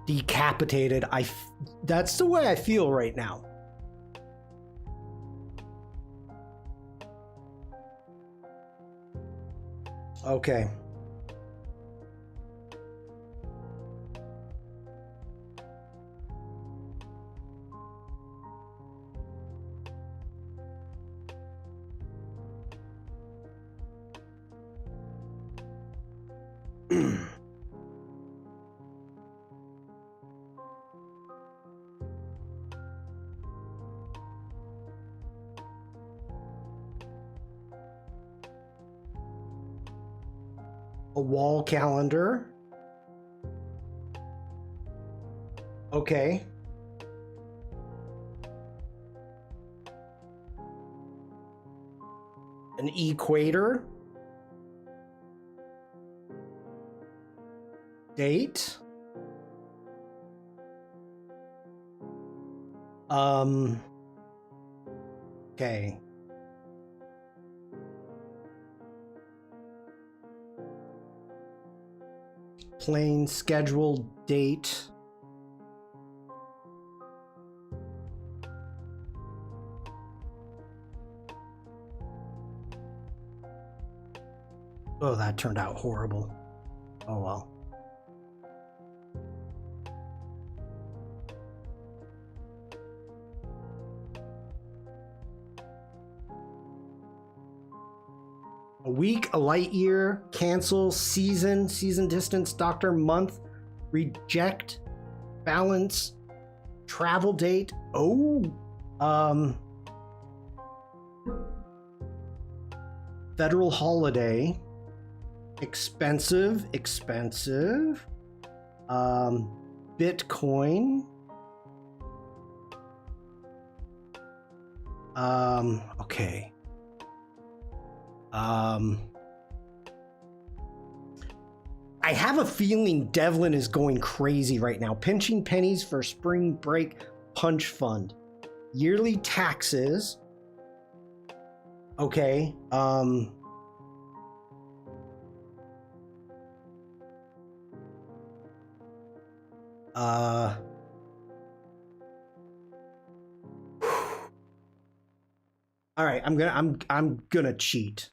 Decapitated. That's the way I feel right now. Okay. A wall calendar. Okay. An equator. Date. Okay. Plain scheduled date. Oh, that turned out horrible. Oh well. A week, a light year, cancel, season distance, doctor, month, reject, balance, travel date. Oh, federal holiday, expensive, Bitcoin, okay. I have a feeling Devlin is going crazy right now. Pinching pennies for spring break punch fund. Yearly taxes. Okay. All right, I'm gonna cheat.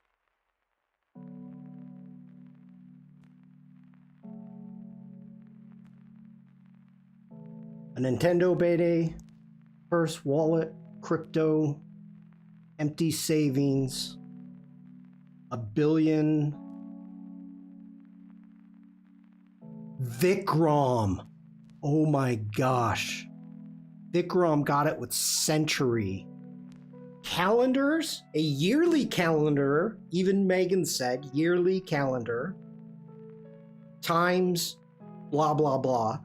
A Nintendo Payday, first wallet, crypto, empty savings, $1 billion. Vikram. Oh my gosh. Vikram got it with Century. Calendars, a yearly calendar, even Megan said, yearly calendar, times blah, blah, blah.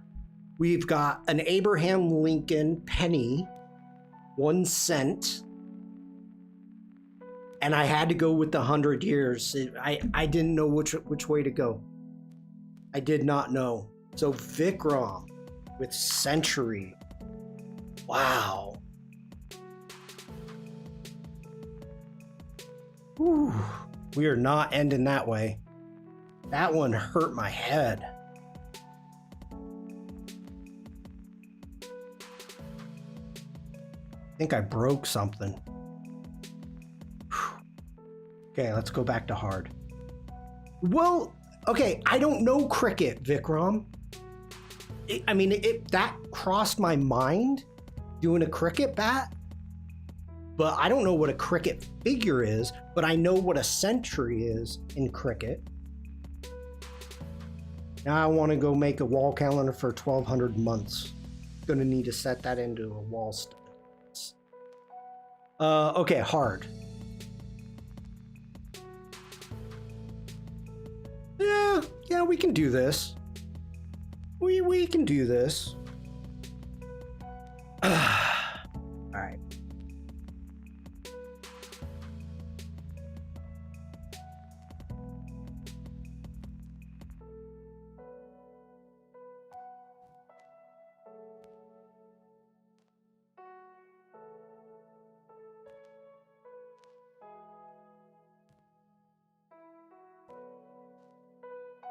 We've got an Abraham Lincoln penny, 1 cent. And I had to go with the 100 years. I didn't know which way to go. I did not know. So Vikram with Century. Wow. Whew. We are not ending that way. That one hurt my head. I think I broke something. Whew. Okay, let's go back to hard. Well, okay, I don't know cricket, Vikram. That crossed my mind, doing a cricket bat. But I don't know what a cricket figure is, but I know what a century is in cricket. Now I want to go make a wall calendar for 1,200 months. Gonna need to set that into a wall stud. Okay, hard. Yeah, we can do this. We can do this. All right.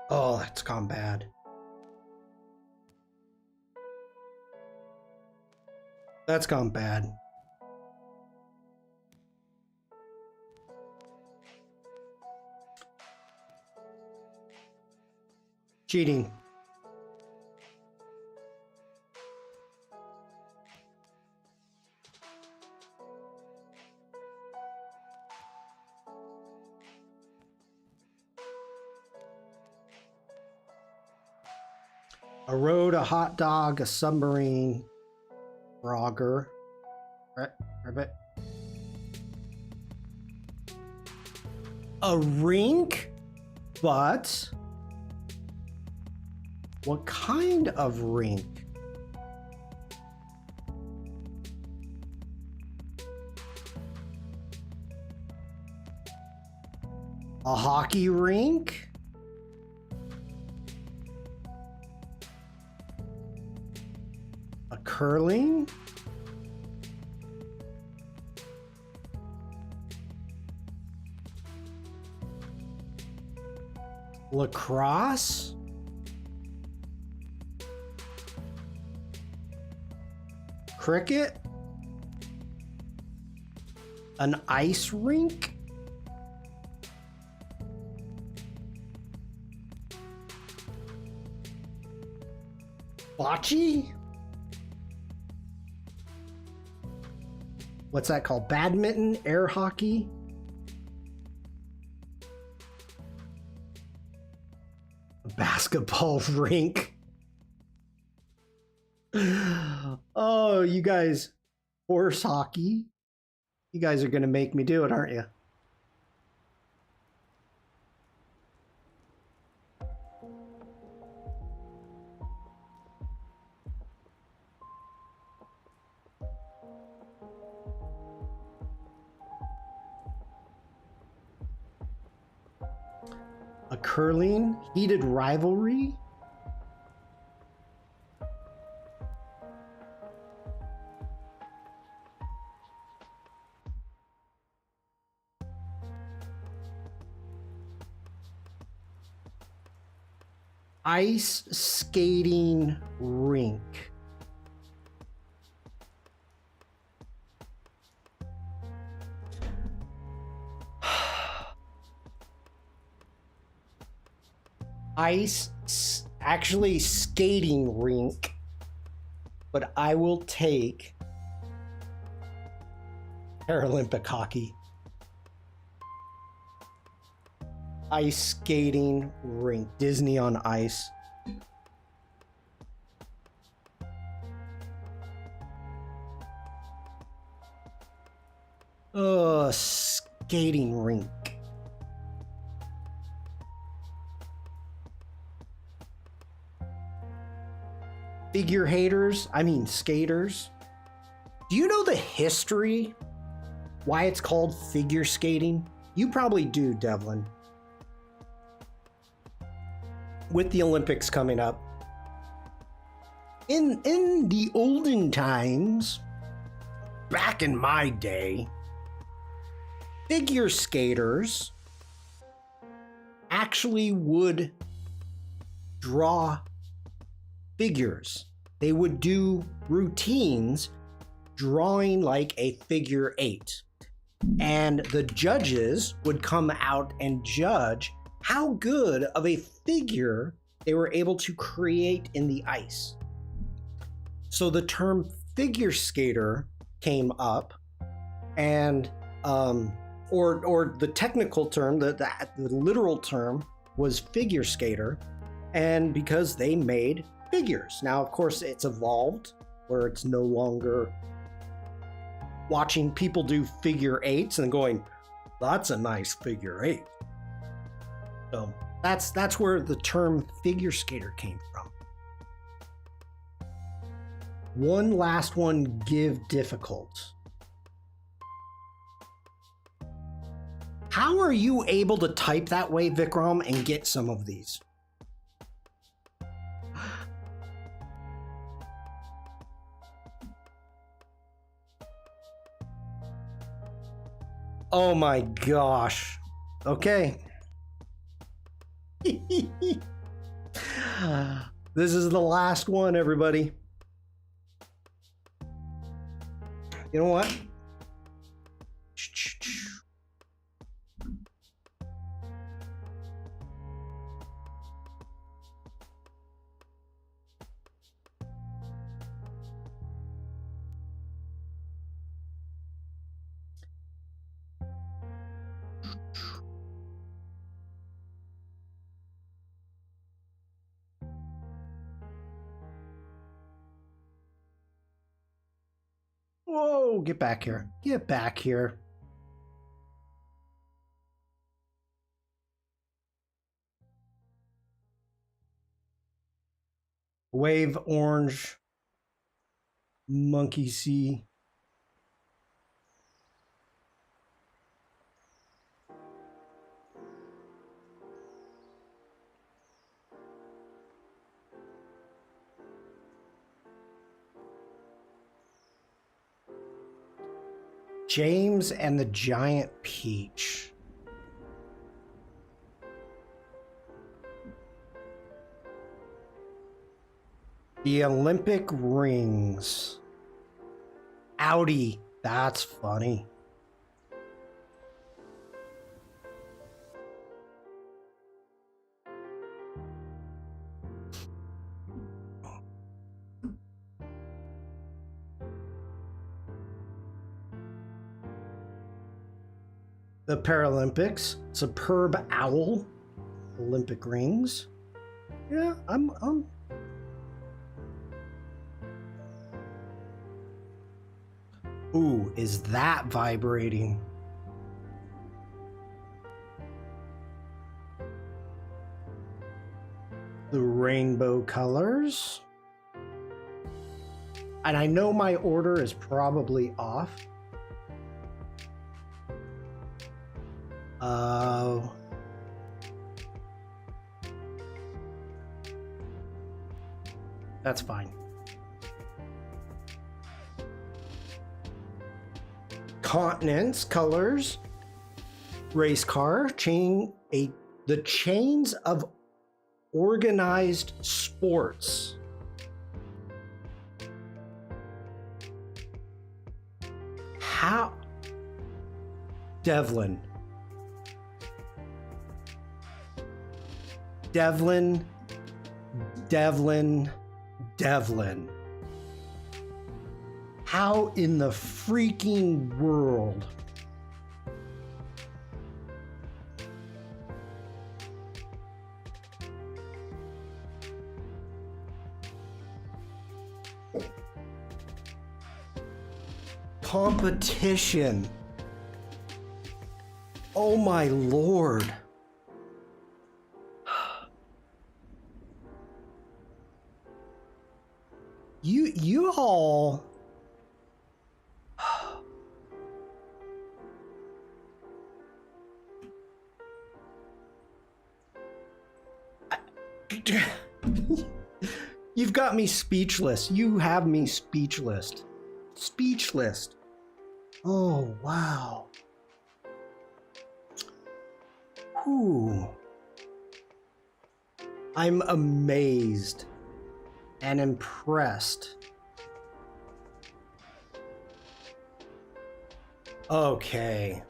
Oh, that's gone bad. That's gone bad. Cheating. A road, a hot dog, a submarine, Frogger, Ribbit. A rink? But what kind of rink? A hockey rink? A curling? Lacrosse? Cricket? An ice rink? Bocce? What's that called? Badminton? Air hockey? A basketball rink? Oh, you guys, horse hockey? You guys are gonna make me do it, aren't you? A curling? Heated rivalry? Ice skating rink. Actually skating rink, but I will take Paralympic hockey. Ice skating rink. Disney on Ice. Skating rink. Figure haters, I mean skaters. Do you know the history? Why it's called figure skating? You probably do, Devlin. With the Olympics coming up. In the olden times, back in my day, figure skaters actually would draw figures. They would do routines drawing like a figure eight. And the judges would come out and judge how good of a figure they were able to create in the ice. So the term figure skater came up, and or the technical term, the literal term was figure skater, and because they made figures. Now, of course, it's evolved where it's no longer watching people do figure eights and going, that's a nice figure eight. So that's where the term figure skater came from. One last one, give difficult. How are you able to type that way, Vikram, and get some of these? Oh my gosh. Okay. This is the last one, everybody. You know what? Whoa, get back here. Get back here. Wave orange. Monkey see. James and the Giant Peach. The Olympic rings. Audi. That's funny. The Paralympics, superb owl, Olympic rings. Yeah, I'm. Ooh, is that vibrating? The rainbow colors. And I know my order is probably off. That's fine. Continents, colors, race car, the chains of organized sports. How? Devlin. How in the freaking world? Competition. Oh my lord. You all. You've got me speechless. You have me speechless. Speechless. Oh, wow. Whew. I'm amazed and impressed. Okay.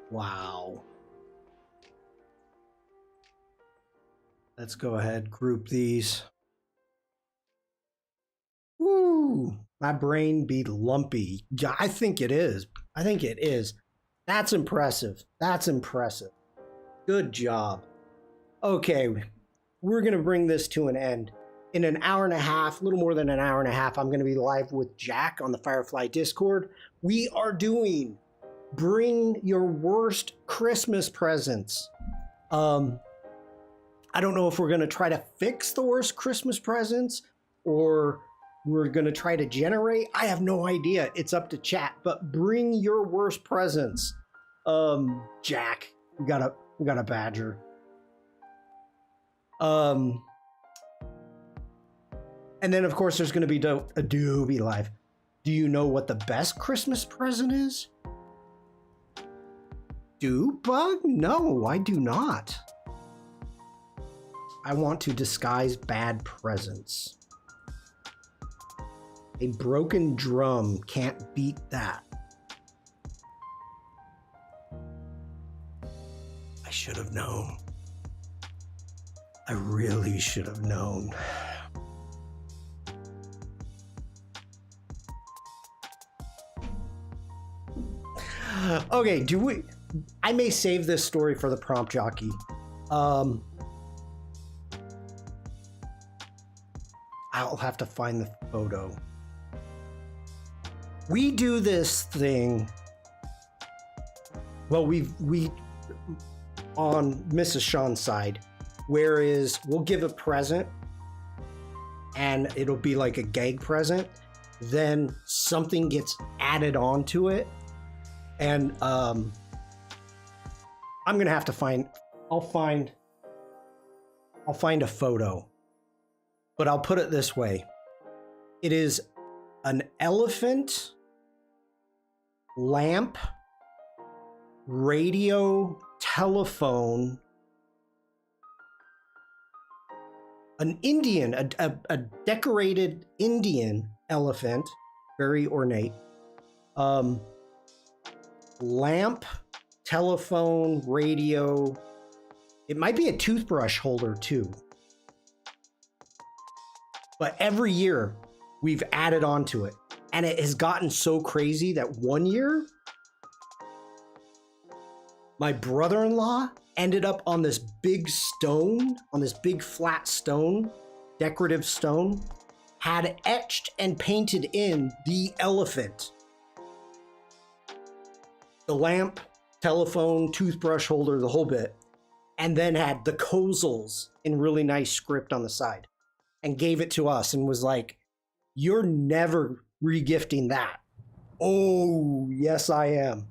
Wow. Let's go ahead, group these. Woo! My brain be lumpy. Yeah, I think it is. I think it is. That's impressive. That's impressive. Good job. Okay, we're going to bring this to an end. In an hour and a half, a little more than an hour and a half, I'm going to be live with Jack on the Firefly Discord. We are doing Bring Your Worst Christmas Presents. I don't know if we're going to try to fix the worst Christmas presents or we're going to try to generate. I have no idea. It's up to chat, but bring your worst presents. Jack, we got a badger. And then of course there's going to be Adobe Live. Do you know what the best Christmas present is? Do bug? No, I do not. I want to disguise bad presents. A broken drum can't beat that. I should have known. I really should have known. Okay, I may save this story for the prompt jockey. I'll have to find the photo. We do this thing. Well, we on Mrs. Shawn's side, whereas we'll give a present and it'll be like a gag present, then something gets added onto it, and I'm gonna have to find. I'll find a photo. But I'll put it this way. It is an elephant, lamp, radio, telephone, an Indian, a decorated Indian elephant, very ornate, lamp, telephone, radio. It might be a toothbrush holder too. But every year we've added on to it. And it has gotten so crazy that one year, my brother-in-law ended up on this big stone, on this big flat stone, decorative stone, had etched and painted in the elephant. The lamp, telephone, toothbrush holder, the whole bit. And then had the Kozels in really nice script on the side. And gave it to us and was like, "You're never regifting that." Oh, yes, I am.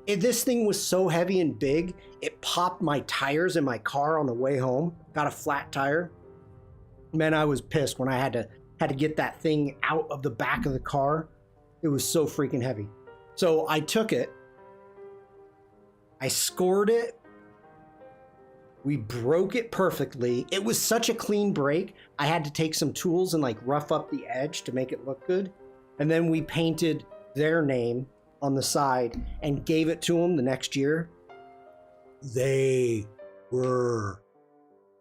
This thing was so heavy and big, it popped my tires in my car on the way home. Got a flat tire. Man, I was pissed when I had to get that thing out of the back of the car. It was so freaking heavy. So I took it, I scored it, We broke it perfectly. It was such a clean break. I had to take some tools and like rough up the edge to make it look good. And then we painted their name on the side and gave it to them the next year. They were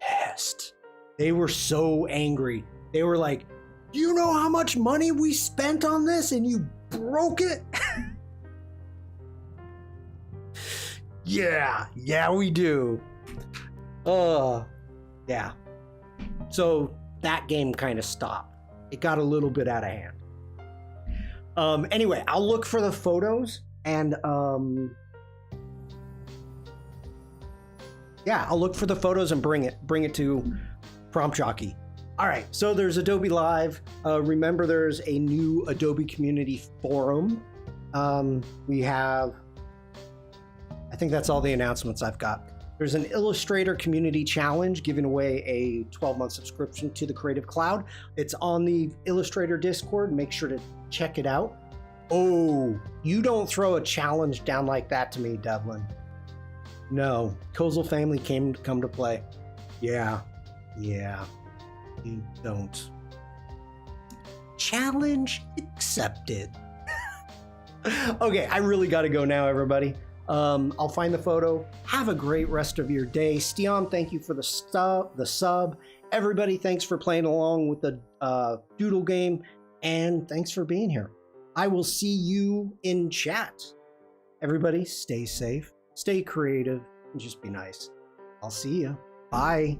pissed. They were so angry. They were like, "Do you know how much money we spent on this and you broke it?" Yeah, we do. Yeah. So that game kind of stopped. It got a little bit out of hand. Anyway, I'll look for the photos and yeah, I'll look for the photos and bring it to Prompt Jockey. All right, so there's Adobe Live. Remember, there's a new Adobe Community Forum. We have, I think that's all the announcements I've got. There's an Illustrator Community Challenge giving away a 12-month subscription to the Creative Cloud. It's on the Illustrator Discord. Make sure to check it out. Oh, you don't throw a challenge down like that to me, Devlin. No, Kozel family come to play. Yeah, you don't. Challenge accepted. Okay, I really got to go now, everybody. I'll find the photo. Have a great rest of your day. Stian, thank you for the sub. Everybody, thanks for playing along with the doodle game, and thanks for being here. I will see you in chat. Everybody, stay safe, stay creative, and just be nice. I'll see you. Bye.